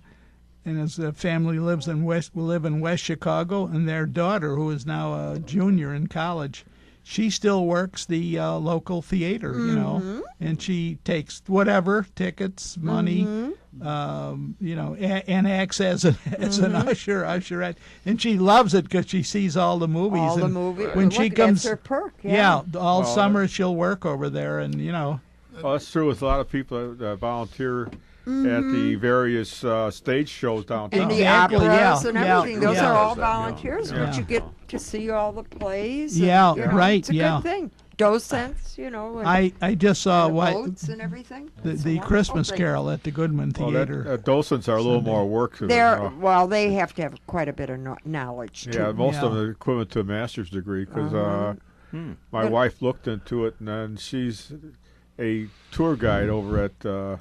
and his family live in West Chicago, and their daughter, who is now a junior in college, she still works the local theater. You know, and she takes whatever tickets, money. You know, and acts as an usherette, and she loves it because she sees all the movies. All the and movie. when she Look, comes, that's her perk. yeah, all Well, summer she'll work over there, and you know, Well, that's true with a lot of people that volunteer at the various stage shows downtown. And the Exactly, operas yeah, and yeah, everything. Those yeah. are all Yeah. volunteers, Yeah. but you get to see all the plays. and, Yeah, you know, right, It's a yeah. good thing. Docents, you know, and I just saw the what boats and everything. the It's a the wonderful Christmas thing. Carol at the Goodman Well, Theater. docents are a little more work to They're well, they have to have quite a bit of knowledge too. Yeah, most of Yeah. them are equivalent to a master's degree because my But- wife looked into it, and then she's a tour guide over at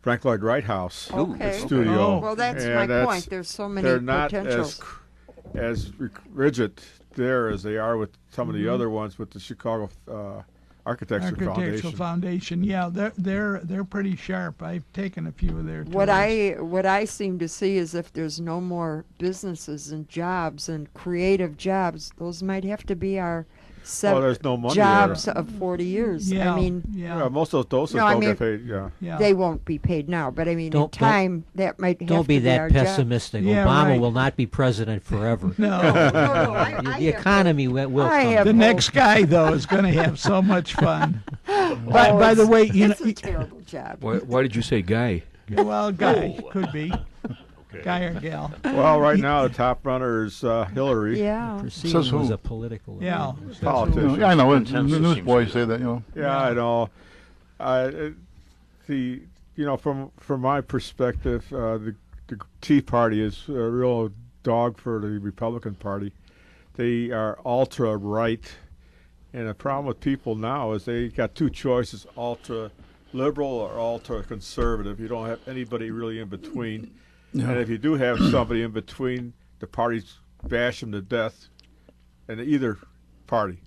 Frank Lloyd Wright House Okay. studio. Oh. Well, that's And my point. There's so many they're not potentials. as rigid there as they are with some of the other ones with the Chicago Architecture Architectural Foundation. Foundation. Yeah, they're pretty sharp. I've taken a few of their. What tours. what I seem to see is if there's no more businesses and jobs and creative jobs, those might have to be our Well, there's no money jobs there. of 40 years. Yeah, I mean, yeah, Yeah, most of those docents No, I don't mean- get paid. Yeah. yeah. they won't be paid now, but I mean, in Don't- time, that might have Don't to be be our that job. pessimistic. Yeah, Obama right. will not be president forever. no. The economy will I come. have The hope. next guy though is going to have so much fun. By the way, you know, It's a terrible job. Why did you say guy? well, guy could be guy or gal. Well, right now the top runner is Hillary. Yeah. Proceeding Says who? was a political. Yeah, Politician. I know. The Consensus newsboys seems say that. You know. Yeah, I know. From my perspective, the Tea Party is a real dog for the Republican Party. They are ultra right, and the problem with people now is they got two choices: ultra liberal or ultra conservative. You don't have anybody really in between. Yeah. And if you do have somebody in between, the parties bash them to death, in either party.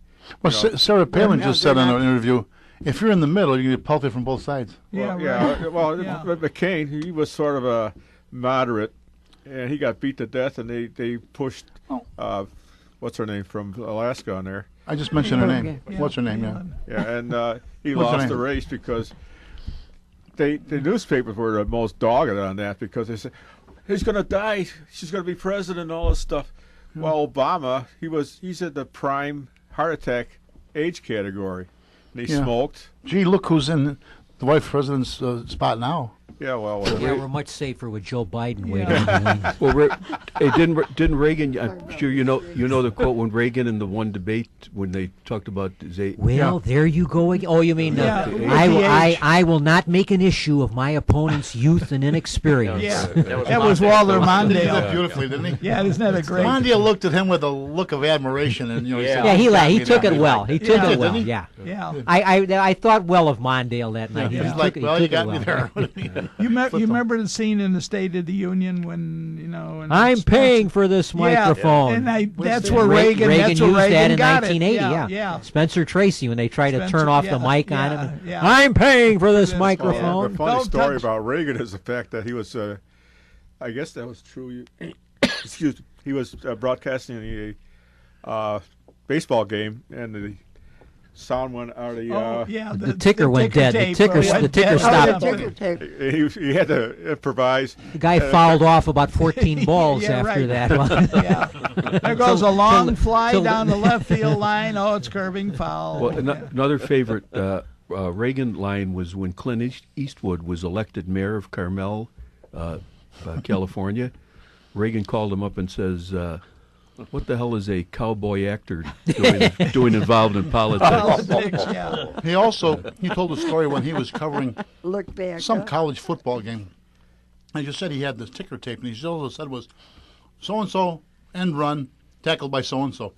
Well, You know. Sarah Palin no, just they're said in not. an interview, if you're in the middle, you get pelted from both sides. yeah, Well, right. well, Yeah. McCain, he was sort of a moderate, and he got beat to death, and they pushed, what's her name from Alaska on there, I just mentioned her name. Okay. Yeah, What's her name? Yeah. Palin. yeah, and he What's her lost the name? race because the newspapers were the most dogged on that because they said he's going to die, she's going to be president, and all this stuff. Well, Obama, he's at the prime heart attack age category, and he smoked. Gee, look who's in the vice president's spot now. Yeah, well, Yeah, we're much safer with Joe Biden waiting in the wings. Well, hey, didn't Reagan? I'm sure you know the quote when Reagan in the one debate when they talked about Well, there you go again. Oh, you mean I will not make an issue of my opponent's youth and inexperience. Yeah, that was Walter He did Mondale. that beautifully, didn't he? Yeah, isn't that a great? Mondale looked at him with a look of admiration, and he said, He took it well. He took it well. Didn't he? Yeah. I thought well of Mondale that night. He's He like, took well, it you got me well. there. You remember the scene in the State of the Union when when I'm paying for this microphone. and that's where Reagan that's where used Reagan that in got 1980. it. Yeah. Spencer Tracy when they tried to turn off the mic on him. Yeah. I'm paying for this Yes. microphone. The funny Don't story touch- about Reagan is the fact that he was, I guess that was true. Excuse me. He was broadcasting a baseball game, and the sound went out of the. The ticker went dead. The tape ticker went ticker dead. stopped. Ticker tape. He had to improvise. The guy fouled off about 14 balls Yeah, after right. that. Yeah. There goes a long fly down the left field line. Oh, it's curving foul. Well, another favorite Reagan line was when Clint Eastwood was elected mayor of Carmel, California. Reagan called him up and says, "What the hell is a cowboy actor doing involved in politics?" Politics, yeah. He told a story when he was covering Look back. some college football game. I just said he had this ticker tape, and he also said was so-and-so, end run, tackled by so-and-so.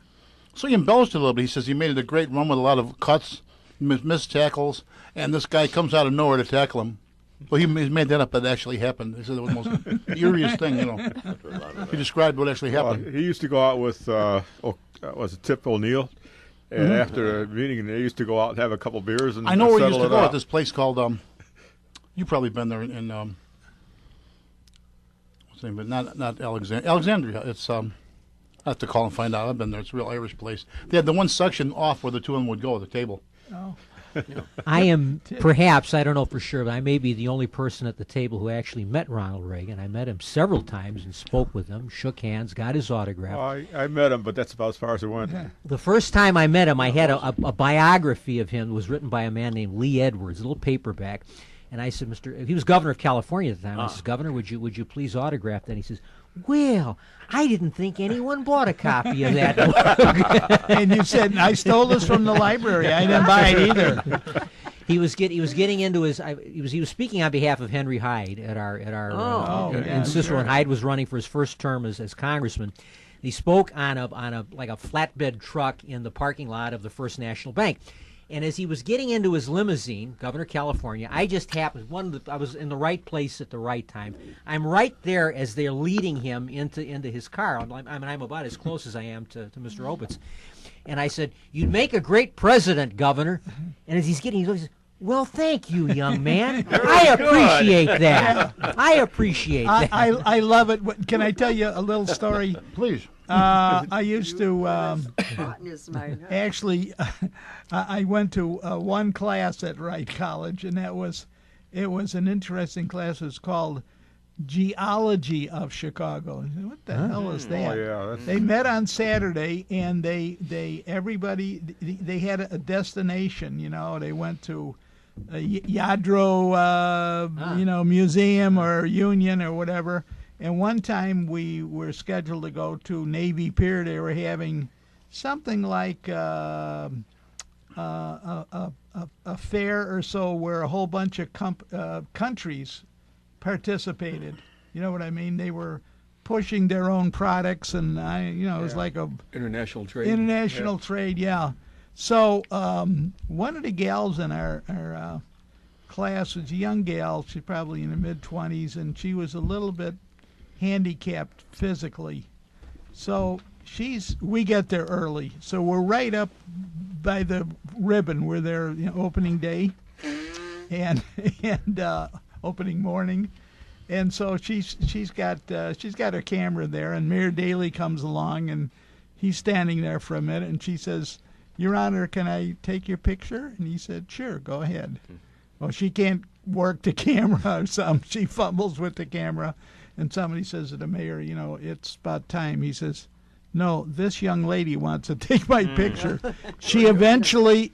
So he embellished it a little bit. He says he made it a great run with a lot of cuts, missed tackles, and this guy comes out of nowhere to tackle him. Well, he made that up. That actually happened. He said it was the most eeriest thing, He described what actually happened. He used to go out with, was it Tip O'Neill? And after a meeting, they used to go out and have a couple beers and I know where he settle used to it go out. at this place called, you've probably been there in what's the name, but not Alexandria. It's, I have to call and find out. I've been there. It's a real Irish place. They had the one section off where the two of them would go, the table. Oh. I am perhaps, I don't know for sure, but I may be the only person at the table who actually met Ronald Reagan. I met him several times and spoke with him, shook hands, got his autograph. I met him, but that's about as far as it went. The first time I met him, I had a biography of him. It was written by a man named Lee Edwards, a little paperback. And I said, he was governor of California at the time. I said, Governor, would you please autograph that? And he says, well, I didn't think anyone bought a copy of that book. And you said, I stole this from the library. I didn't buy it either. He was getting into his. He was speaking on behalf of Henry Hyde at our and Cicero, and Hyde was running for his first term as congressman. He spoke on a flatbed truck in the parking lot of the First National Bank. And as he was getting into his limousine, Governor of California, I just happened, I was in the right place at the right time. I'm right there as they're leading him into his car. I'm about as close as I am to Mr. Opitz. And I said, you'd make a great president, Governor. And as he says, well, thank you, young man. I appreciate that. I appreciate that. I love it. Can I tell you a little story? Please. I used to actually. I went to one class at Wright College, and it was an interesting class. It was called Geology of Chicago. What the hell is that? Oh, yeah, they met on Saturday, and everybody had a destination. They went to Yadro, museum or Union or whatever. And one time we were scheduled to go to Navy Pier. They were having something like a fair or so where a whole bunch of countries participated. You know what I mean? They were pushing their own products, and it was like a International trade. International trade, yeah. So one of the gals in our class was a young gal. She's probably in her mid-20s, and she was a little bit handicapped physically. So we get there early. So we're right up by the ribbon. We're there opening day and opening morning. And so she's got her camera there, and Mayor Daley comes along, and he's standing there for a minute, and she says, Your Honor, can I take your picture? And he said, sure, go ahead. Well, she can't work the camera or something. She fumbles with the camera, and somebody says to the mayor, you know, it's about time. He says, no, this young lady wants to take my picture. She eventually,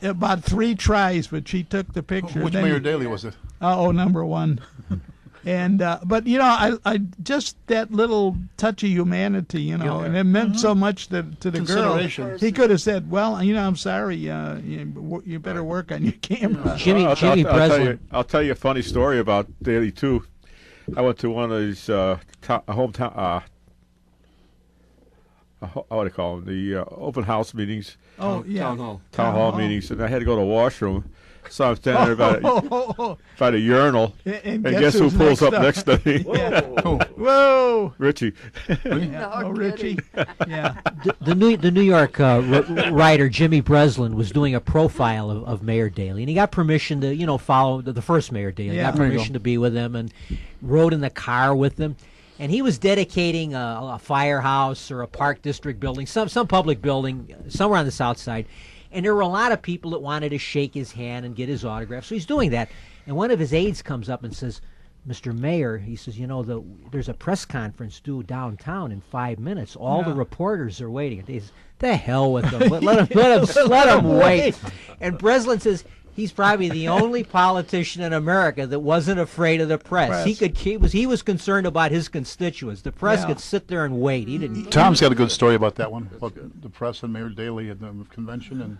about 3 tries, but she took the picture. Which Mayor Daley was it? Number 1. And but you know, I just that little touch of humanity, you know, and it meant so much to the girl. He could have said, "Well, you know, I'm sorry. You better work on your camera." Jimmy Breslin. I'll tell you a funny story about Daley too. I went to one of these hometown. What do you call them? The open house meetings. Oh yeah, town hall meetings, and I had to go to the washroom. So I'm standing there by the urinal, and guess who pulls up next to me? Whoa, Richie. Richie. Yeah. The New York writer Jimmy Breslin was doing a profile of Mayor Daley, and he got permission to, you know, follow the first Mayor Daley. Yeah. Got permission to be with him, and rode in the car with him. And he was dedicating a firehouse or a park district building, some public building somewhere on the South Side. And there were a lot of people that wanted to shake his hand and get his autograph. So he's doing that. And one of his aides comes up and says, Mr. Mayor, he says, you know, there's a press conference due downtown in 5 minutes. All the reporters are waiting. He says, the hell with them. Let him wait. And Breslin says, he's probably the only politician in America that wasn't afraid of the press. He was concerned about his constituents. The press could sit there and wait. He didn't. Tom's got a good story about that one, about the press and Mayor Daley at the convention. And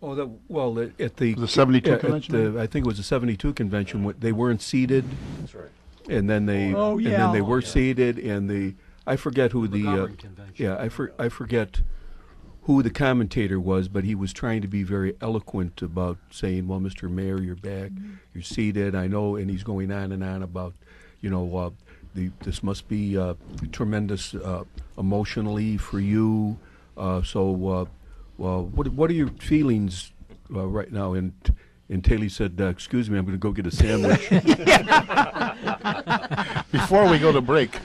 at the 72 convention. I think it was the 72 convention. They weren't seated. That's right. And then they were seated, and I forget who I forget who the commentator was, but he was trying to be very eloquent about saying, well, Mr. Mayor, you're back, you're seated, I know, and he's going on and on about, you know, this must be tremendous emotionally for you. Well, what are your feelings right now? And Taylor said, excuse me, I'm going to go get a sandwich. Before we go to break,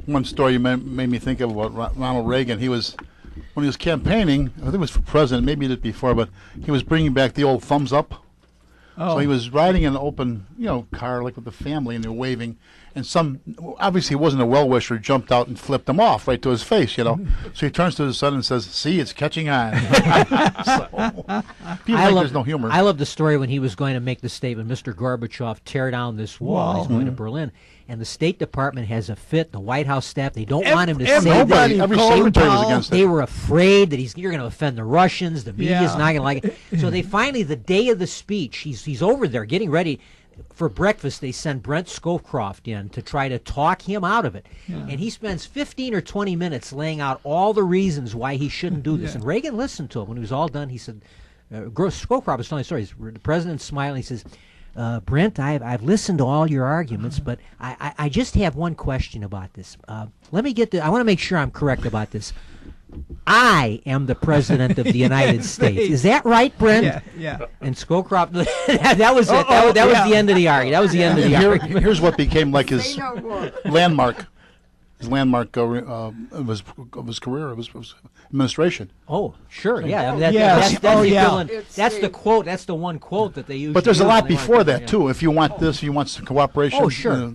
one story made me think of about Ronald Reagan. When he was campaigning, I think it was for president, maybe he did before, but he was bringing back the old thumbs up. So he was riding in an open, you know, car like with the family, and they were waving. And obviously he wasn't a well-wisher, jumped out and flipped him off right to his face, you know. So he turns to his son and says, see, it's catching on. There's no humor. I love the story when he was going to make the statement, Mr. Gorbachev, tear down this wall. He's going to Berlin. And the State Department has a fit. The White House staff, they don't want him to say that. Every secretary was against it. They were afraid that you're going to offend the Russians. The media's not going to like it. So they finally, the day of the speech, he's over there getting ready. For breakfast, they send Brent Scowcroft in to try to talk him out of it. Yeah. And he spends 15 or 20 minutes laying out all the reasons why he shouldn't do this. And Reagan listened to him. When he was all done, he said, Scowcroft was telling stories. The president's smiling. He says, Brent, I've listened to all your arguments, but I just have one question about this. Let me get I want to make sure I'm correct about this. I am the president of the United States. Is that right, Brent? Yeah. And Scowcroft, that was it. That was the end of the argument. That was the end of the argument. Here's what became like his landmark. His landmark of his career, of his administration. Oh, sure, yeah. That's the equivalent. That's the quote. That's the one quote that they use. But there's a lot before that too. If you want this, if you want some cooperation. Oh, sure.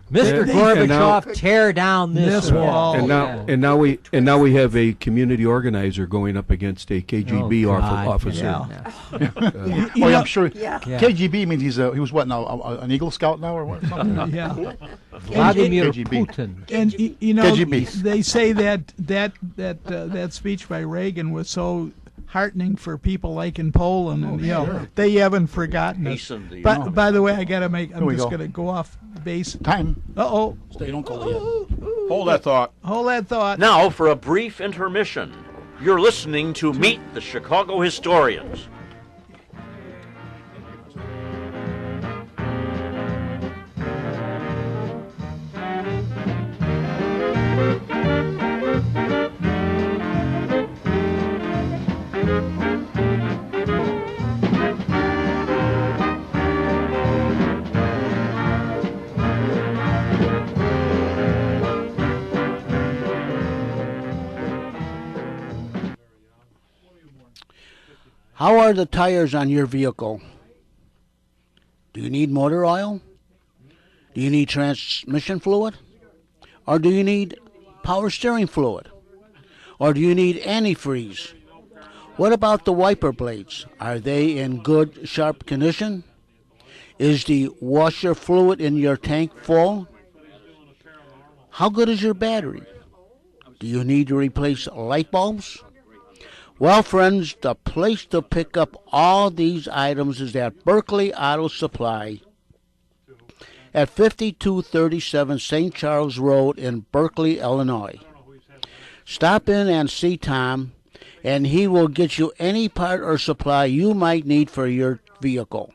Mr. Gorbachev, tear down this wall. And now we have a community organizer going up against a KGB officer. I'm sure. Yeah. KGB means he was what now? An Eagle Scout now or what? Yeah. Vladimir Putin. And you know, KGB. They say that speech by Reagan was so heartening for people like in Poland, and you know, they haven't forgotten it. But by the way, I'm just gonna go off base. Time. Stay, don't go yet. Hold that thought. Hold that thought. Now for a brief intermission. You're listening to Meet the Chicago Historians. How are the tires on your vehicle? Do you need motor oil? Do you need transmission fluid? Or do you need power steering fluid? Or do you need antifreeze? What about the wiper blades? Are they in good, sharp condition? Is the washer fluid in your tank full? How good is your battery? Do you need to replace light bulbs? Well, friends, the place to pick up all these items is at Berkeley Auto Supply at 5237 St. Charles Road in Berkeley, Illinois. Stop in and see Tom, and he will get you any part or supply you might need for your vehicle.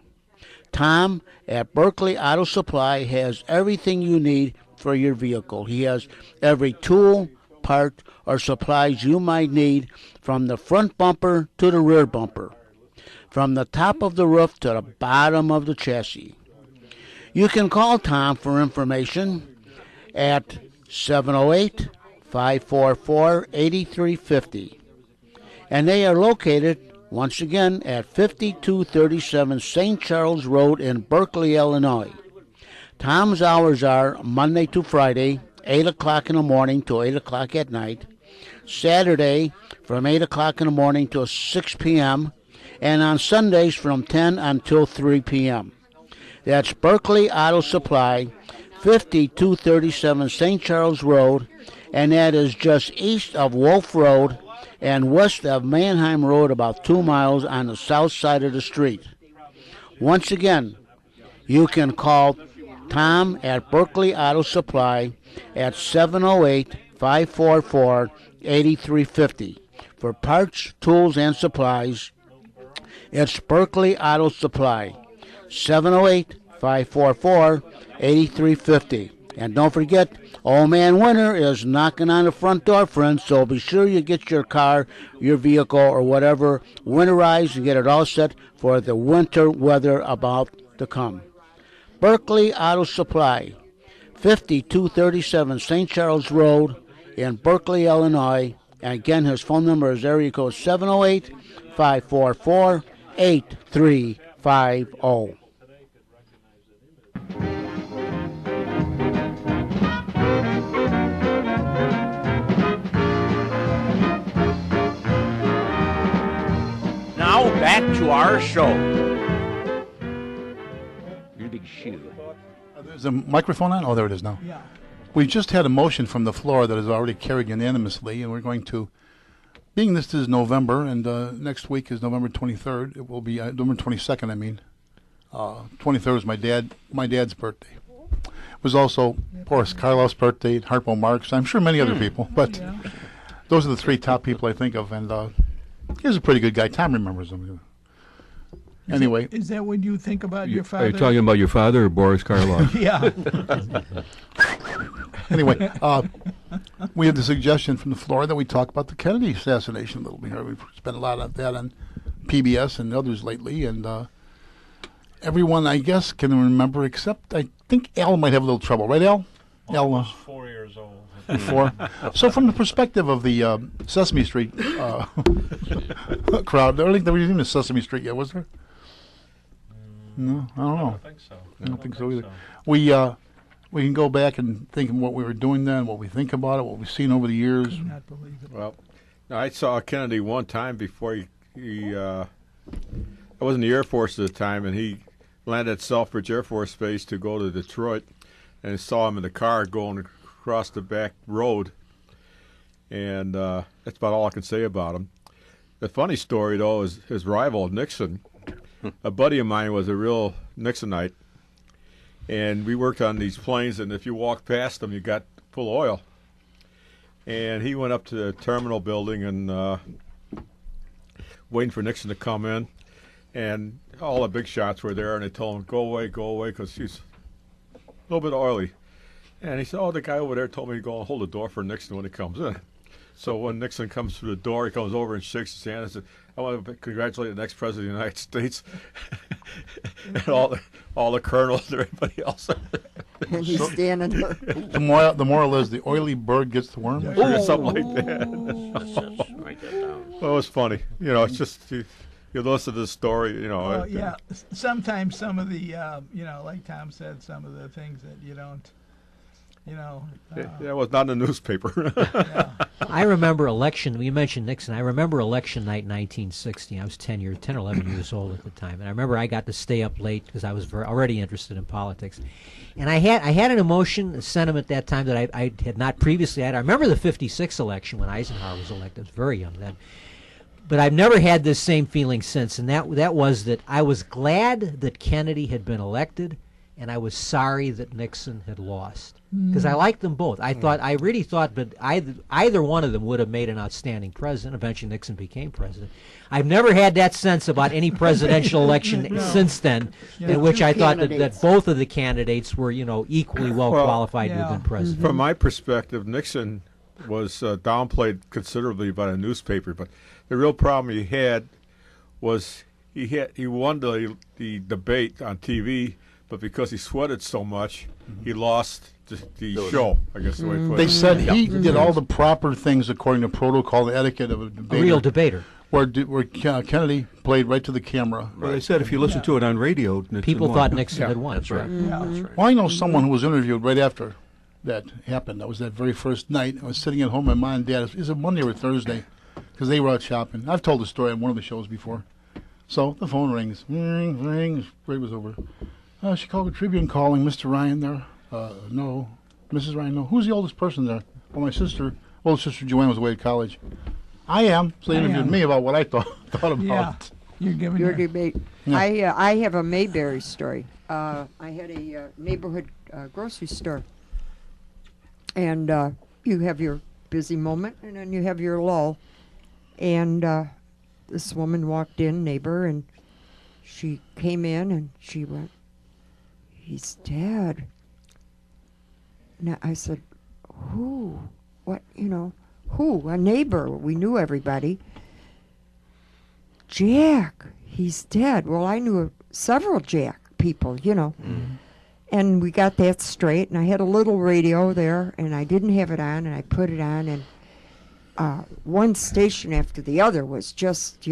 Tom at Berkeley Auto Supply has everything you need for your vehicle. He has every tool, part, or supplies you might need, from the front bumper to the rear bumper, from the top of the roof to the bottom of the chassis. You can call Tom for information at 708-544-8350. And they are located, once again, at 5237 St. Charles Road in Berkeley, Illinois. Tom's hours are Monday to Friday, 8 o'clock in the morning to 8 o'clock at night, Saturday from 8 o'clock in the morning to 6 p.m., and on Sundays from 10 until 3 p.m. That's Berkeley Auto Supply, 5237 St. Charles Road, and that is just east of Wolf Road and west of Mannheim Road, about 2 miles on the south side of the street. Once again, you can call Tom at Berkeley Auto Supply at 708-544-8350 for parts, tools, and supplies. It's Berkeley Auto Supply, 708-544-8350. And don't forget, Old Man Winter is knocking on the front door, friends, so be sure you get your car, your vehicle, or whatever winterized and get it all set for the winter weather about to come. Berkeley Auto Supply, 5237 St. Charles Road in Berkeley, Illinois. And again, his phone number is area code 708-544-8350. Now back to our show. Your big shoe. There's a microphone on? Oh, there it is now. Yeah. We just had a motion from the floor that is already carried unanimously, and we're going to, being this is November, and next week is November 23rd, it will be November 22nd, I mean. 23rd was my dad's birthday. It was also Boris Karloff's birthday, Harpo Marx, I'm sure many other people, but those are the three top people I think of, and he was a pretty good guy. Tom remembers him. Anyway. Is that when you think about your father? Are you talking about your father or Boris Karloff? Yeah. Anyway, we had the suggestion from the floor that we talk about the Kennedy assassination a little bit here. We've spent a lot of that on PBS and others lately, and everyone, I guess, can remember, except I think Al might have a little trouble. Right, Al? Al was 4 years old. 4. So from the perspective of the Sesame Street crowd, I don't think there was even a Sesame Street yet, was there? No, I don't know. I don't think so. I don't think so either. We can go back and think of what we were doing then, what we think about it, what we've seen over the years. I cannot believe it. Well, I saw Kennedy one time before I was in the Air Force at the time, and he landed at Selfridge Air Force Base to go to Detroit, and I saw him in the car going across the back road, and that's about all I can say about him. The funny story, though, is his rival, Nixon. A buddy of mine was a real Nixonite, and we worked on these planes, and if you walked past them, you got full of oil. And he went up to the terminal building and waiting for Nixon to come in, and all the big shots were there, and they told him, go away, because he's a little bit oily. And he said, oh, the guy over there told me to go and hold the door for Nixon when he comes in. So when Nixon comes through the door, he comes over and shakes his hand and says, I want to congratulate the next president of the United States. And all the colonels and everybody else. And he's standing there. The moral is the oily bird gets the worm. Or something like that. Write that down. Well, it was funny. You know, it's just, you listen to the story, you know. Well, yeah. Sometimes some of the, like Tom said, some of the things that you don't, it was not in the newspaper. yeah. I remember election. You mentioned Nixon. I remember election night, 1960. I was 10 or 11 years old at the time, and I remember I got to stay up late because I was already interested in politics. And I had an emotion, a sentiment that time that I had not previously had. I remember the '56 election when Eisenhower was elected. I was very young then. But I've never had this same feeling since, and that was that I was glad that Kennedy had been elected, and I was sorry that Nixon had lost. Because I liked them both. I really thought that either one of them would have made an outstanding president. Eventually Nixon became president. I've never had that sense about any presidential election since then, in which I thought that both of the candidates were, equally well qualified to have been president. From my perspective, Nixon was downplayed considerably by the newspaper, but the real problem he had was he won the debate on TV, but because he sweated so much, he lost the show, I guess the way to put it. They said he did all the proper things according to protocol, the etiquette of a debater. A real debater. Where Kennedy played right to the camera. Well, they said if you listen to it on radio, Nixon people won. thought Nixon had won. That's right. Mm-hmm. That's right. Well, I know someone who was interviewed right after that happened. That was that very first night. I was sitting at home. My mom and dad, is it Monday or Thursday? Because they were out shopping. I've told the story on one of the shows before. So the phone rings. Rings. Break was over. Chicago Tribune calling. Mr. Ryan there? No. Mrs. Ryan, no. Who's the oldest person there? Well, my older sister Joanne was away at college. I am. So they interviewed me about what I thought about. Yeah. You're giving Your debate. Yeah. I have a Mayberry story. I had a neighborhood grocery store. And you have your busy moment, and then you have your lull. And this woman walked in, neighbor, and she came in, and she went, "He's dead." And I said, "Who? What, who?" A neighbor. We knew everybody. "Jack, he's dead." Well, I knew several Jack people, And we got that straight, and I had a little radio there, and I didn't have it on, and I put it on, and one station after the other was just,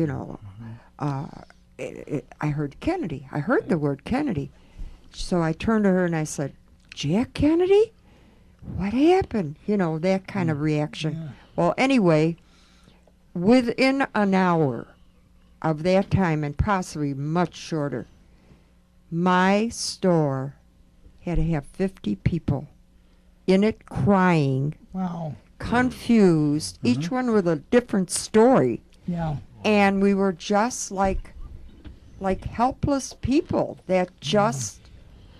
I heard Kennedy. I heard the word Kennedy. So I turned to her and I said, "Jack Kennedy? What happened?" That kind of reaction. Yeah. Well, anyway, within an hour of that time, and possibly much shorter, my store had to have 50 people in it crying, Wow. confused, each one with a different story. Yeah. And we were just like helpless people that just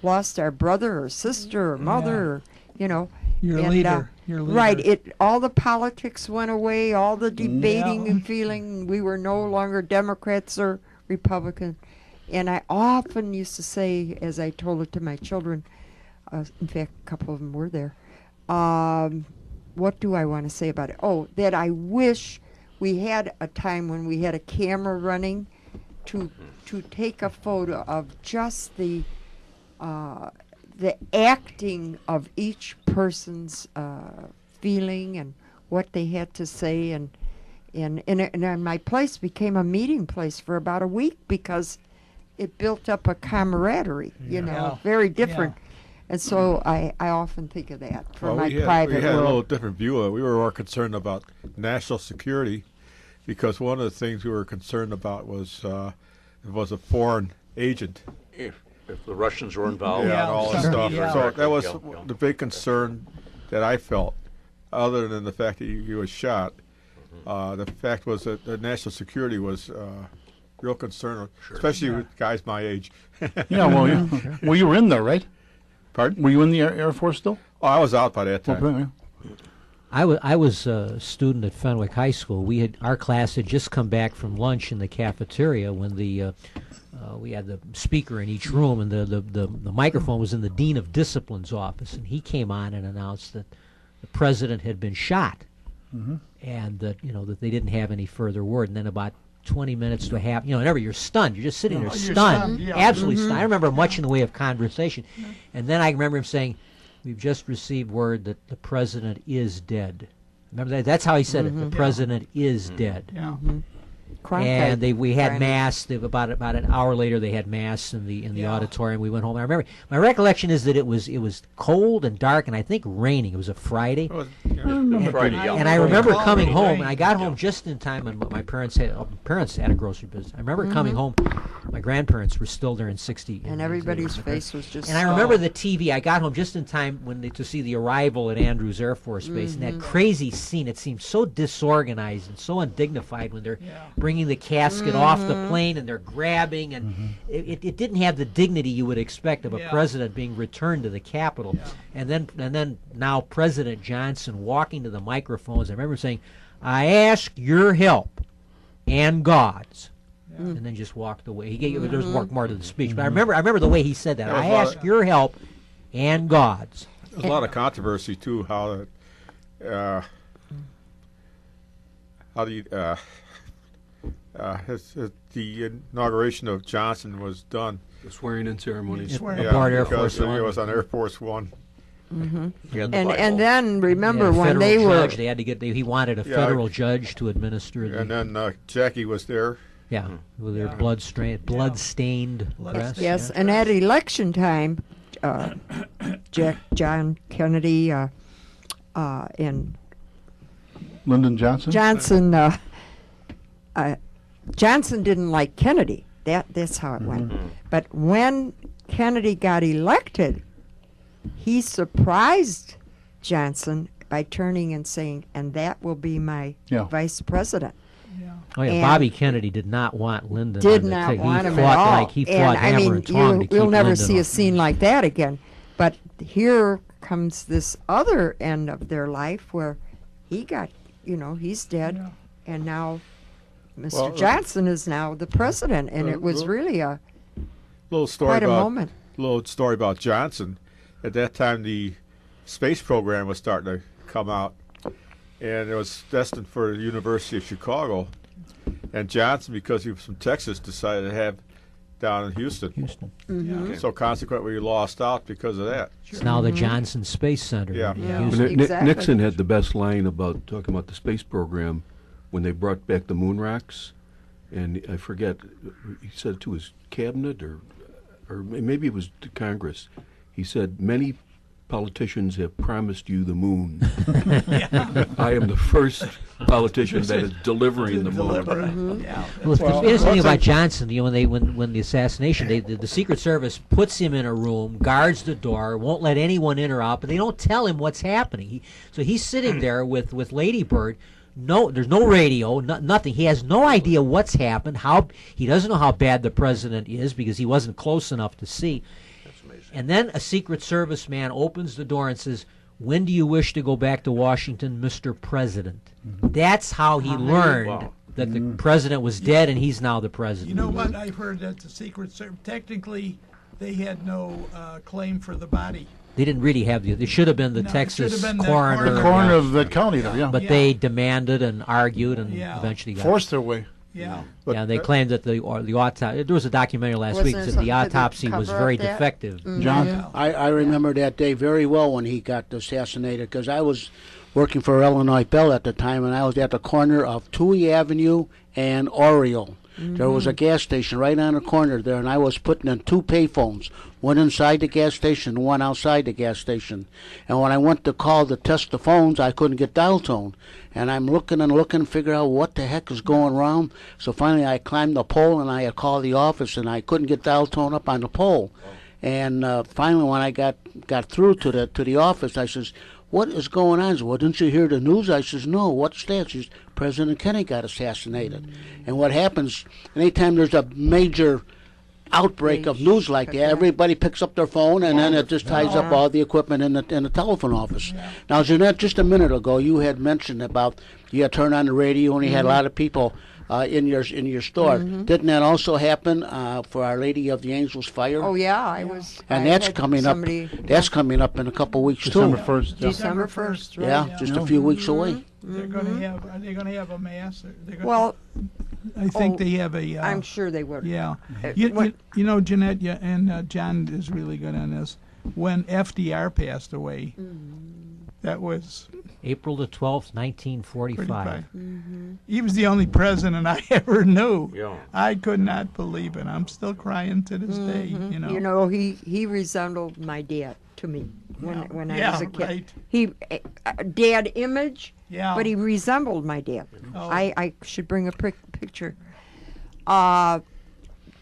lost our brother or sister or mother, or, Your and, leader. Your leader. Right. All the politics went away, all the debating and feeling. We were no longer Democrats or Republicans. And I often used to say, as I told it to my children, in fact, a couple of them were there, what do I want to say about it? Oh, that I wish we had a time when we had a camera running to take a photo of just the acting of each person's feeling and what they had to say, and my place became a meeting place for about a week because it built up a camaraderie, very different. And so I often think of that for my private we had world. a little different view of it. We were more concerned about national security because one of the things we were concerned about was it was a foreign agent. If the Russians were involved. Yeah, and all that stuff. Yeah. So that was Yeah. the big concern that I felt, other than the fact that he was shot. The fact was that the national security was real concern, especially with guys my age. Yeah, well, you were in there, right? Pardon? Were you in the Air Force still? Oh, I was out by that time. Okay. I was a student at Fenwick High School. Our class had just come back from lunch in the cafeteria when we had the speaker in each room, and the microphone was in the Dean of Discipline's office, and he came on and announced that the president had been shot, and that that they didn't have any further word. And then about 20 minutes to a half, whenever you're stunned, you're just sitting there stunned, absolutely stunned. I remember much in the way of conversation, and then I remember him saying, "We've just received word that the president is dead." Remember that? That's how he said it. The president is dead. Yeah. And we had mass. About an hour later, they had mass in the auditorium. We went home. I remember my recollection is that it was cold and dark, and I think raining. It was a Friday. Friday, yeah. And I remember coming home, and I got home just in time. And my parents had a grocery business. I remember coming home. My grandparents were still there in '60, and everybody's face was just. And I remember the TV. I got home just in time to see the arrival at Andrews Air Force Base, and that crazy scene. It seemed so disorganized and so undignified when they're bringing the casket off the plane and they're grabbing, and it didn't have the dignity you would expect of a president being returned to the Capitol. And then now President Johnson walking to the microphones. I remember saying, "I ask your help and God's." And then just walked away. He gave there's more to the speech, but I remember the way he said that. I ask your help and God's. There's a lot of controversy too. How the inauguration of Johnson was done. The swearing-in ceremony. Aboard Air Force One. It was on Air Force One. And then remember when they were judge, they had to get he wanted a federal judge to administer the, and then Jackie was there. Yeah, with their blood-stained dress. Yes, and at election time, John Kennedy and Lyndon Johnson. Johnson didn't like Kennedy. That's how it went. But when Kennedy got elected, he surprised Johnson by turning and saying, "And that will be my vice president." Oh yeah, Bobby Kennedy did not want Lyndon. Did not want him at all. He fought hammer and tong to keep you'll never Lyndon see a off. scene like that again. But here comes this other end of their life where he got, he's dead, and now Mr. Johnson is now the president, and it was really a quite a moment. Little story about Johnson. At that time, the space program was starting to come out, and it was destined for the University of Chicago. And Johnson, because he was from Texas, decided to have down in Houston. So consequently, we lost out because of that. It's now the Johnson Space Center. Yeah. Exactly. Nixon had the best line about talking about the space program when they brought back the moon rocks, and I forget, he said to his cabinet or maybe it was to Congress. He said, "Many politicians have promised you the moon. I am the first politician that is delivering the moon." Well, the interesting thing about Johnson, when the assassination, the Secret Service puts him in a room, guards the door, won't let anyone in or out, but they don't tell him what's happening. So he's sitting there with Lady Bird. There's no radio, nothing. He has no idea what's happened. He doesn't know how bad the president is because he wasn't close enough to see. And then a Secret Service man opens the door and says, "When do you wish to go back to Washington, Mr. President?" That's how he learned that the president was dead and he's now the president. You know what? I've heard that the Secret Service, technically, they had no claim for the body. They didn't really have They should have been the Texas coroner. The coroner of the county, though, But they demanded and argued and eventually got forced their way. They claimed that the autopsy. There was a documentary last week that said the autopsy was very defective. John, I remember that day very well when he got assassinated because I was working for Illinois Bell at the time, and I was at the corner of Touhy Avenue and Oriole. There was a gas station right on the corner there, and I was putting in 2 payphones, one inside the gas station and one outside the gas station. And when I went to call to test the phones, I couldn't get dial tone. And I'm looking and looking, figure out what the heck is going wrong. So finally I climbed the pole and I called the office, and I couldn't get dial tone up on the pole. And finally when I got through to the office, I says, "What is going on?" She said, "Well, didn't you hear the news?" I says, "No, what's that?" She says, "President Kennedy got assassinated." And what happens, anytime there's a major outbreak of news like that, everybody picks up their phone, and then it just ties up all the equipment in the telephone office. Now, Jeanette, just a minute ago, you had mentioned about you had turned on the radio and you had a lot of people in your store. Didn't that also happen for Our Lady of the Angels Fire? Oh yeah, I was. And I that's had coming up. somebody- That's coming up in a couple weeks December too. 1st. December 1st, right? Yeah, just a few weeks away. They're going to have. Are they going to have a mass? They're gonna, Well, I think they have a. I'm sure they would. Yeah, What- you know, Jeanette, and John is really good on this. When FDR passed away, That was April the 12th, 1945. 45. He was the only president I ever knew. Yeah. I could not believe it. I'm still crying to this day. You know. You know, he resembled my dad to me when I was a kid. Right. He dad image, Yeah. but he resembled my dad. Oh. I should bring a picture.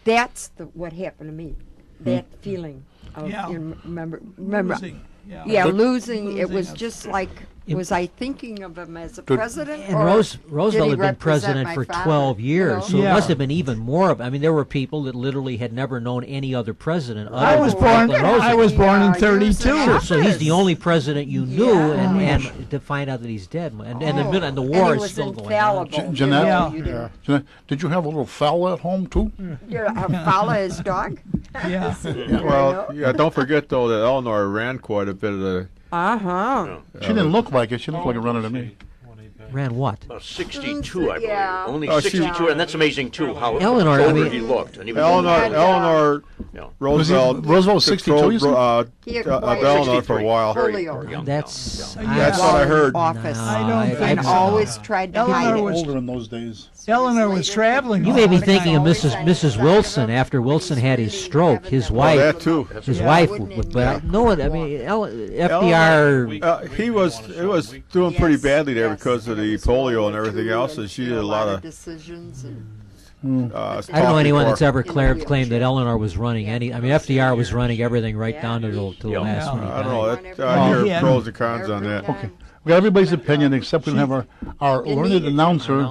That's what happened to me. That feeling of Yeah. remember. Losing. Yeah, losing. It Losing was of- just like, was I thinking of him as a president? And or Roosevelt did he had been represent president my for father, 12 years, you know? so it Yeah. must have been even more of. I mean, there were people that literally had never known any other president other I than was born. Franklin Roosevelt. I was born in Yeah, he was an '32. So he's the only president you knew, Yeah. and to find out that he's dead, and the war and he is was still going on. infallible. Jeanette, Yeah. Jeanette, did you have a little fella at home too? Follow his dog. Yeah. Well, yeah. Don't forget though that Eleanor ran quite a bit of the. She didn't look like it. She looked like a runner to me. Ran what? About 62, I believe. Yeah. Only Oh, she- 62, and that's amazing too. How Eleanor, I older mean- he looked, and he was Eleanor Yeah. Roosevelt. Roosevelt was 62, you controlled, said? He Eleanor for a while. Polio. young. That's Yeah. That's what I heard. Office. No, I don't I- think And so. always tried to hide Eleanor it. was Older in those days. Eleanor was traveling. You all may be the thinking of time. Mrs. Wilson after Wilson had his stroke. His Oh, wife, that too. his Yeah. wife, but no one. I mean, FDR. He was. It was doing pretty badly there because of the polio and everything else, and she did a lot of. decisions. I don't know anyone that's ever claimed that Eleanor was running any. I mean, FDR was running everything right down to the last minute. I don't know. That, Oh, I hear yeah. pros and cons on that. Okay. We got everybody's opinion except we have our learned announcer.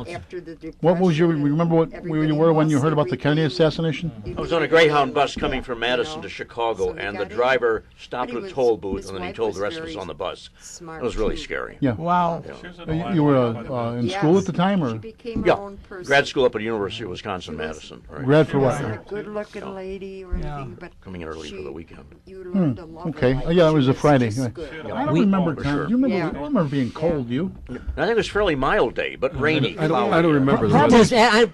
What was your? Remember where you were when you heard about the Kennedy assassination? I was on a Greyhound bus coming from Madison to Chicago, and the driver stopped at a toll booth, and then he told the rest of us on the bus. It was really scary. Yeah. Wow. You were in school at the time, or Yeah, grad school up at the University of Wisconsin-Madison. Right. grad for Wasn't a what? good-looking lady or anything, but Coming in early for the weekend. you learned to love her. Okay. like Oh, yeah, it she was a Friday. just Yeah. good. I don't We- remember. for Tom. sure. You remember? Yeah. I don't remember being cold. You? I think it was a fairly mild day, but rainy. I don't remember that.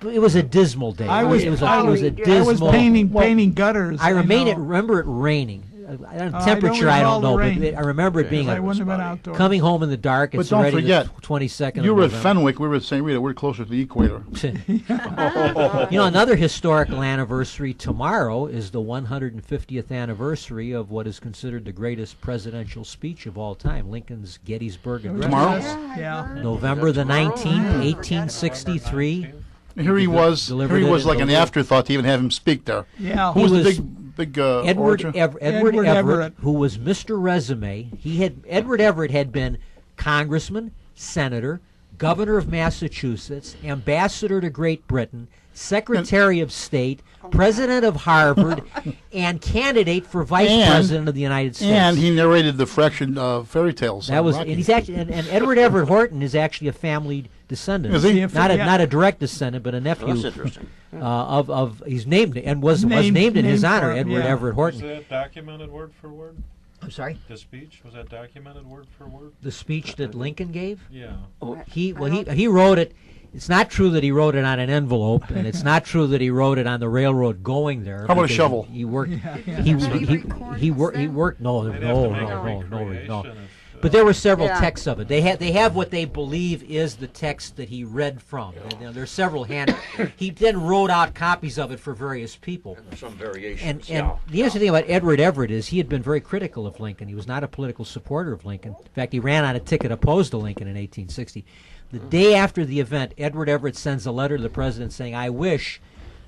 It was a dismal day. I was. It was I a was dismal. painting gutters. I know. remember it raining. don't Temperature, I recall don't know, the but rain. I remember it being I wouldn't have been outdoors. coming home in the dark. But It's don't already forget, the 22nd. You of were at November. Fenwick. We were at St. Rita. We're closer to the equator. You know, another historical anniversary tomorrow is the 150th anniversary of what is considered the greatest presidential speech of all time, Lincoln's Gettysburg Address. Tomorrow? Yeah. November the 19th, 1863. Here he was. Delivered Here he it was in like the an Louvre. afterthought to even have him speak there. Yeah. Who was He the was big Edward orator? Edward Edward Everett, Everett. who was Mr. Resume. Edward Everett had been congressman, senator, governor of Massachusetts, ambassador to Great Britain, secretary of state, president of Harvard, and candidate for vice And- president of the United States. And he narrated the fraction fairy tales. That on was, Rocky. and he's actually, and Edward Everett Horton is actually a family descendant. Is he? Not a Yeah. not a direct descendant, but a nephew. That's interesting. Of he's named and was named in his Named honor, for him, Edward yeah. Everett Was Horton. that documented word for word? I'm sorry. The speech, was that documented word for word? The speech that Lincoln gave. Yeah. He wrote it. It's not true that he wrote it on an envelope, and it's not true that he wrote it on the railroad going there. How about a because shovel? He worked. Yeah. He He worked. No. They'd have to make a No. recreation if, But there were several Yeah. texts of it. They have what they believe is the text that he read from. There's several He then wrote out copies of it for various people. Some variations. And yeah. the interesting thing about Edward Everett is he had been very critical of Lincoln. He was not a political supporter of Lincoln. In fact, he ran on a ticket opposed to Lincoln in 1860. The day after the event, Edward Everett sends a letter to the president saying, "I wish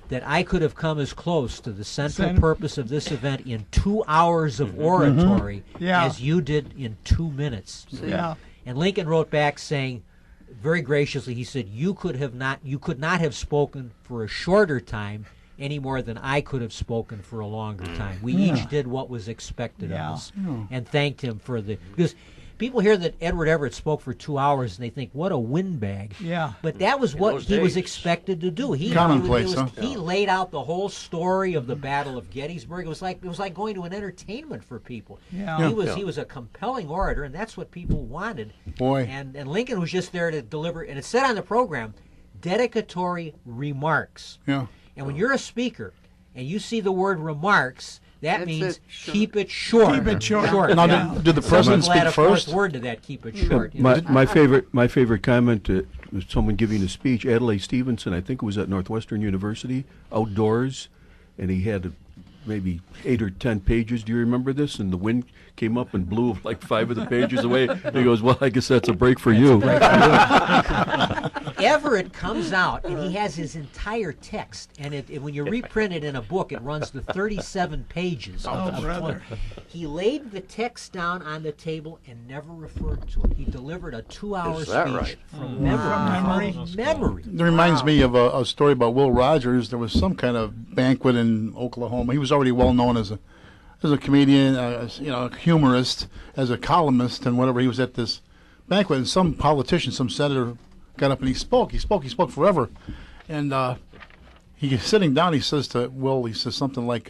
that I could have come as close to the central purpose of this event in 2 hours of oratory Yeah. as you did in 2 minutes." Yeah. And Lincoln wrote back saying, very graciously, he said, you could not have spoken for a shorter time any more than I could have spoken for a longer time. We each did what was expected Yeah. of us, and thanked him for because people hear that Edward Everett spoke for 2 hours and they think, what a windbag. Yeah. But that was what those he was days. expected to do. Commonplace, huh? He laid out the whole story of the Battle of Gettysburg. It was like going to an entertainment for people. Yeah. He was a compelling orator, and that's what people wanted. Boy. And Lincoln was just there to deliver, and it said on the program, dedicatory remarks. Yeah. And when you're a speaker and you see the word remarks, That That's means it, short. keep it short. Keep it short. Now, yeah. did the president Someone speak add a fourth first? word to that. Keep it short. you know. My favorite comment was someone giving a speech. Adlai Stevenson, I think it was at Northwestern University, outdoors, and he had maybe 8 or 10 pages. Do you remember this? And the wind came up and blew like 5 of the pages away. And he goes, "Well, I guess that's a break for you." Everett comes out and he has his entire text, and when you reprint it in a book, it runs to 37 pages. of brother. He laid the text down on the table and never referred to it. He delivered a 2-hour Is that speech right? from memory. From memory. It reminds me of a story about Will Rogers. There was some kind of banquet in Oklahoma. He was already well known as a comedian, a humorist, as a columnist, and whatever. He was at this banquet, and some politician, some senator, got up and he spoke. He spoke forever, and he's sitting down. He says to Will, he says something like,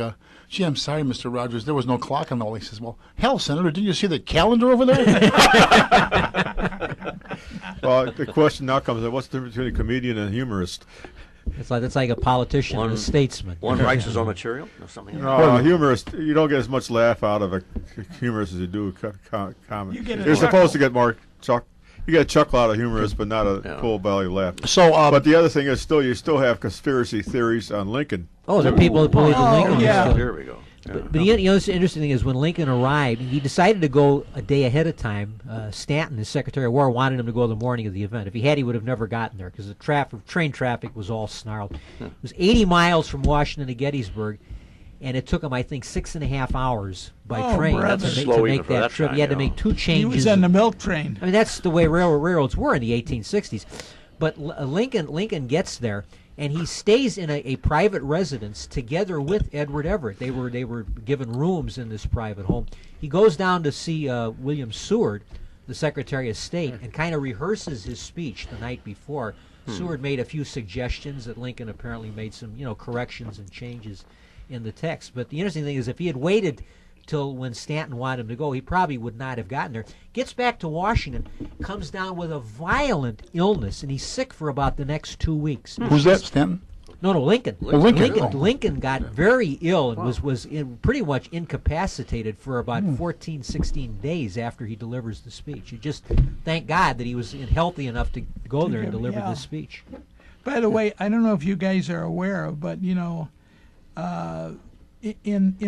"Gee, I'm sorry, Mr. Rogers, there was no clock on the wall." He says, "Well, hell, Senator, didn't you see the calendar over there?" Well, the question now comes: what's the difference between a comedian and a humorist? It's like a politician and a statesman. One writes his own material or something. No, a humorist, you don't get as much laugh out of a humorist as you do a comic. You're supposed to get more you get a chuckle out of humorists, but not a full belly laugh. So, but the other thing is, you still have conspiracy theories on Lincoln. Oh, there are people that believe in Lincoln. yeah. Here we go. But the interesting thing is when Lincoln arrived, he decided to go a day ahead of time. Stanton, his Secretary of War, wanted him to go the morning of the event. If he had, he would have never gotten there because the train traffic was all snarled. It was 80 miles from Washington to Gettysburg, and it took him, I think, 6.5 hours by train brother. to make that trip. He had to make 2 changes. He was on the milk train. I mean, that's the way railroads were in the 1860s. But Lincoln gets there, and he stays in a private residence together with Edward Everett. They were given rooms in this private home. He goes down to see William Seward, the Secretary of State, and kind of rehearses his speech the night before. Seward made a few suggestions that Lincoln apparently made some corrections and changes in the text. But the interesting thing is if he had waited till when Stanton wanted him to go, he probably would not have gotten there. Gets back to Washington, comes down with a violent illness, and he's sick for about the next 2 weeks. who's that, Stanton? No, Lincoln. Lincoln. Lincoln got very ill and was pretty much incapacitated for about 14, 16 days after he delivers the speech. You just thank God that he was healthy enough to go there and deliver this speech. By the way, I don't know if you guys are aware, but in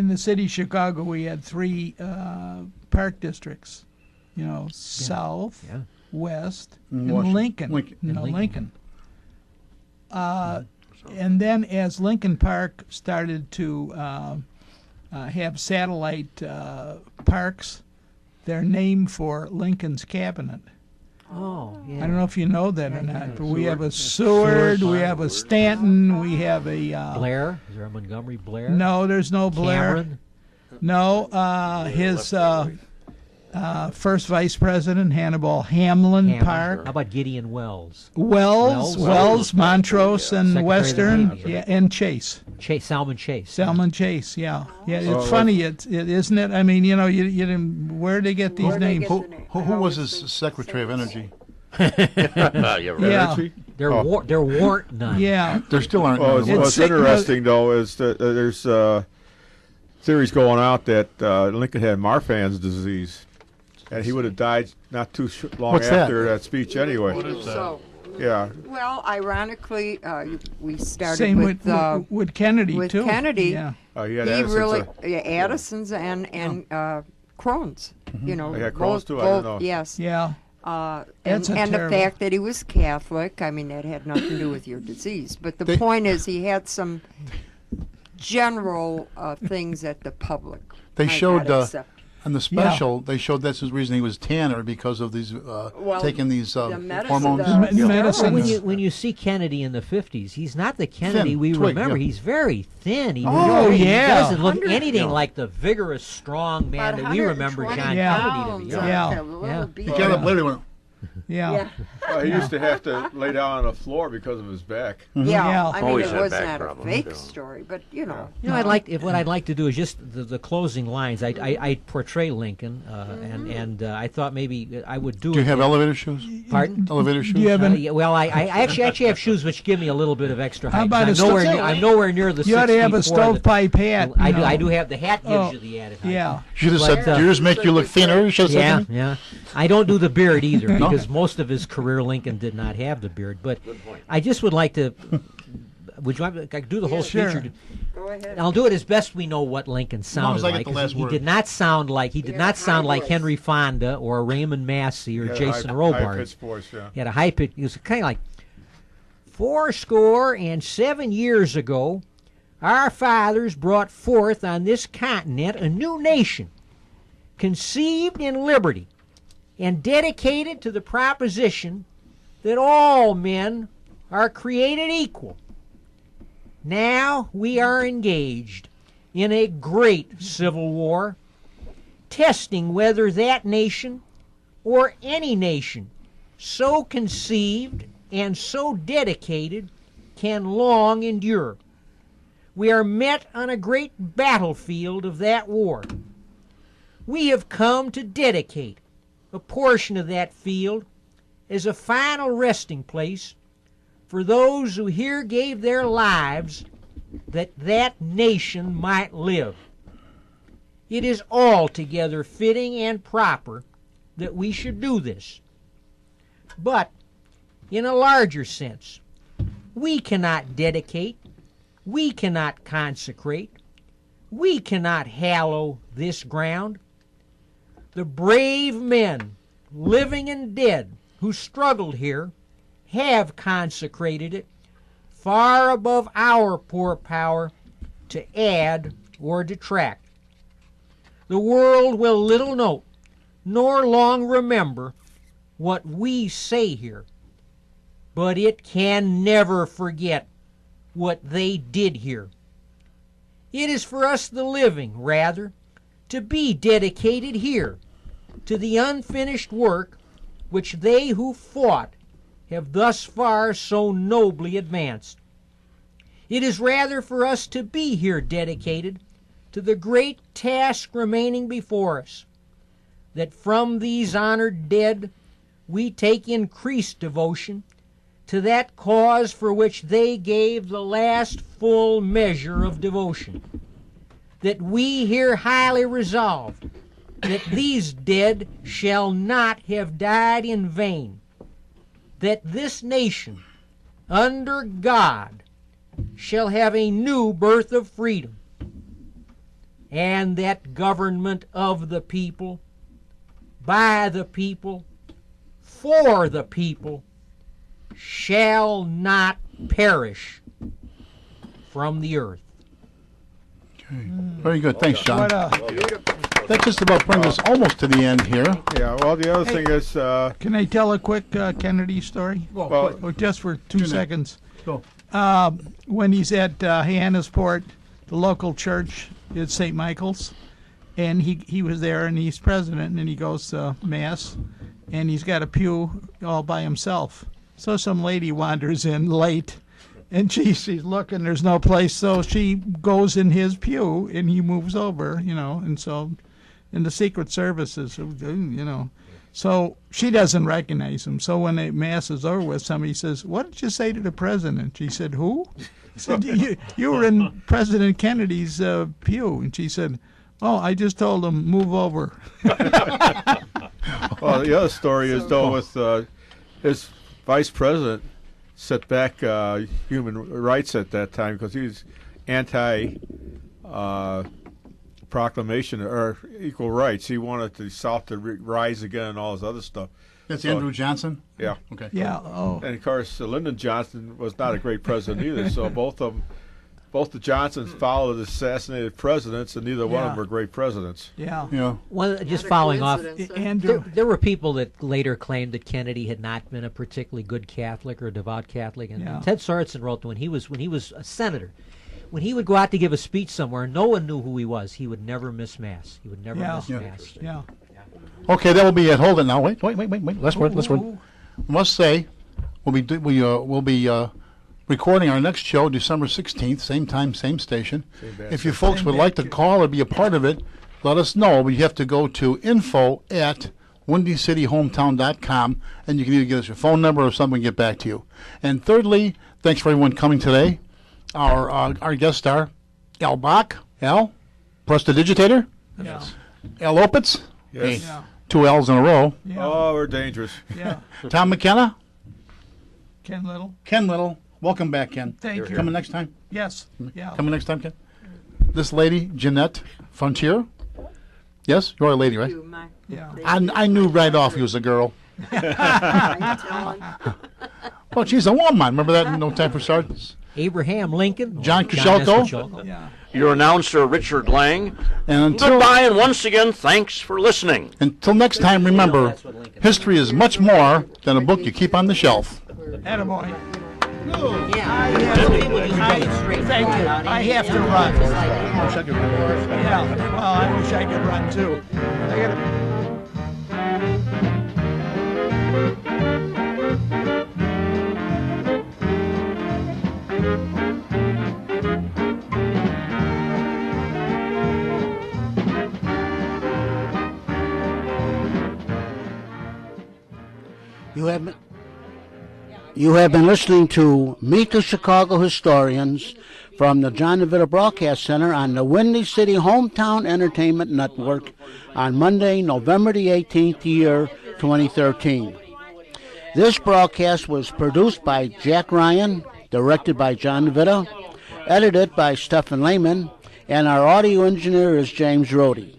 the city of Chicago, we had 3 park districts. South, West, and Lincoln. Lincoln. And then as Lincoln Park started to have satellite parks, they're named for Lincoln's cabinet. Oh, yeah. I don't know if you know that or not, but we have a Seward, we have a Stanton, we have a Blair? Is there a Montgomery Blair? No, there's no Blair. Cameron? No, his first vice president, Hannibal Hamlin Park. How about Gideon Wells? Wells, Montrose, and Secretary Western, of the Navy. and Chase. Salmon Chase. Salmon Chase, yeah. It's funny, isn't it? I mean, you didn't, where did they get these names? Who was his Secretary of Energy? Yeah. There weren't none. Yeah. There still aren't. Well, none. what's interesting, though, is that there's theories going out that Lincoln had Marfan's disease, and he would have died not too long What's after that speech anyway. So, Yeah. well, ironically, we started Same with Kennedy, with too. Kennedy. Yeah. He had He Addison's, really Addison's and Crohn's. He had Crohn's, too? I didn't know. Yes. Yeah. And That's a the terrible- fact that he was Catholic, I mean, that had nothing to do with your disease. But the point is, he had some general things that the public They might showed not accept. on the special. They showed that's his reason he was tanner because of these taking these the medicine, hormones. The medicine. When you see Kennedy in the 50s, he's not the Kennedy Thin, we twig, remember. yeah. He's very thin. He yeah. doesn't look anything like the vigorous, strong man About that we remember 120 John Yeah. Kennedy to pounds, be. Yeah. like a little Yeah. bead. He got up later and went, Yeah. He used to have to lay down on the floor because of his back. Yeah, I mean, Always it had was back not a problems, fake yeah. story, but you know. You know, what I'd like to do is just the closing lines. I portray Lincoln, and I thought maybe I would do. Do you have elevator shoes? Pardon? Elevator shoes? Do you have any? Yeah, well, I actually have shoes which give me a little bit of extra height. How about I'm nowhere near the. You ought to 6 have a feet 4 that- stovepipe hat. I you do. know. I do have the hat gives Oh, you the added height. Yeah. Should have said, But, yours make you look thinner. You should have said Yeah, something. yeah. I don't do the beard either because most of his career Lincoln did not have the beard. But I just would like to. Would you want me to do the whole Sure. speech? Go ahead. I'll do it as best we know what Lincoln long as sounded I get like. the 'Cause last he word. did not sound like like voice. Henry Fonda or Raymond Massey or Jason High Robards. pitched voice, yeah. He had a high pitch. He was kind of like 87 years ago, our fathers brought forth on this continent a new nation, conceived in liberty and dedicated to the proposition that all men are created equal. Now we are engaged in a great civil war, testing whether that nation or any nation so conceived and so dedicated can long endure. We are met on a great battlefield of that war. We have come to dedicate a portion of that field as a final resting place for those who here gave their lives that that nation might live. It is altogether fitting and proper that we should do this. But, in a larger sense, we cannot dedicate, we cannot consecrate, we cannot hallow this ground. The brave men, living and dead, who struggled here, have consecrated it far above our poor power to add or detract. The world will little note, nor long remember, what we say here, but it can never forget what they did here. It is for us the living, rather, to be dedicated here to the unfinished work which they who fought have thus far so nobly advanced. It is rather for us to be here dedicated to the great task remaining before us, that from these honored dead we take increased devotion to that cause for which they gave the last full measure of devotion, that we here highly resolved that these dead shall not have died in vain, that this nation, under God, shall have a new birth of freedom, and that government of the people, by the people, for the people, shall not perish from the earth. Very good. Thanks, John. What a, That just about brings us almost to the end here. Yeah, well, the other thing is, can I tell a quick Kennedy story? well, Or just for 2 seconds. Go. When he's at Hyannisport, the local church is St. Michael's, and he was there, and he's president, and he goes to Mass, and he's got a pew all by himself. So some lady wanders in late, and she's looking, there's no place, so she goes in his pew, and he moves over, you know, and so, and the Secret Services, you know, so she doesn't recognize him. So when the Mass is over with, somebody says, "What did you say to the president?" She said, "Who?" He said, you were in President Kennedy's pew. And she said, "Oh, I just told him, move over." well, the other story is, though, with his vice president set back human rights at that time because he was anti proclamation or equal rights. He wanted the South to rise again and all this other stuff. That's So- Andrew Johnson? Yeah. Okay. Yeah. Oh. And of course, Lyndon Johnson was not a great president either. So both the Johnsons followed assassinated presidents, and neither one of Yeah. them were great presidents. Yeah. Yeah. Well, just Not a following off, coincidence, huh? Andrew. there were people that later claimed that Kennedy had not been a particularly good Catholic or devout Catholic, and Yeah. Ted Sorensen wrote that when he was a senator, when he would go out to give a speech somewhere, no one knew who he was. He would never miss Mass. He would never Yeah. miss Yeah. Mass. Yeah. Okay, that will be it. Hold it now. Wait. Last word. I must say, we'll be recording our next show December 16th, same time, same station. If you folks would like to call or be a part of it, let us know. But you have to go to info@windycityhometown.com, and you can either give us your phone number or something and get back to you. And thirdly, thanks for everyone coming today. Our guest star, Al Bach. Al, prestidigitator. Yes. Al Opitz. Yes. Hey, Yeah. 2 L's in a row. Yeah. Oh, we're dangerous. Yeah. Tom McKenna. Ken Little. Ken Little. Welcome back, Ken. Thank you. Coming next time? Yes. Yeah. Coming next time, Ken? This lady, Jeanette Frontier. Yes? You're a lady, right? Yeah. I knew right off he was a girl. Well, she's a woman. Remember that in No Time for Sergeants? Abraham Lincoln. John S. Kushelko. Yeah. Your announcer, Richard Lang. And until, Goodbye, and once again, thanks for listening. until next time, remember, history is much more than a book you keep on the shelf. Attaboy. Yeah. Thank you. I have to run. Yeah. Well, I wish I could run too. I gotta. You have been listening to Meet the Chicago Historians from the John DeVita Broadcast Center on the Windy City Hometown Entertainment Network on Monday, November the 18th, year 2013. This broadcast was produced by Jack Ryan, directed by John DeVita, edited by Stephen Lehman, and our audio engineer is James Rohde.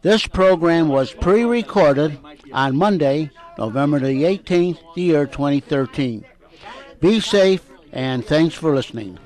This program was pre-recorded on Monday, November the 18th, year 2013. Be safe, and thanks for listening.